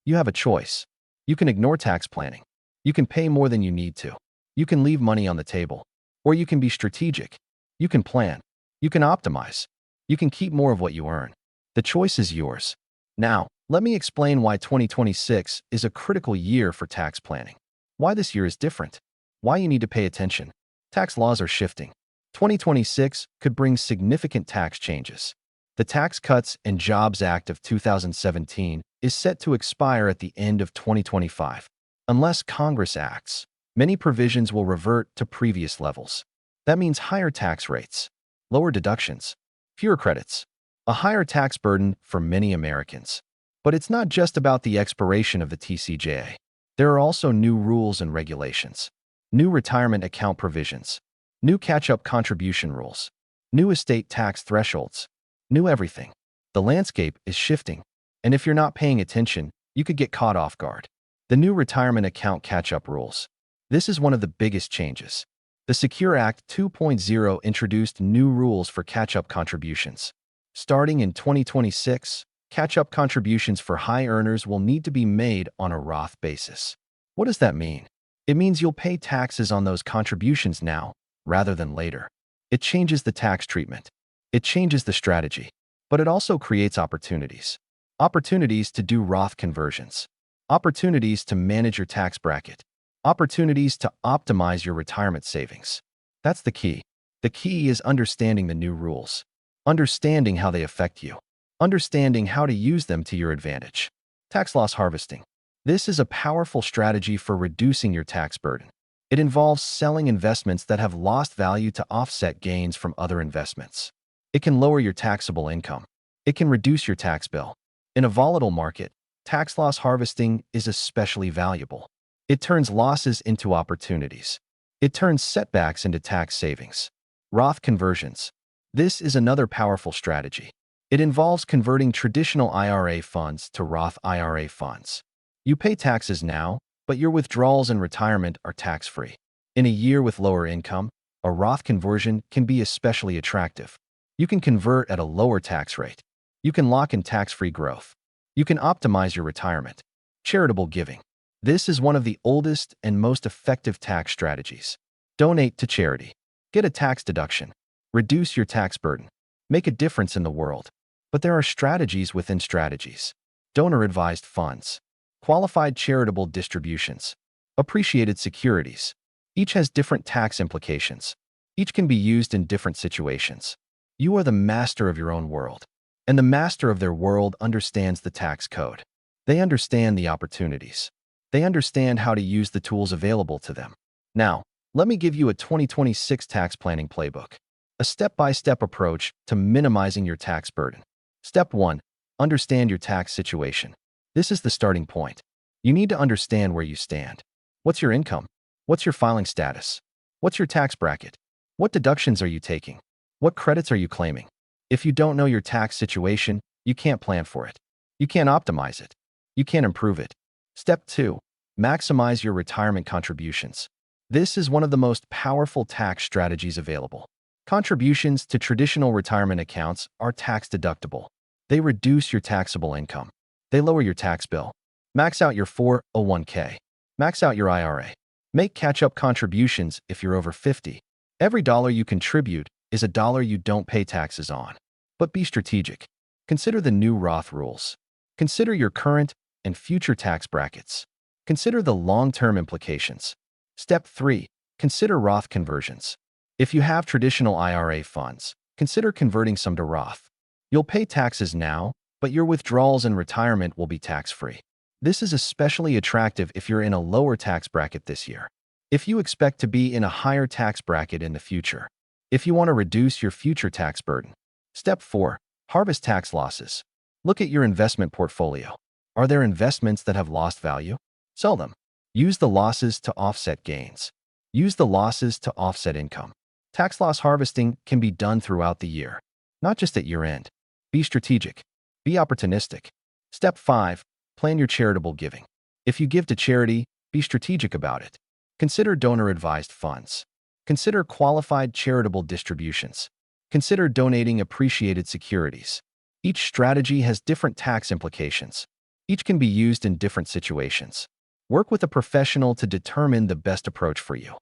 You have a choice. You can ignore tax planning. You can pay more than you need to. You can leave money on the table. Or you can be strategic. You can plan. You can optimize. You can keep more of what you earn. The choice is yours. Now, Let me explain why 2026 is a critical year for tax planning. Why this year is different. Why you need to pay attention. Tax laws are shifting. 2026 could bring significant tax changes. The Tax Cuts and Jobs Act of 2017 is set to expire at the end of 2025. Unless Congress acts, many provisions will revert to previous levels. That means higher tax rates, lower deductions, fewer credits, a higher tax burden for many Americans. But it's not just about the expiration of the TCJA. There are also new rules and regulations, new retirement account provisions, new catch-up contribution rules, new estate tax thresholds, new everything. The landscape is shifting, and if you're not paying attention, you could get caught off guard. The new retirement account catch-up rules. This is one of the biggest changes. The Secure Act 2.0 introduced new rules for catch-up contributions. Starting in 2026, catch-up contributions for high earners will need to be made on a Roth basis. What does that mean? It means you'll pay taxes on those contributions now, rather than later. It changes the tax treatment. It changes the strategy. But it also creates opportunities. Opportunities to do Roth conversions. Opportunities to manage your tax bracket. Opportunities to optimize your retirement savings. That's the key. The key is understanding the new rules. Understanding how they affect you. Understanding how to use them to your advantage. Tax loss harvesting. This is a powerful strategy for reducing your tax burden. It involves selling investments that have lost value to offset gains from other investments. It can lower your taxable income. It can reduce your tax bill. In a volatile market, tax loss harvesting is especially valuable. It turns losses into opportunities. It turns setbacks into tax savings. Roth conversions. This is another powerful strategy. It involves converting traditional IRA funds to Roth IRA funds. You pay taxes now, but your withdrawals and retirement are tax-free. In a year with lower income, a Roth conversion can be especially attractive. You can convert at a lower tax rate. You can lock in tax-free growth. You can optimize your retirement. Charitable giving. This is one of the oldest and most effective tax strategies. Donate to charity. Get a tax deduction. Reduce your tax burden. Make a difference in the world. But there are strategies within strategies. Donor-advised funds. Qualified charitable distributions. Appreciated securities. Each has different tax implications. Each can be used in different situations. You are the master of your own world. And the master of their world understands the tax code. They understand the opportunities. They understand how to use the tools available to them. Now, let me give you a 2026 tax planning playbook. A step-by-step approach to minimizing your tax burden. Step 1. Understand your tax situation. This is the starting point. You need to understand where you stand. What's your income? What's your filing status? What's your tax bracket? What deductions are you taking? What credits are you claiming? If you don't know your tax situation, you can't plan for it. You can't optimize it. You can't improve it. Step 2. Maximize your retirement contributions. This is one of the most powerful tax strategies available. Contributions to traditional retirement accounts are tax deductible. They reduce your taxable income. They lower your tax bill. Max out your 401k. Max out your IRA. Make catch-up contributions if you're over 50. Every dollar you contribute is a dollar you don't pay taxes on. But be strategic. Consider the new Roth rules. Consider your current and future tax brackets. Consider the long-term implications. Step 3. Consider Roth conversions. If you have traditional IRA funds, consider converting some to Roth. You'll pay taxes now, but your withdrawals and retirement will be tax-free. This is especially attractive if you're in a lower tax bracket this year. If you expect to be in a higher tax bracket in the future. If you want to reduce your future tax burden. Step 4. Harvest tax losses. Look at your investment portfolio. Are there investments that have lost value? Sell them. Use the losses to offset gains. Use the losses to offset income. Tax loss harvesting can be done throughout the year, not just at year-end. Be strategic. Be opportunistic. Step 5. Plan your charitable giving. If you give to charity, be strategic about it. Consider donor-advised funds. Consider qualified charitable distributions. Consider donating appreciated securities. Each strategy has different tax implications. Each can be used in different situations. Work with a professional to determine the best approach for you.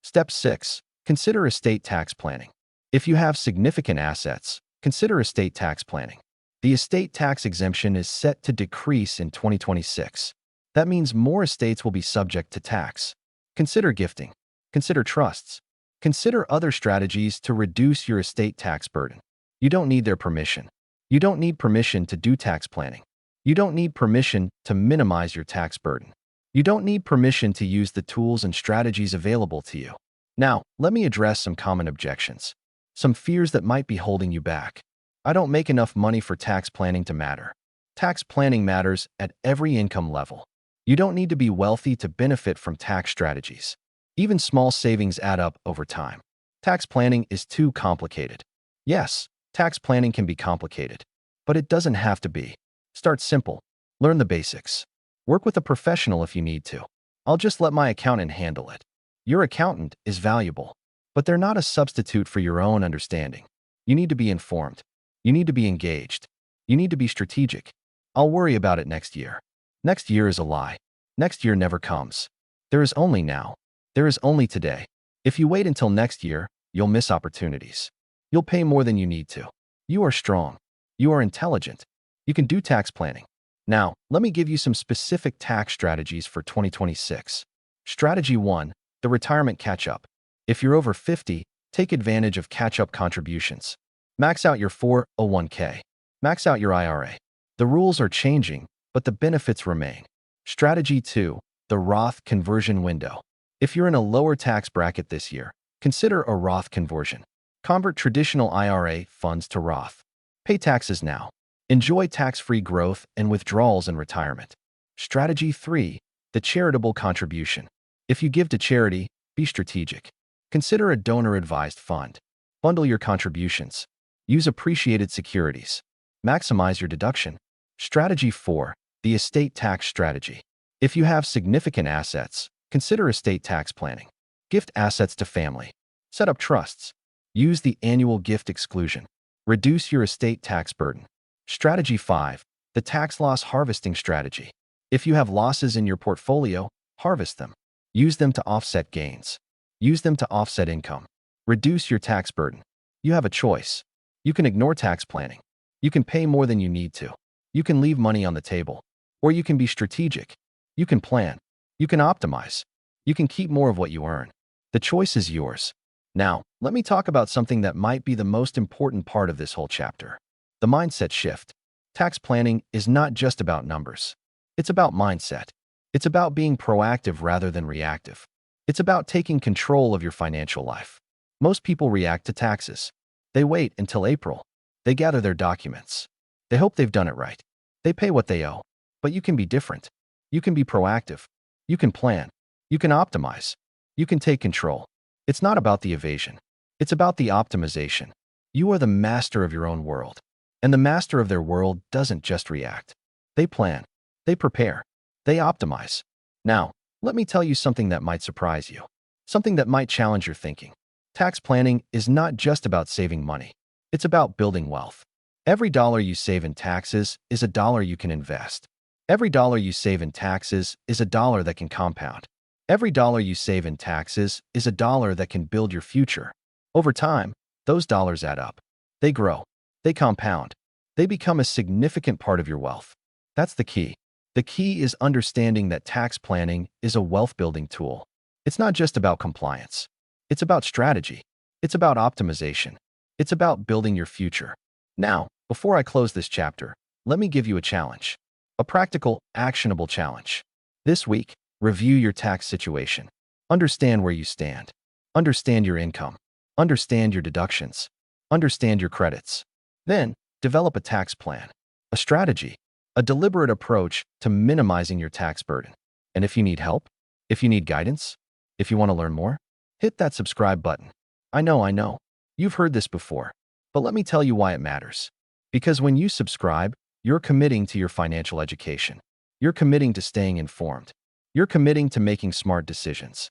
Step 6. Consider estate tax planning. If you have significant assets, consider estate tax planning. The estate tax exemption is set to decrease in 2026. That means more estates will be subject to tax. Consider gifting. Consider trusts. Consider other strategies to reduce your estate tax burden. You don't need their permission. You don't need permission to do tax planning. You don't need permission to minimize your tax burden. You don't need permission to use the tools and strategies available to you. Now, let me address some common objections. Some fears that might be holding you back. I don't make enough money for tax planning to matter. Tax planning matters at every income level. You don't need to be wealthy to benefit from tax strategies. Even small savings add up over time. Tax planning is too complicated. Yes, tax planning can be complicated, but it doesn't have to be. Start simple. Learn the basics. Work with a professional if you need to. I'll just let my accountant handle it. Your accountant is valuable, but they're not a substitute for your own understanding. You need to be informed. You need to be engaged. You need to be strategic. I'll worry about it next year. Next year is a lie. Next year never comes. There is only now. There is only today. If you wait until next year, you'll miss opportunities. You'll pay more than you need to. You are strong. You are intelligent. You can do tax planning. Now, let me give you some specific tax strategies for 2026. Strategy 1, the retirement catch-up. If you're over 50, take advantage of catch-up contributions. Max out your 401k. Max out your IRA. The rules are changing, but the benefits remain. Strategy 2, the Roth conversion window. If you're in a lower tax bracket this year, consider a Roth conversion. Convert traditional IRA funds to Roth. Pay taxes now. Enjoy tax-free growth and withdrawals in retirement. Strategy 3, the charitable contribution. If you give to charity, be strategic. Consider a donor-advised fund. Bundle your contributions. Use appreciated securities. Maximize your deduction. Strategy 4, the estate tax strategy. If you have significant assets, consider estate tax planning. Gift assets to family. Set up trusts. Use the annual gift exclusion. Reduce your estate tax burden. Strategy 5, the tax loss harvesting strategy. If you have losses in your portfolio, harvest them. Use them to offset gains. Use them to offset income. Reduce your tax burden. You have a choice. You can ignore tax planning. You can pay more than you need to. You can leave money on the table. Or you can be strategic. You can plan. You can optimize. You can keep more of what you earn. The choice is yours. Now, let me talk about something that might be the most important part of this whole chapter. The mindset shift. Tax planning is not just about numbers. It's about mindset. It's about being proactive rather than reactive. It's about taking control of your financial life. Most people react to taxes. They wait until April. They gather their documents. They hope they've done it right. They pay what they owe. But you can be different. You can be proactive. You can plan. You can optimize. You can take control. It's not about the evasion. It's about the optimization. You are the master of your own world. And the master of their world doesn't just react. They plan. They prepare. They optimize. Now, let me tell you something that might surprise you. Something that might challenge your thinking. Tax planning is not just about saving money. It's about building wealth. Every dollar you save in taxes is a dollar you can invest. Every dollar you save in taxes is a dollar that can compound. Every dollar you save in taxes is a dollar that can build your future. Over time, those dollars add up. They grow. They compound. They become a significant part of your wealth. That's the key. The key is understanding that tax planning is a wealth-building tool. It's not just about compliance. It's about strategy. It's about optimization. It's about building your future. Now, before I close this chapter, let me give you a challenge. A practical, actionable challenge. This week, review your tax situation. Understand where you stand. Understand your income. Understand your deductions. Understand your credits. Then, develop a tax plan, a strategy, a deliberate approach to minimizing your tax burden. And if you need help, if you need guidance, if you want to learn more, hit that subscribe button. I know, you've heard this before, but let me tell you why it matters. Because when you subscribe, you're committing to your financial education. You're committing to staying informed. You're committing to making smart decisions.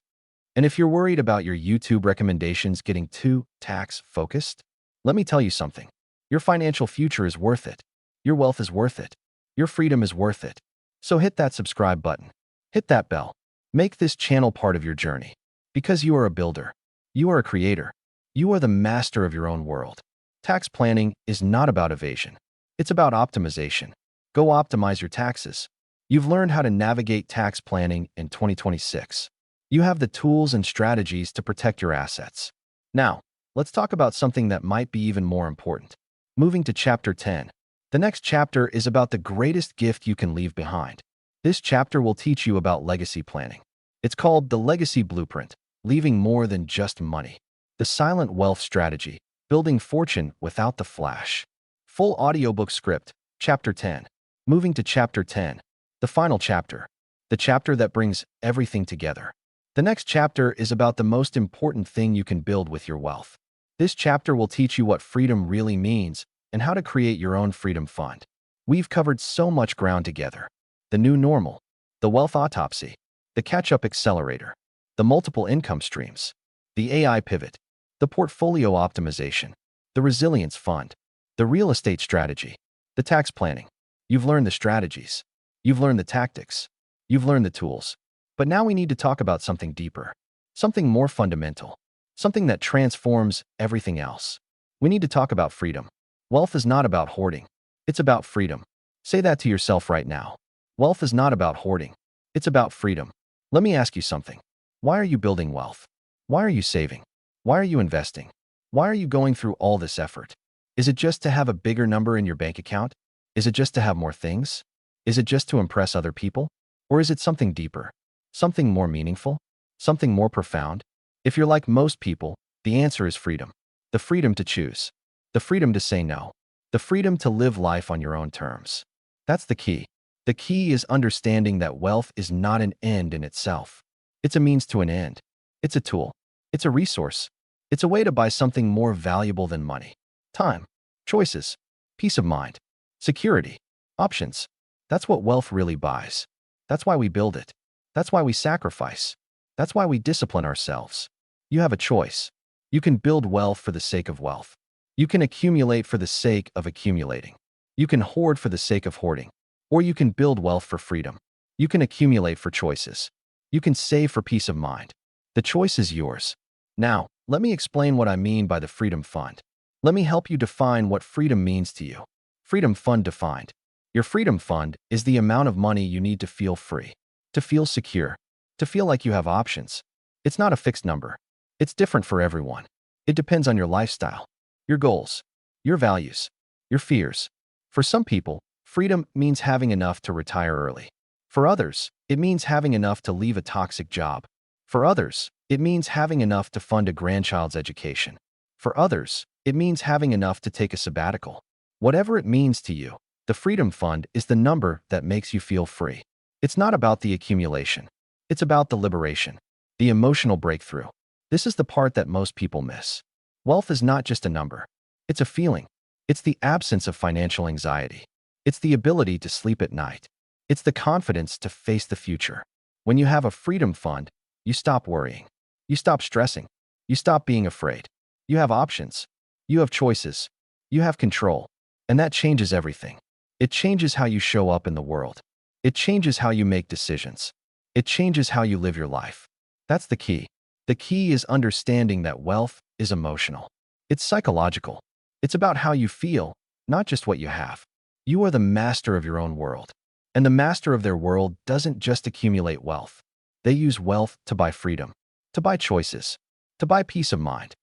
And if you're worried about your YouTube recommendations getting too tax-focused, let me tell you something. Your financial future is worth it. Your wealth is worth it. Your freedom is worth it. So hit that subscribe button. Hit that bell. Make this channel part of your journey. Because you are a builder. You are a creator. You are the master of your own world. Tax planning is not about evasion. It's about optimization. Go optimize your taxes. You've learned how to navigate tax planning in 2026. You have the tools and strategies to protect your assets. Now, let's talk about something that might be even more important. Moving to Chapter 10. The next chapter is about the greatest gift you can leave behind. This chapter will teach you about legacy planning. It's called the Legacy Blueprint, leaving more than just money. The Silent Wealth Strategy, building fortune without the flash. Full audiobook script, Chapter 10. Moving to Chapter 10. The final chapter. The chapter that brings everything together. The next chapter is about the most important thing you can build with your wealth. This chapter will teach you what freedom really means and how to create your own freedom fund. We've covered so much ground together. The new normal, the wealth autopsy, the catch-up accelerator, the multiple income streams, the AI pivot, the portfolio optimization, the resilience fund, the real estate strategy, the tax planning. You've learned the strategies. You've learned the tactics. You've learned the tools. But now we need to talk about something deeper, something more fundamental, something that transforms everything else. We need to talk about freedom. Wealth is not about hoarding. It's about freedom. Say that to yourself right now. Wealth is not about hoarding. It's about freedom. Let me ask you something. Why are you building wealth? Why are you saving? Why are you investing? Why are you going through all this effort? Is it just to have a bigger number in your bank account? Is it just to have more things? Is it just to impress other people? Or is it something deeper? Something more meaningful? Something more profound? If you're like most people, the answer is freedom. The freedom to choose. The freedom to say no. The freedom to live life on your own terms. That's the key. The key is understanding that wealth is not an end in itself. It's a means to an end. It's a tool. It's a resource. It's a way to buy something more valuable than money. Time, choices, peace of mind, security, options. That's what wealth really buys. That's why we build it. That's why we sacrifice. That's why we discipline ourselves. You have a choice. You can build wealth for the sake of wealth. You can accumulate for the sake of accumulating. You can hoard for the sake of hoarding. Or you can build wealth for freedom. You can accumulate for choices. You can save for peace of mind. The choice is yours. Now, let me explain what I mean by the Freedom Fund. Let me help you define what freedom means to you. Freedom Fund defined. Your Freedom Fund is the amount of money you need to feel free, to feel secure, to feel like you have options. It's not a fixed number. It's different for everyone. It depends on your lifestyle, your goals, your values, your fears. For some people, freedom means having enough to retire early. For others, it means having enough to leave a toxic job. For others, it means having enough to fund a grandchild's education. For others, it means having enough to take a sabbatical. Whatever it means to you, the Freedom Fund is the number that makes you feel free. It's not about the accumulation. It's about the liberation, the emotional breakthrough. This is the part that most people miss. Wealth is not just a number. It's a feeling. It's the absence of financial anxiety. It's the ability to sleep at night. It's the confidence to face the future. When you have a Freedom Fund, you stop worrying. You stop stressing. You stop being afraid. You have options. You have choices. You have control. And that changes everything. It changes how you show up in the world. It changes how you make decisions. It changes how you live your life. That's the key. The key is understanding that wealth is emotional. It's psychological. It's about how you feel, not just what you have. You are the master of your own world. And the master of their world doesn't just accumulate wealth. They use wealth to buy freedom, to buy choices, to buy peace of mind.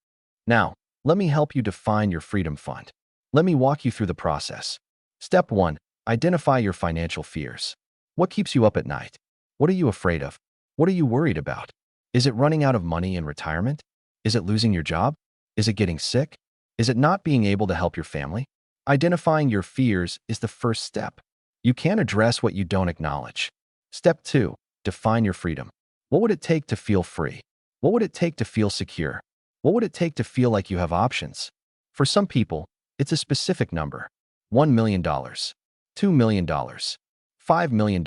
Now, let me help you define your Freedom Fund. Let me walk you through the process. Step 1. Identify your financial fears. What keeps you up at night? What are you afraid of? What are you worried about? Is it running out of money in retirement? Is it losing your job? Is it getting sick? Is it not being able to help your family? Identifying your fears is the first step. You can't address what you don't acknowledge. Step 2. Define your freedom. What would it take to feel free? What would it take to feel secure? What would it take to feel like you have options? For some people, it's a specific number. $1 million, $2 million, $5 million.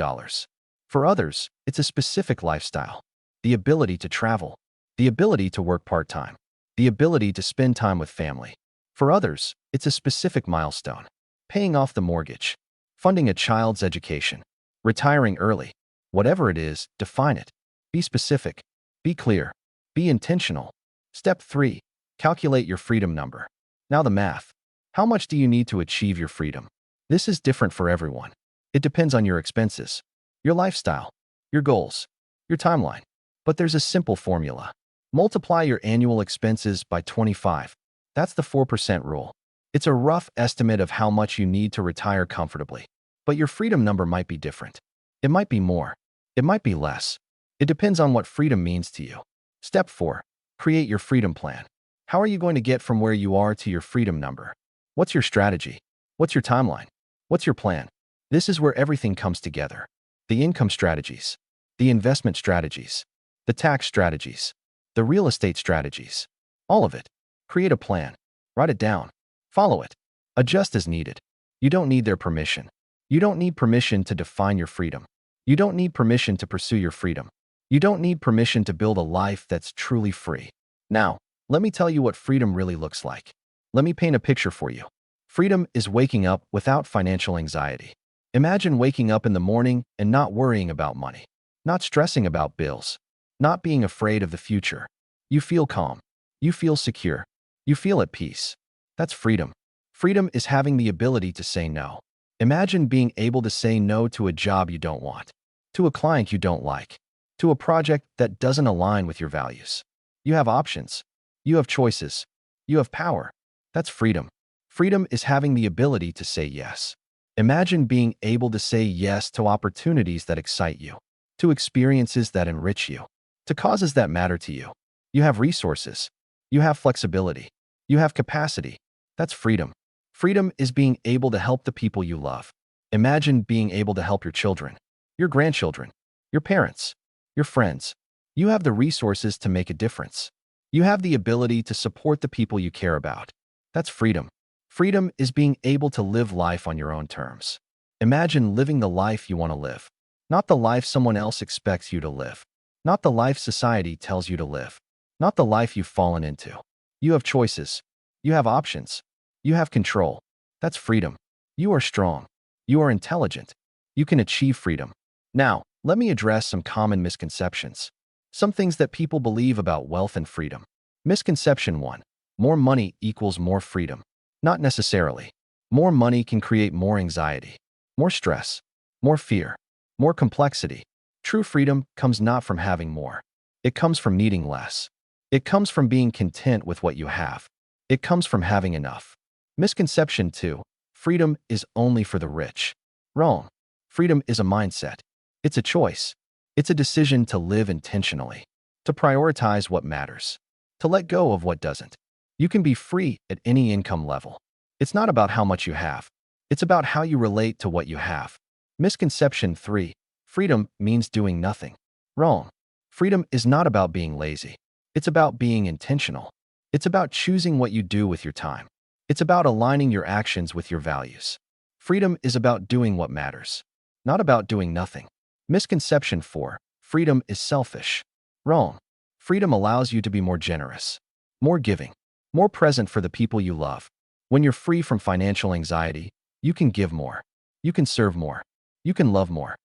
For others, it's a specific lifestyle. The ability to travel, the ability to work part-time, the ability to spend time with family. For others, it's a specific milestone. Paying off the mortgage, funding a child's education, retiring early. Whatever it is, define it. Be specific. Be clear. Be intentional. Step 3. Calculate your freedom number. Now the math. How much do you need to achieve your freedom? This is different for everyone. It depends on your expenses, your lifestyle, your goals, your timeline. But there's a simple formula. Multiply your annual expenses by 25. That's the 4% rule. It's a rough estimate of how much you need to retire comfortably. But your freedom number might be different. It might be more. It might be less. It depends on what freedom means to you. Step 4. Create your freedom plan. How are you going to get from where you are to your freedom number? What's your strategy? What's your timeline? What's your plan? This is where everything comes together. The income strategies, the investment strategies, the tax strategies, the real estate strategies. All of it. Create a plan. Write it down. Follow it. Adjust as needed. You don't need their permission. You don't need permission to define your freedom. You don't need permission to pursue your freedom. You don't need permission to build a life that's truly free. Now, let me tell you what freedom really looks like. Let me paint a picture for you. Freedom is waking up without financial anxiety. Imagine waking up in the morning and not worrying about money, not stressing about bills, not being afraid of the future. You feel calm. You feel secure. You feel at peace. That's freedom. Freedom is having the ability to say no. Imagine being able to say no to a job you don't want, to a client you don't like, to a project that doesn't align with your values. You have options. You have choices. You have power. That's freedom. Freedom is having the ability to say yes. Imagine being able to say yes to opportunities that excite you, to experiences that enrich you, to causes that matter to you. You have resources. You have flexibility. You have capacity. That's freedom. Freedom is being able to help the people you love. Imagine being able to help your children, your grandchildren, your parents, your friends. You have the resources to make a difference. You have the ability to support the people you care about. That's freedom. Freedom is being able to live life on your own terms. Imagine living the life you want to live, not the life someone else expects you to live, not the life society tells you to live, not the life you've fallen into. You have choices. You have options. You have control. That's freedom. You are strong. You are intelligent. You can achieve freedom. Now, let me address some common misconceptions. Some things that people believe about wealth and freedom. Misconception 1. More money equals more freedom. Not necessarily. More money can create more anxiety, more stress, more fear, more complexity. True freedom comes not from having more. It comes from needing less. It comes from being content with what you have. It comes from having enough. Misconception 2. Freedom is only for the rich. Wrong. Freedom is a mindset. It's a choice. It's a decision to live intentionally, to prioritize what matters, to let go of what doesn't. You can be free at any income level. It's not about how much you have. It's about how you relate to what you have. Misconception 3. Freedom means doing nothing. Wrong. Freedom is not about being lazy. It's about being intentional. It's about choosing what you do with your time. It's about aligning your actions with your values. Freedom is about doing what matters, not about doing nothing. Misconception 4. Freedom is selfish. Wrong. Freedom allows you to be more generous, more giving, more present for the people you love. When you're free from financial anxiety, you can give more. You can serve more. You can love more.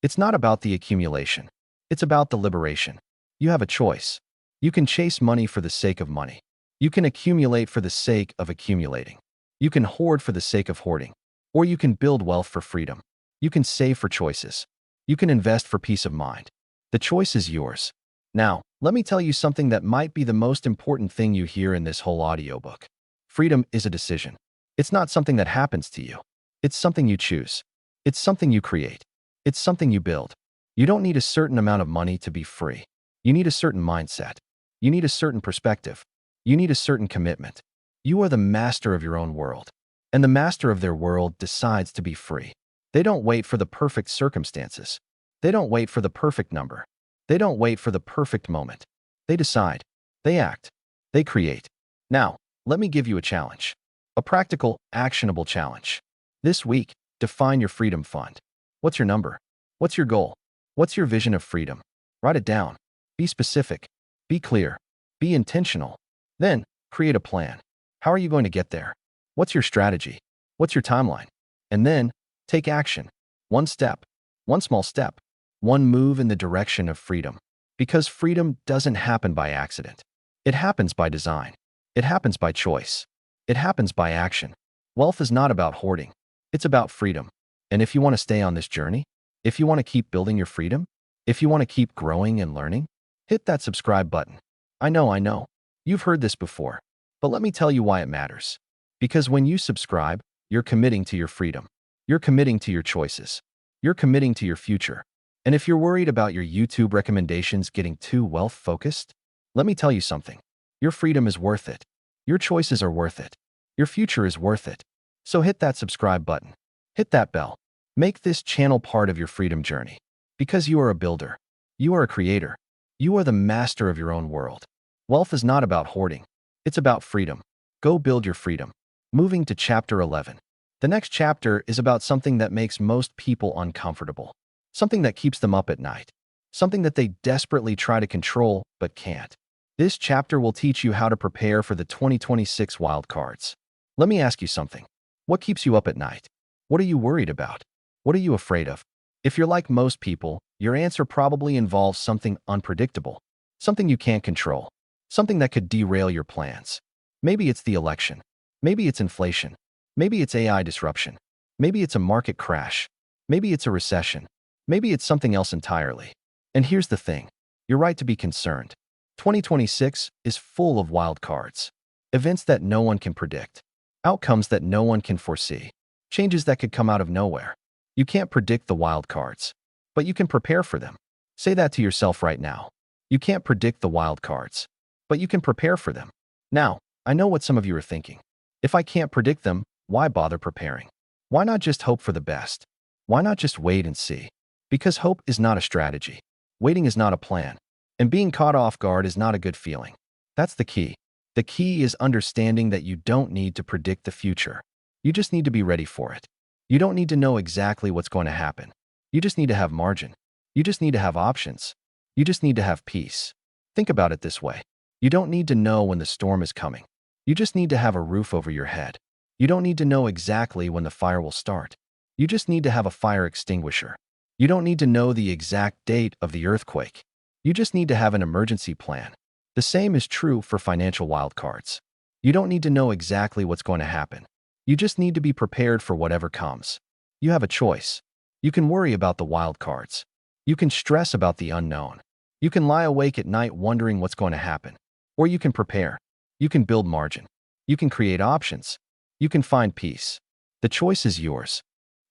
It's not about the accumulation. It's about the liberation. You have a choice. You can chase money for the sake of money. You can accumulate for the sake of accumulating. You can hoard for the sake of hoarding. Or you can build wealth for freedom. You can save for choices. You can invest for peace of mind. The choice is yours. Now, let me tell you something that might be the most important thing you hear in this whole audiobook. Freedom is a decision. It's not something that happens to you. It's something you choose. It's something you create. It's something you build. You don't need a certain amount of money to be free. You need a certain mindset. You need a certain perspective. You need a certain commitment. You are the master of your own world. And the master of their world decides to be free. They don't wait for the perfect circumstances. They don't wait for the perfect number. They don't wait for the perfect moment. They decide. They act. They create. Now, let me give you a challenge. A practical, actionable challenge. This week, define your freedom fund. What's your number? What's your goal? What's your vision of freedom? Write it down. Be specific. Be clear. Be intentional. Then, create a plan. How are you going to get there? What's your strategy? What's your timeline? And then, take action. One step. One small step. One move in the direction of freedom. Because freedom doesn't happen by accident. It happens by design. It happens by choice. It happens by action. Wealth is not about hoarding. It's about freedom. And if you want to stay on this journey, if you want to keep building your freedom, if you want to keep growing and learning, hit that subscribe button. I know. You've heard this before, but let me tell you why it matters. Because when you subscribe, you're committing to your freedom. You're committing to your choices. You're committing to your future. And if you're worried about your YouTube recommendations getting too wealth-focused, let me tell you something. Your freedom is worth it. Your choices are worth it. Your future is worth it. So hit that subscribe button. Hit that bell. Make this channel part of your freedom journey. Because you are a builder. You are a creator. You are the master of your own world. Wealth is not about hoarding. It's about freedom. Go build your freedom. Moving to chapter 11. The next chapter is about something that makes most people uncomfortable. Something that keeps them up at night. Something that they desperately try to control but can't. This chapter will teach you how to prepare for the 2026 wildcards. Let me ask you something. What keeps you up at night? What are you worried about? What are you afraid of? If you're like most people, your answer probably involves something unpredictable. Something you can't control. Something that could derail your plans. Maybe it's the election. Maybe it's inflation. Maybe it's AI disruption. Maybe it's a market crash. Maybe it's a recession. Maybe it's something else entirely. And here's the thing. You're right to be concerned. 2026 is full of wild cards. Events that no one can predict. Outcomes that no one can foresee. Changes that could come out of nowhere. You can't predict the wild cards, but you can prepare for them. Say that to yourself right now. You can't predict the wild cards, but you can prepare for them. Now, I know what some of you are thinking. If I can't predict them, why bother preparing? Why not just hope for the best? Why not just wait and see? Because hope is not a strategy. Waiting is not a plan. And being caught off guard is not a good feeling. That's the key. The key is understanding that you don't need to predict the future. You just need to be ready for it. You don't need to know exactly what's going to happen. You just need to have margin. You just need to have options. You just need to have peace. Think about it this way. You don't need to know when the storm is coming. You just need to have a roof over your head. You don't need to know exactly when the fire will start. You just need to have a fire extinguisher. You don't need to know the exact date of the earthquake. You just need to have an emergency plan. The same is true for financial wildcards. You don't need to know exactly what's going to happen. You just need to be prepared for whatever comes. You have a choice. You can worry about the wildcards. You can stress about the unknown. You can lie awake at night wondering what's going to happen. Or you can prepare. You can build margin. You can create options. You can find peace. The choice is yours.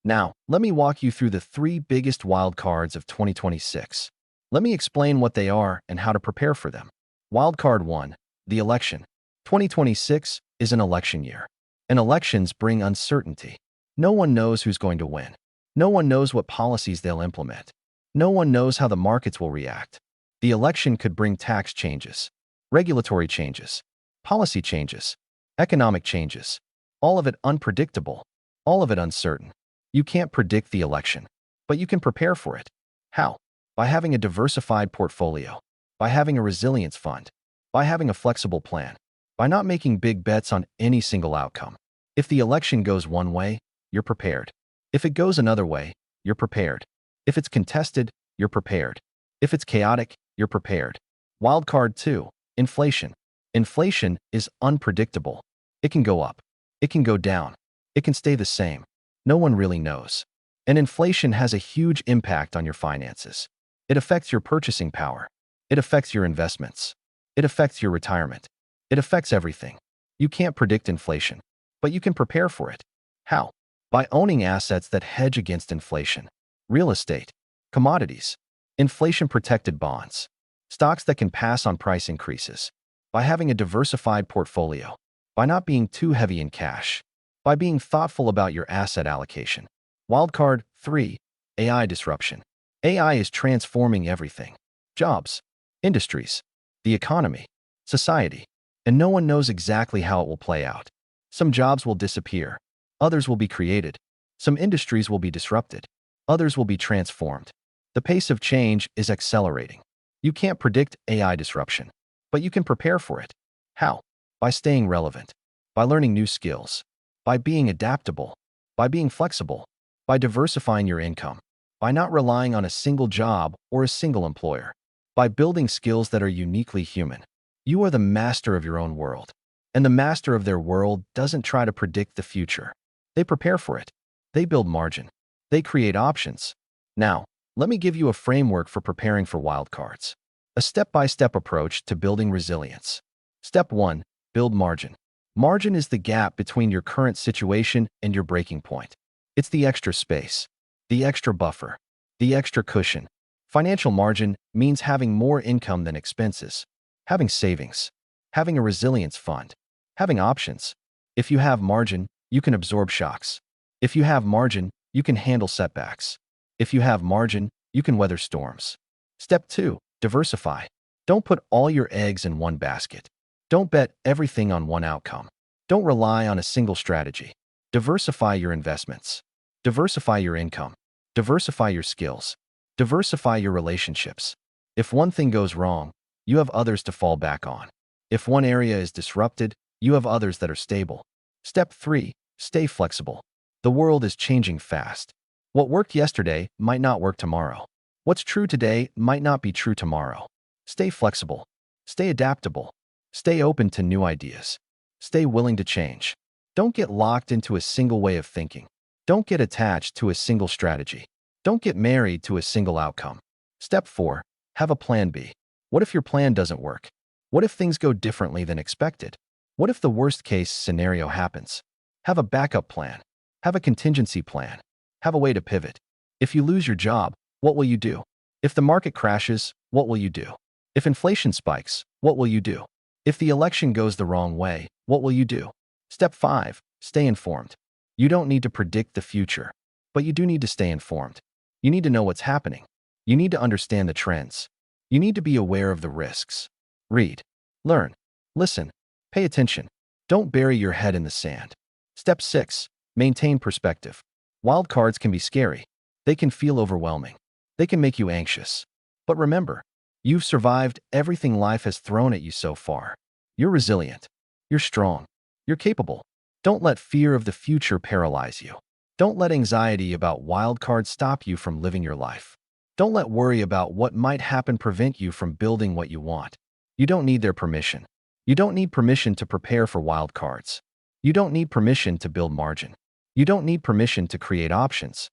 Now, let me walk you through the 3 biggest wildcards of 2026. Let me explain what they are and how to prepare for them. Wildcard 1. The election. 2026 is an election year. And elections bring uncertainty. No one knows who's going to win. No one knows what policies they'll implement. No one knows how the markets will react. The election could bring tax changes, regulatory changes, policy changes, economic changes. All of it unpredictable. All of it uncertain. You can't predict the election, but you can prepare for it. How? By having a diversified portfolio, by having a resilience fund, by having a flexible plan, by not making big bets on any single outcome. If the election goes one way, you're prepared. If it goes another way, you're prepared. If it's contested, you're prepared. If it's chaotic, you're prepared. Wildcard 2. Inflation. Inflation is unpredictable. It can go up. It can go down. It can stay the same. No one really knows. And inflation has a huge impact on your finances. It affects your purchasing power. It affects your investments. It affects your retirement. It affects everything. You can't predict inflation, but you can prepare for it. How? By owning assets that hedge against inflation. Real estate, commodities, inflation-protected bonds, stocks that can pass on price increases. By having a diversified portfolio. By not being too heavy in cash. By being thoughtful about your asset allocation. Wildcard 3. AI disruption. AI is transforming everything. Jobs, industries, the economy, society. And no one knows exactly how it will play out. Some jobs will disappear. Others will be created. Some industries will be disrupted. Others will be transformed. The pace of change is accelerating. You can't predict AI disruption, but you can prepare for it. How? By staying relevant. By learning new skills. By being adaptable. By being flexible. By diversifying your income. By not relying on a single job or a single employer. By building skills that are uniquely human. You are the master of your own world. And the master of their world doesn't try to predict the future. They prepare for it. They build margin. They create options. Now, let me give you a framework for preparing for wildcards. A step-by-step approach to building resilience. Step 1. Build margin. Margin is the gap between your current situation and your breaking point. It's the extra space, the extra buffer, the extra cushion. Financial margin means having more income than expenses, having savings, having a resilience fund, having options. If you have margin, you can absorb shocks. If you have margin, you can handle setbacks. If you have margin, you can weather storms. Step 2. Diversify. Don't put all your eggs in one basket. Don't bet everything on one outcome. Don't rely on a single strategy. Diversify your investments. Diversify your income. Diversify your skills. Diversify your relationships. If one thing goes wrong, you have others to fall back on. If one area is disrupted, you have others that are stable. Step 3. Stay flexible. The world is changing fast. What worked yesterday might not work tomorrow. What's true today might not be true tomorrow. Stay flexible. Stay adaptable. Stay open to new ideas. Stay willing to change. Don't get locked into a single way of thinking. Don't get attached to a single strategy. Don't get married to a single outcome. Step 4. Have a plan B. What if your plan doesn't work? What if things go differently than expected? What if the worst-case scenario happens? Have a backup plan. Have a contingency plan. Have a way to pivot. If you lose your job, what will you do? If the market crashes, what will you do? If inflation spikes, what will you do? If the election goes the wrong way, what will you do? Step 5. Stay informed. You don't need to predict the future, but you do need to stay informed. You need to know what's happening. You need to understand the trends. You need to be aware of the risks. Read, learn, listen, pay attention. Don't bury your head in the sand. Step 6. Maintain perspective. Wildcards can be scary. They can feel overwhelming. They can make you anxious. But remember, you've survived everything life has thrown at you so far. You're resilient. You're strong. You're capable. Don't let fear of the future paralyze you. Don't let anxiety about wildcards stop you from living your life. Don't let worry about what might happen prevent you from building what you want. You don't need their permission. You don't need permission to prepare for wildcards. You don't need permission to build margin. You don't need permission to create options.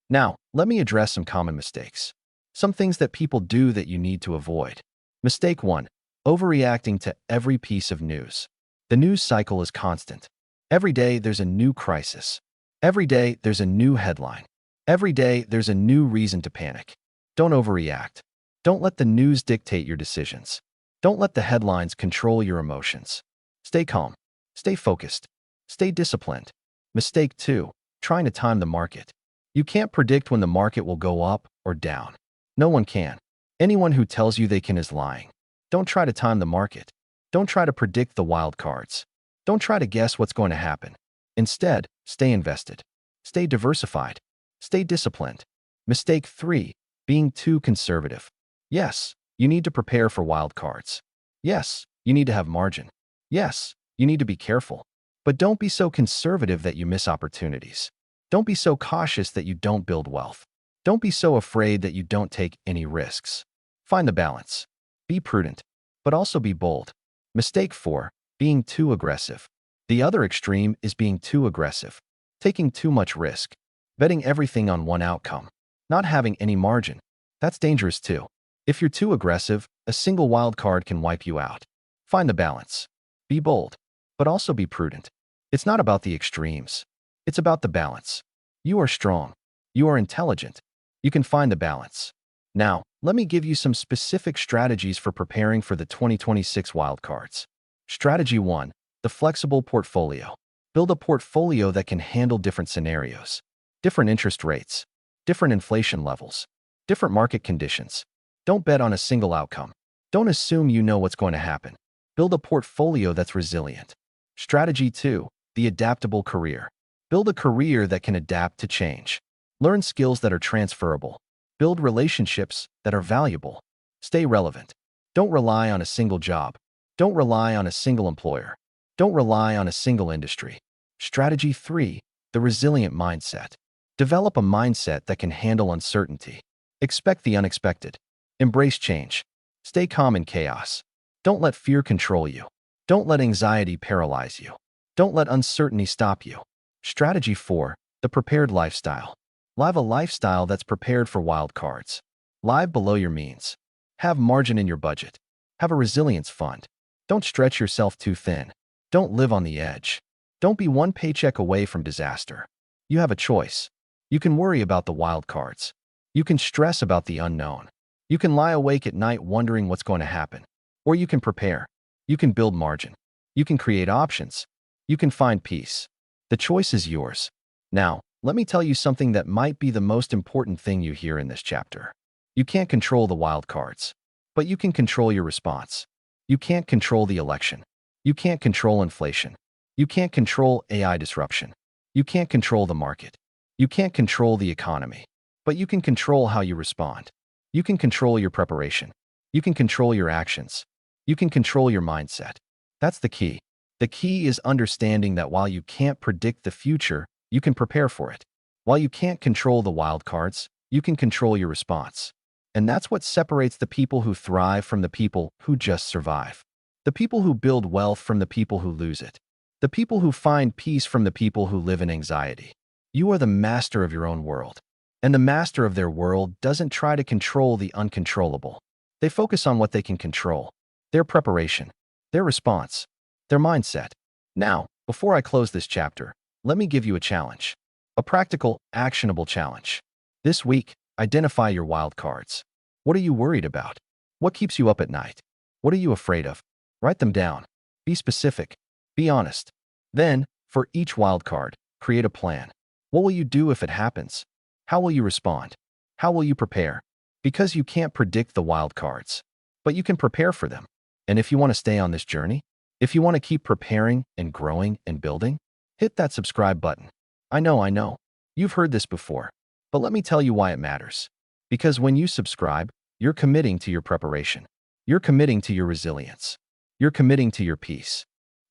Now, let me address some common mistakes. Some things that people do that you need to avoid. Mistake 1. Overreacting to every piece of news. The news cycle is constant. Every day there's a new crisis. Every day there's a new headline. Every day there's a new reason to panic. Don't overreact. Don't let the news dictate your decisions. Don't let the headlines control your emotions. Stay calm. Stay focused. Stay disciplined. Mistake 2. Trying to time the market. You can't predict when the market will go up or down. No one can. Anyone who tells you they can is lying. Don't try to time the market. Don't try to predict the wild cards. Don't try to guess what's going to happen. Instead, stay invested. Stay diversified. Stay disciplined. Mistake 3. Being too conservative. Yes, you need to prepare for wild cards. Yes, you need to have margin. Yes, you need to be careful. But don't be so conservative that you miss opportunities. Don't be so cautious that you don't build wealth. Don't be so afraid that you don't take any risks. Find the balance. Be prudent, but also be bold. Mistake 4. Being too aggressive. The other extreme is being too aggressive, taking too much risk, betting everything on one outcome, not having any margin. That's dangerous too. If you're too aggressive, a single wild card can wipe you out. Find the balance. Be bold, but also be prudent. It's not about the extremes. It's about the balance. You are strong. You are intelligent. You can find the balance. Now, let me give you some specific strategies for preparing for the 2026 wildcards. Strategy 1. The flexible portfolio. Build a portfolio that can handle different scenarios, different interest rates, different inflation levels, different market conditions. Don't bet on a single outcome. Don't assume you know what's going to happen. Build a portfolio that's resilient. Strategy 2. The adaptable career. Build a career that can adapt to change. Learn skills that are transferable. Build relationships that are valuable. Stay relevant. Don't rely on a single job. Don't rely on a single employer. Don't rely on a single industry. Strategy 3. The resilient mindset. Develop a mindset that can handle uncertainty. Expect the unexpected. Embrace change. Stay calm in chaos. Don't let fear control you. Don't let anxiety paralyze you. Don't let uncertainty stop you. Strategy 4. The prepared lifestyle. Live a lifestyle that's prepared for wild cards. Live below your means. Have margin in your budget. Have a resilience fund. Don't stretch yourself too thin. Don't live on the edge. Don't be one paycheck away from disaster. You have a choice. You can worry about the wild cards. You can stress about the unknown. You can lie awake at night wondering what's going to happen. Or you can prepare. You can build margin. You can create options. You can find peace. The choice is yours. Now, let me tell you something that might be the most important thing you hear in this chapter. You can't control the wild cards, but you can control your response. You can't control the election. You can't control inflation. You can't control AI disruption. You can't control the market. You can't control the economy, but you can control how you respond. You can control your preparation. You can control your actions. You can control your mindset. That's the key. The key is understanding that while you can't predict the future, you can prepare for it. While you can't control the wild cards, you can control your response. And that's what separates the people who thrive from the people who just survive. The people who build wealth from the people who lose it. The people who find peace from the people who live in anxiety. You are the master of your own world. And the master of their world doesn't try to control the uncontrollable. They focus on what they can control. Their preparation. Their response. Their mindset. Now, before I close this chapter, let me give you a challenge. A practical, actionable challenge. This week, identify your wild cards. What are you worried about? What keeps you up at night? What are you afraid of? Write them down. Be specific. Be honest. Then, for each wild card, create a plan. What will you do if it happens? How will you respond? How will you prepare? Because you can't predict the wild cards, but you can prepare for them. And if you want to stay on this journey, if you want to keep preparing and growing and building, hit that subscribe button. I know. You've heard this before, but let me tell you why it matters. Because when you subscribe, you're committing to your preparation. You're committing to your resilience. You're committing to your peace.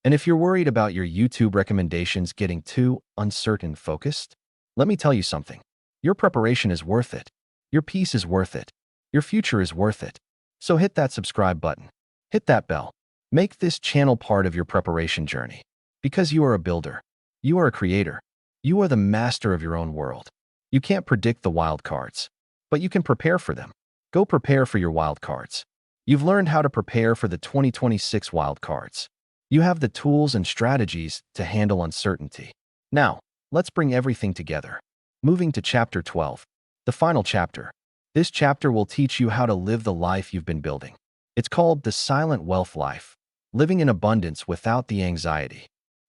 And if you're worried about your YouTube recommendations getting too uncertain focused, let me tell you something. Your preparation is worth it. Your peace is worth it. Your future is worth it. So hit that subscribe button. Hit that bell. Make this channel part of your preparation journey. Because you are a builder. You are a creator. You are the master of your own world. You can't predict the wild cards, but you can prepare for them. Go prepare for your wild cards. You've learned how to prepare for the 2026 wild cards. You have the tools and strategies to handle uncertainty. Now, let's bring everything together. Moving to Chapter 12, the final chapter. This chapter will teach you how to live the life you've been building. It's called the Silent Wealth Life, living in abundance without the anxiety.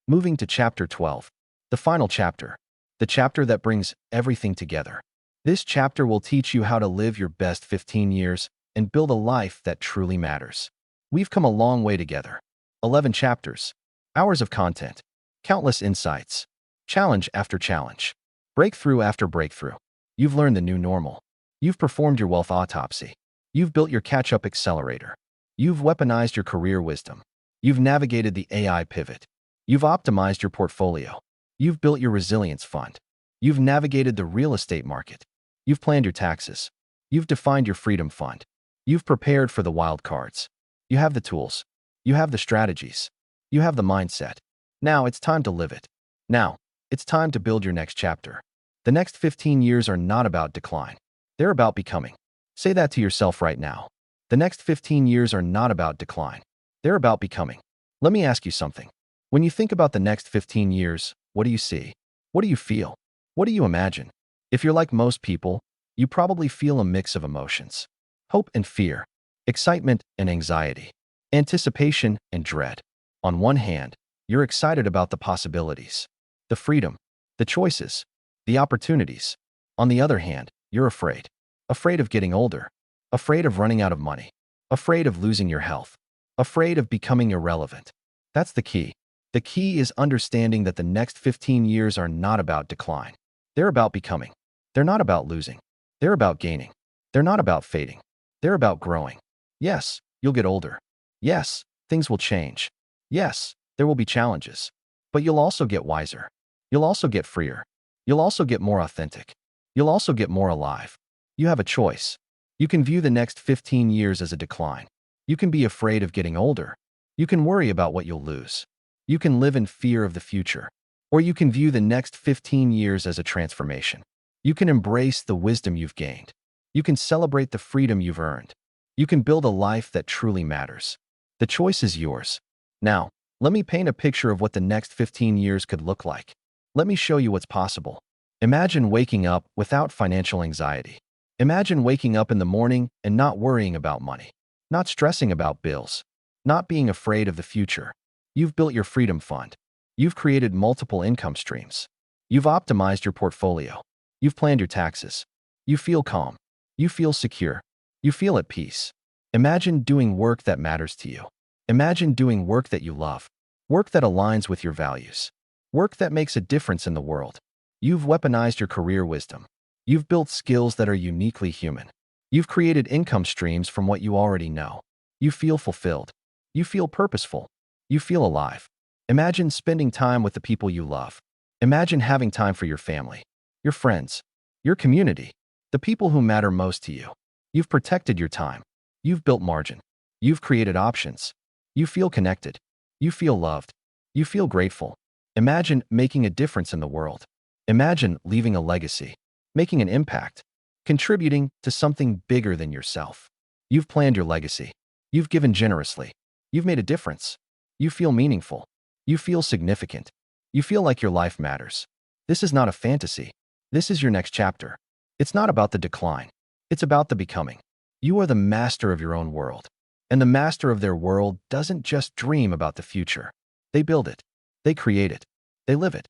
Moving to Chapter 12, the final chapter, the chapter that brings everything together. This chapter will teach you how to live your best 15 years and build a life that truly matters. We've come a long way together. 11 chapters, hours of content, countless insights, challenge after challenge, breakthrough after breakthrough. You've learned the new normal. You've performed your wealth autopsy. You've built your catch-up accelerator. You've weaponized your career wisdom. You've navigated the AI pivot. You've optimized your portfolio. You've built your resilience fund. You've navigated the real estate market. You've planned your taxes. You've defined your freedom fund. You've prepared for the wild cards. You have the tools. You have the strategies. You have the mindset. Now it's time to live it. Now, it's time to build your next chapter. The next 15 years are not about decline. They're about becoming. Say that to yourself right now. The next 15 years are not about decline. They're about becoming. Let me ask you something. When you think about the next 15 years, what do you see? What do you feel? What do you imagine? If you're like most people, you probably feel a mix of emotions. Hope and fear. Excitement and anxiety. Anticipation and dread. On one hand, you're excited about the possibilities, the freedom, the choices, the opportunities. On the other hand, you're afraid. Afraid of getting older. Afraid of running out of money. Afraid of losing your health. Afraid of becoming irrelevant. That's the key. The key is understanding that the next 15 years are not about decline. They're about becoming. They're not about losing. They're about gaining. They're not about fading. They're about growing. Yes, you'll get older. Yes, things will change. Yes, there will be challenges. But you'll also get wiser. You'll also get freer. You'll also get more authentic. You'll also get more alive. You have a choice. You can view the next 15 years as a decline. You can be afraid of getting older. You can worry about what you'll lose. You can live in fear of the future. Or you can view the next 15 years as a transformation. You can embrace the wisdom you've gained. You can celebrate the freedom you've earned. You can build a life that truly matters. The choice is yours. Now, let me paint a picture of what the next 15 years could look like. Let me show you what's possible. Imagine waking up without financial anxiety. Imagine waking up in the morning and not worrying about money, not stressing about bills, not being afraid of the future. You've built your freedom fund. You've created multiple income streams. You've optimized your portfolio. You've planned your taxes. You feel calm. You feel secure. You feel at peace. Imagine doing work that matters to you. Imagine doing work that you love, work that aligns with your values, work that makes a difference in the world. You've weaponized your career wisdom. You've built skills that are uniquely human. You've created income streams from what you already know. You feel fulfilled. You feel purposeful. You feel alive. Imagine spending time with the people you love. Imagine having time for your family, your friends, your community, the people who matter most to you. You've protected your time. You've built margin. You've created options. You feel connected. You feel loved. You feel grateful. Imagine making a difference in the world. Imagine leaving a legacy, making an impact, contributing to something bigger than yourself. You've planned your legacy. You've given generously. You've made a difference. You feel meaningful. You feel significant. You feel like your life matters. This is not a fantasy. This is your next chapter. It's not about the decline. It's about the becoming. You are the master of your own world. And the master of their world doesn't just dream about the future. They build it. They create it. They live it.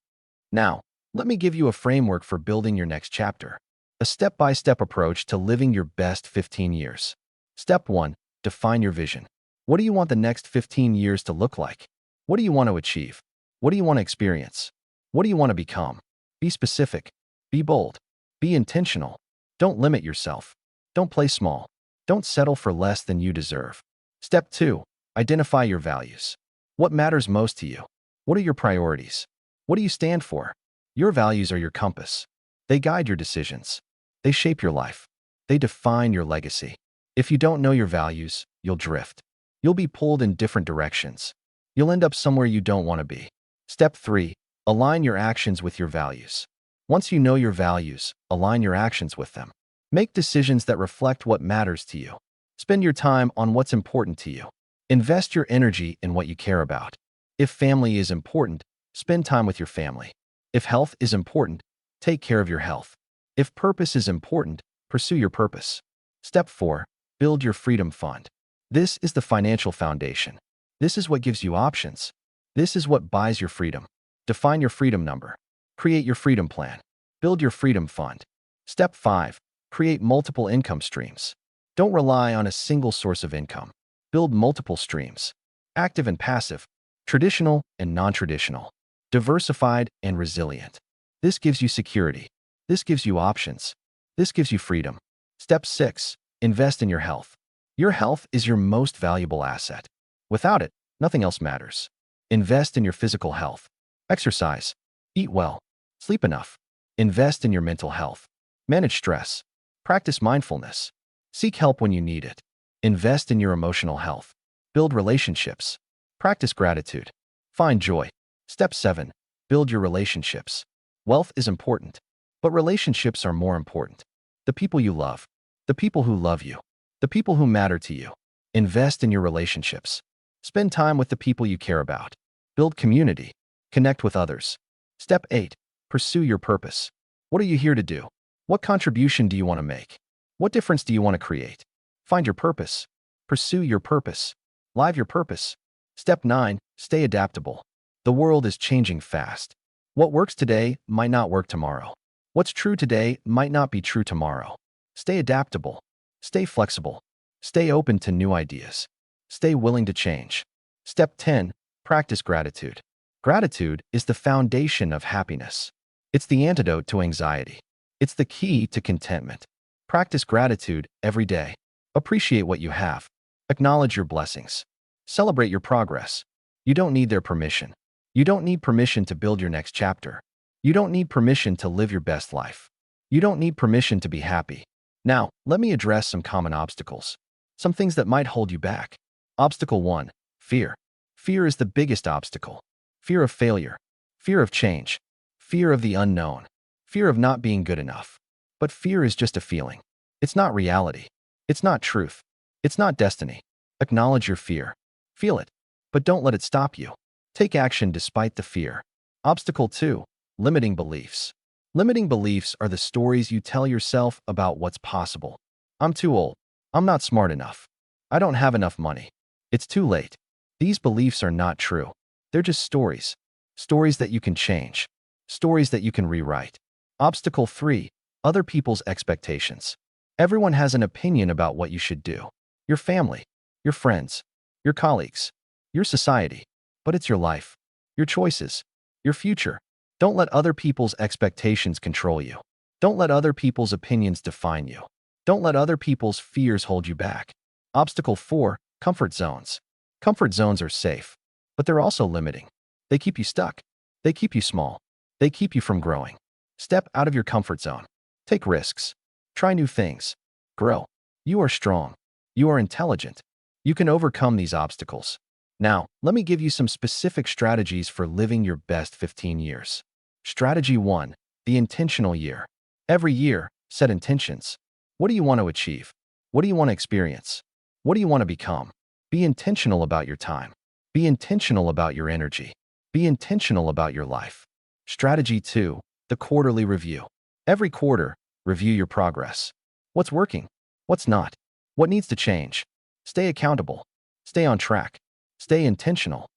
Now, let me give you a framework for building your next chapter. A step-by-step approach to living your best 15 years. Step 1. Define your vision. What do you want the next 15 years to look like? What do you want to achieve? What do you want to experience? What do you want to become? Be specific. Be bold. Be intentional. Don't limit yourself. Don't play small. Don't settle for less than you deserve. Step 2. Identify your values. What matters most to you? What are your priorities? What do you stand for? Your values are your compass. They guide your decisions. They shape your life. They define your legacy. If you don't know your values, you'll drift. You'll be pulled in different directions. You'll end up somewhere you don't want to be. Step 3. Align your actions with your values. Once you know your values, align your actions with them. Make decisions that reflect what matters to you. Spend your time on what's important to you. Invest your energy in what you care about. If family is important, spend time with your family. If health is important, take care of your health. If purpose is important, pursue your purpose. Step 4. Build your freedom fund. This is the financial foundation. This is what gives you options. This is what buys your freedom. Define your freedom number. Create your freedom plan. Build your freedom fund. Step 5. Create multiple income streams. Don't rely on a single source of income. Build multiple streams. Active and passive. Traditional and non-traditional. Diversified and resilient. This gives you security. This gives you options. This gives you freedom. Step 6. Invest in your health. Your health is your most valuable asset. Without it, nothing else matters. Invest in your physical health. Exercise. Eat well. Sleep enough. Invest in your mental health. Manage stress. Practice mindfulness. Seek help when you need it. Invest in your emotional health. Build relationships. Practice gratitude. Find joy. Step 7. Build your relationships. Wealth is important, but relationships are more important. The people you love. The people who love you. The people who matter to you. Invest in your relationships. Spend time with the people you care about. Build community. Connect with others. Step 8. Pursue your purpose. What are you here to do? What contribution do you want to make? What difference do you want to create? Find your purpose. Pursue your purpose. Live your purpose. Step 9. Stay adaptable. The world is changing fast. What works today might not work tomorrow. What's true today might not be true tomorrow. Stay adaptable. Stay flexible. Stay open to new ideas. Stay willing to change. Step 10. Practice gratitude. Gratitude is the foundation of happiness. It's the antidote to anxiety. It's the key to contentment. Practice gratitude every day. Appreciate what you have. Acknowledge your blessings. Celebrate your progress. You don't need their permission. You don't need permission to build your next chapter. You don't need permission to live your best life. You don't need permission to be happy. Now, let me address some common obstacles. Some things that might hold you back. Obstacle 1. Fear. Fear is the biggest obstacle. Fear of failure. Fear of change. Fear of the unknown. Fear of not being good enough. But fear is just a feeling. It's not reality. It's not truth. It's not destiny. Acknowledge your fear. Feel it. But don't let it stop you. Take action despite the fear. Obstacle 2. Limiting beliefs. Limiting beliefs are the stories you tell yourself about what's possible. I'm too old. I'm not smart enough. I don't have enough money. It's too late. These beliefs are not true. They're just stories. Stories that you can change. Stories that you can rewrite. Obstacle 3. Other people's expectations. Everyone has an opinion about what you should do. Your family, your friends, your colleagues, your society. But it's your life, your choices, your future. Don't let other people's expectations control you. Don't let other people's opinions define you. Don't let other people's fears hold you back. Obstacle 4. Comfort zones. Comfort zones are safe, but they're also limiting. They keep you stuck. They keep you small. They keep you from growing. Step out of your comfort zone. Take risks. Try new things. Grow. You are strong. You are intelligent. You can overcome these obstacles. Now, let me give you some specific strategies for living your best 15 years. Strategy 1. The intentional year. Every year, set intentions. What do you want to achieve? What do you want to experience? What do you want to become? Be intentional about your time. Be intentional about your energy. Be intentional about your life. Strategy 2. The quarterly review. Every quarter, review your progress. What's working? What's not? What needs to change? Stay accountable. Stay on track. Stay intentional.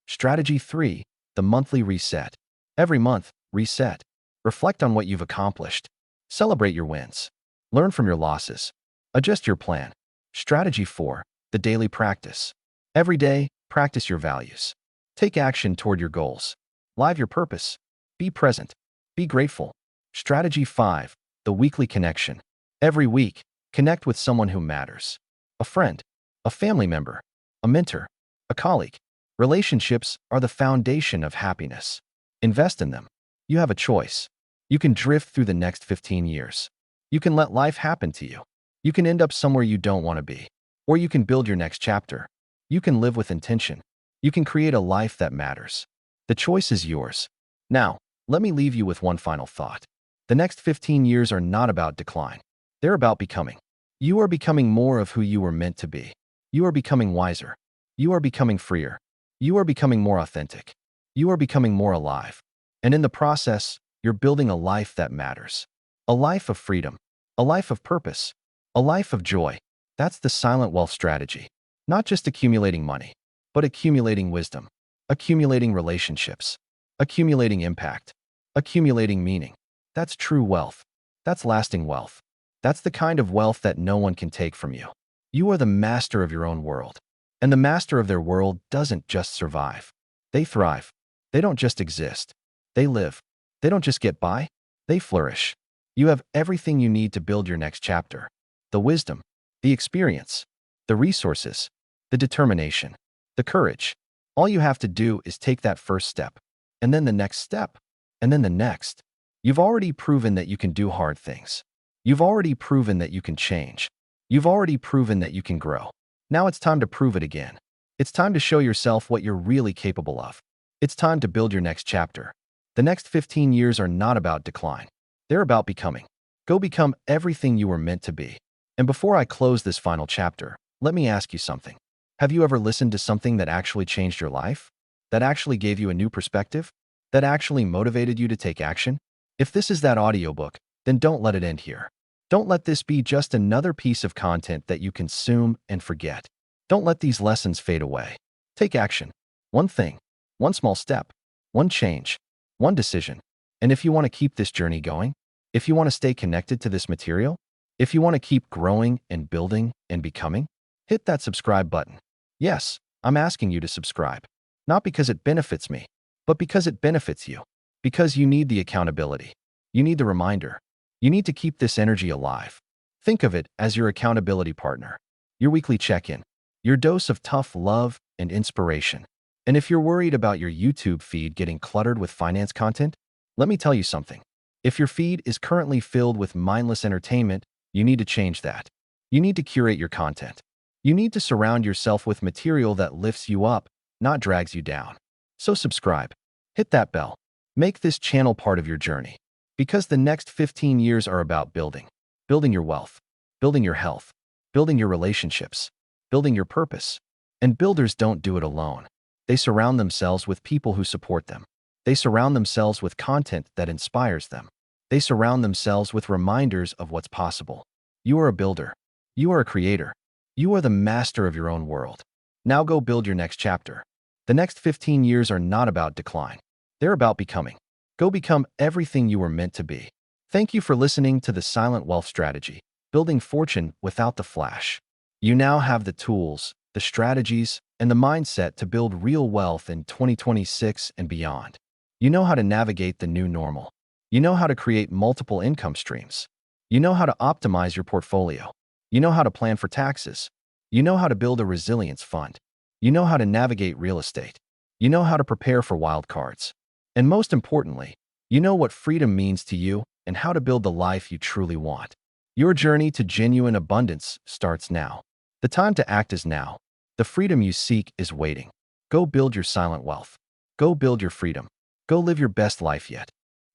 Strategy 3. The monthly reset. Every month, reset. Reflect on what you've accomplished. Celebrate your wins. Learn from your losses. Adjust your plan. Strategy 4. The daily practice. Every day, practice your values. Take action toward your goals. Live your purpose. Be present. Be grateful. Strategy 5. The weekly connection. Every week, connect with someone who matters. A friend, a family member, a mentor, a colleague. Relationships are the foundation of happiness. Invest in them. You have a choice. You can drift through the next 15 years. You can let life happen to you. You can end up somewhere you don't want to be. Or you can build your next chapter. You can live with intention. You can create a life that matters. The choice is yours. Now, let me leave you with one final thought. The next 15 years are not about decline. They're about becoming. You are becoming more of who you were meant to be. You are becoming wiser. You are becoming freer. You are becoming more authentic. You are becoming more alive. And in the process, you're building a life that matters. A life of freedom. A life of purpose. A life of joy. That's the silent wealth strategy. Not just accumulating money, but accumulating wisdom, accumulating relationships, accumulating impact, accumulating meaning. That's true wealth. That's lasting wealth. That's the kind of wealth that no one can take from you. You are the master of your own world. And the master of their world doesn't just survive. They thrive. They don't just exist. They live. They don't just get by. They flourish. You have everything you need to build your next chapter. The wisdom, the experience, the resources, the determination, the courage. All you have to do is take that first step, and then the next step, and then the next. You've already proven that you can do hard things. You've already proven that you can change. You've already proven that you can grow. Now it's time to prove it again. It's time to show yourself what you're really capable of. It's time to build your next chapter. The next 15 years are not about decline. They're about becoming. Go become everything you were meant to be. And before I close this final chapter, let me ask you something. Have you ever listened to something that actually changed your life? That actually gave you a new perspective? That actually motivated you to take action? If this is that audiobook, then don't let it end here. Don't let this be just another piece of content that you consume and forget. Don't let these lessons fade away. Take action. One thing, one small step, one change, one decision. And if you want to keep this journey going, if you want to stay connected to this material, if you want to keep growing and building and becoming, hit that subscribe button. Yes, I'm asking you to subscribe. Not because it benefits me, but because it benefits you. Because you need the accountability. You need the reminder. You need to keep this energy alive. Think of it as your accountability partner, your weekly check-in, your dose of tough love and inspiration. And if you're worried about your YouTube feed getting cluttered with finance content, let me tell you something. If your feed is currently filled with mindless entertainment, you need to change that. You need to curate your content. You need to surround yourself with material that lifts you up, not drags you down. So subscribe. Hit that bell. Make this channel part of your journey. Because the next 15 years are about building your wealth, building your health, building your relationships, building your purpose. And builders don't do it alone. They surround themselves with people who support them. They surround themselves with content that inspires them. They surround themselves with reminders of what's possible. You are a builder. You are a creator. You are the master of your own world. Now go build your next chapter. The next 15 years are not about decline. They're about becoming. Go become everything you were meant to be. Thank you for listening to the Silent Wealth Strategy, building fortune without the flash. You now have the tools, the strategies, and the mindset to build real wealth in 2026 and beyond. You know how to navigate the new normal. You know how to create multiple income streams. You know how to optimize your portfolio. You know how to plan for taxes. You know how to build a resilience fund. You know how to navigate real estate. You know how to prepare for wild cards. And most importantly, you know what freedom means to you and how to build the life you truly want. Your journey to genuine abundance starts now. The time to act is now. The freedom you seek is waiting. Go build your silent wealth. Go build your freedom. Go live your best life yet.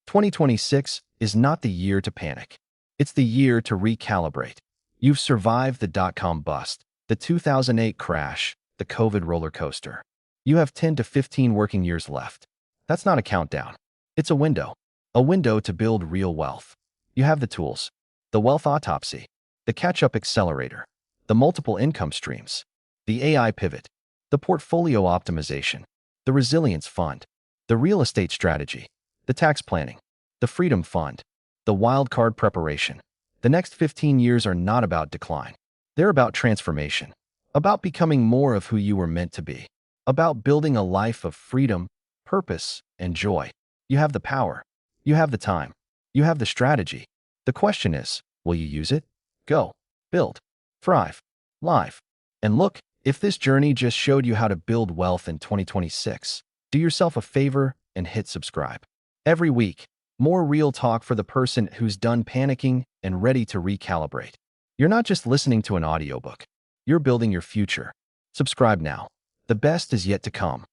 2026 is not the year to panic. It's the year to recalibrate. You've survived the dot-com bust, the 2008 crash, the COVID roller coaster. You have 10 to 15 working years left. That's not a countdown. It's a window to build real wealth. You have the tools, the wealth autopsy, the catch-up accelerator, the multiple income streams, the AI pivot, the portfolio optimization, the resilience fund, the real estate strategy, the tax planning, the freedom fund, the wild card preparation. The next 15 years are not about decline. They're about transformation, about becoming more of who you were meant to be, about building a life of freedom, purpose, and joy. You have the power. You have the time. You have the strategy. The question is, will you use it? Go, build, thrive, live. And look, if this journey just showed you how to build wealth in 2026, do yourself a favor and hit subscribe. Every week, more real talk for the person who's done panicking and ready to recalibrate. You're not just listening to an audiobook. You're building your future. Subscribe now. The best is yet to come.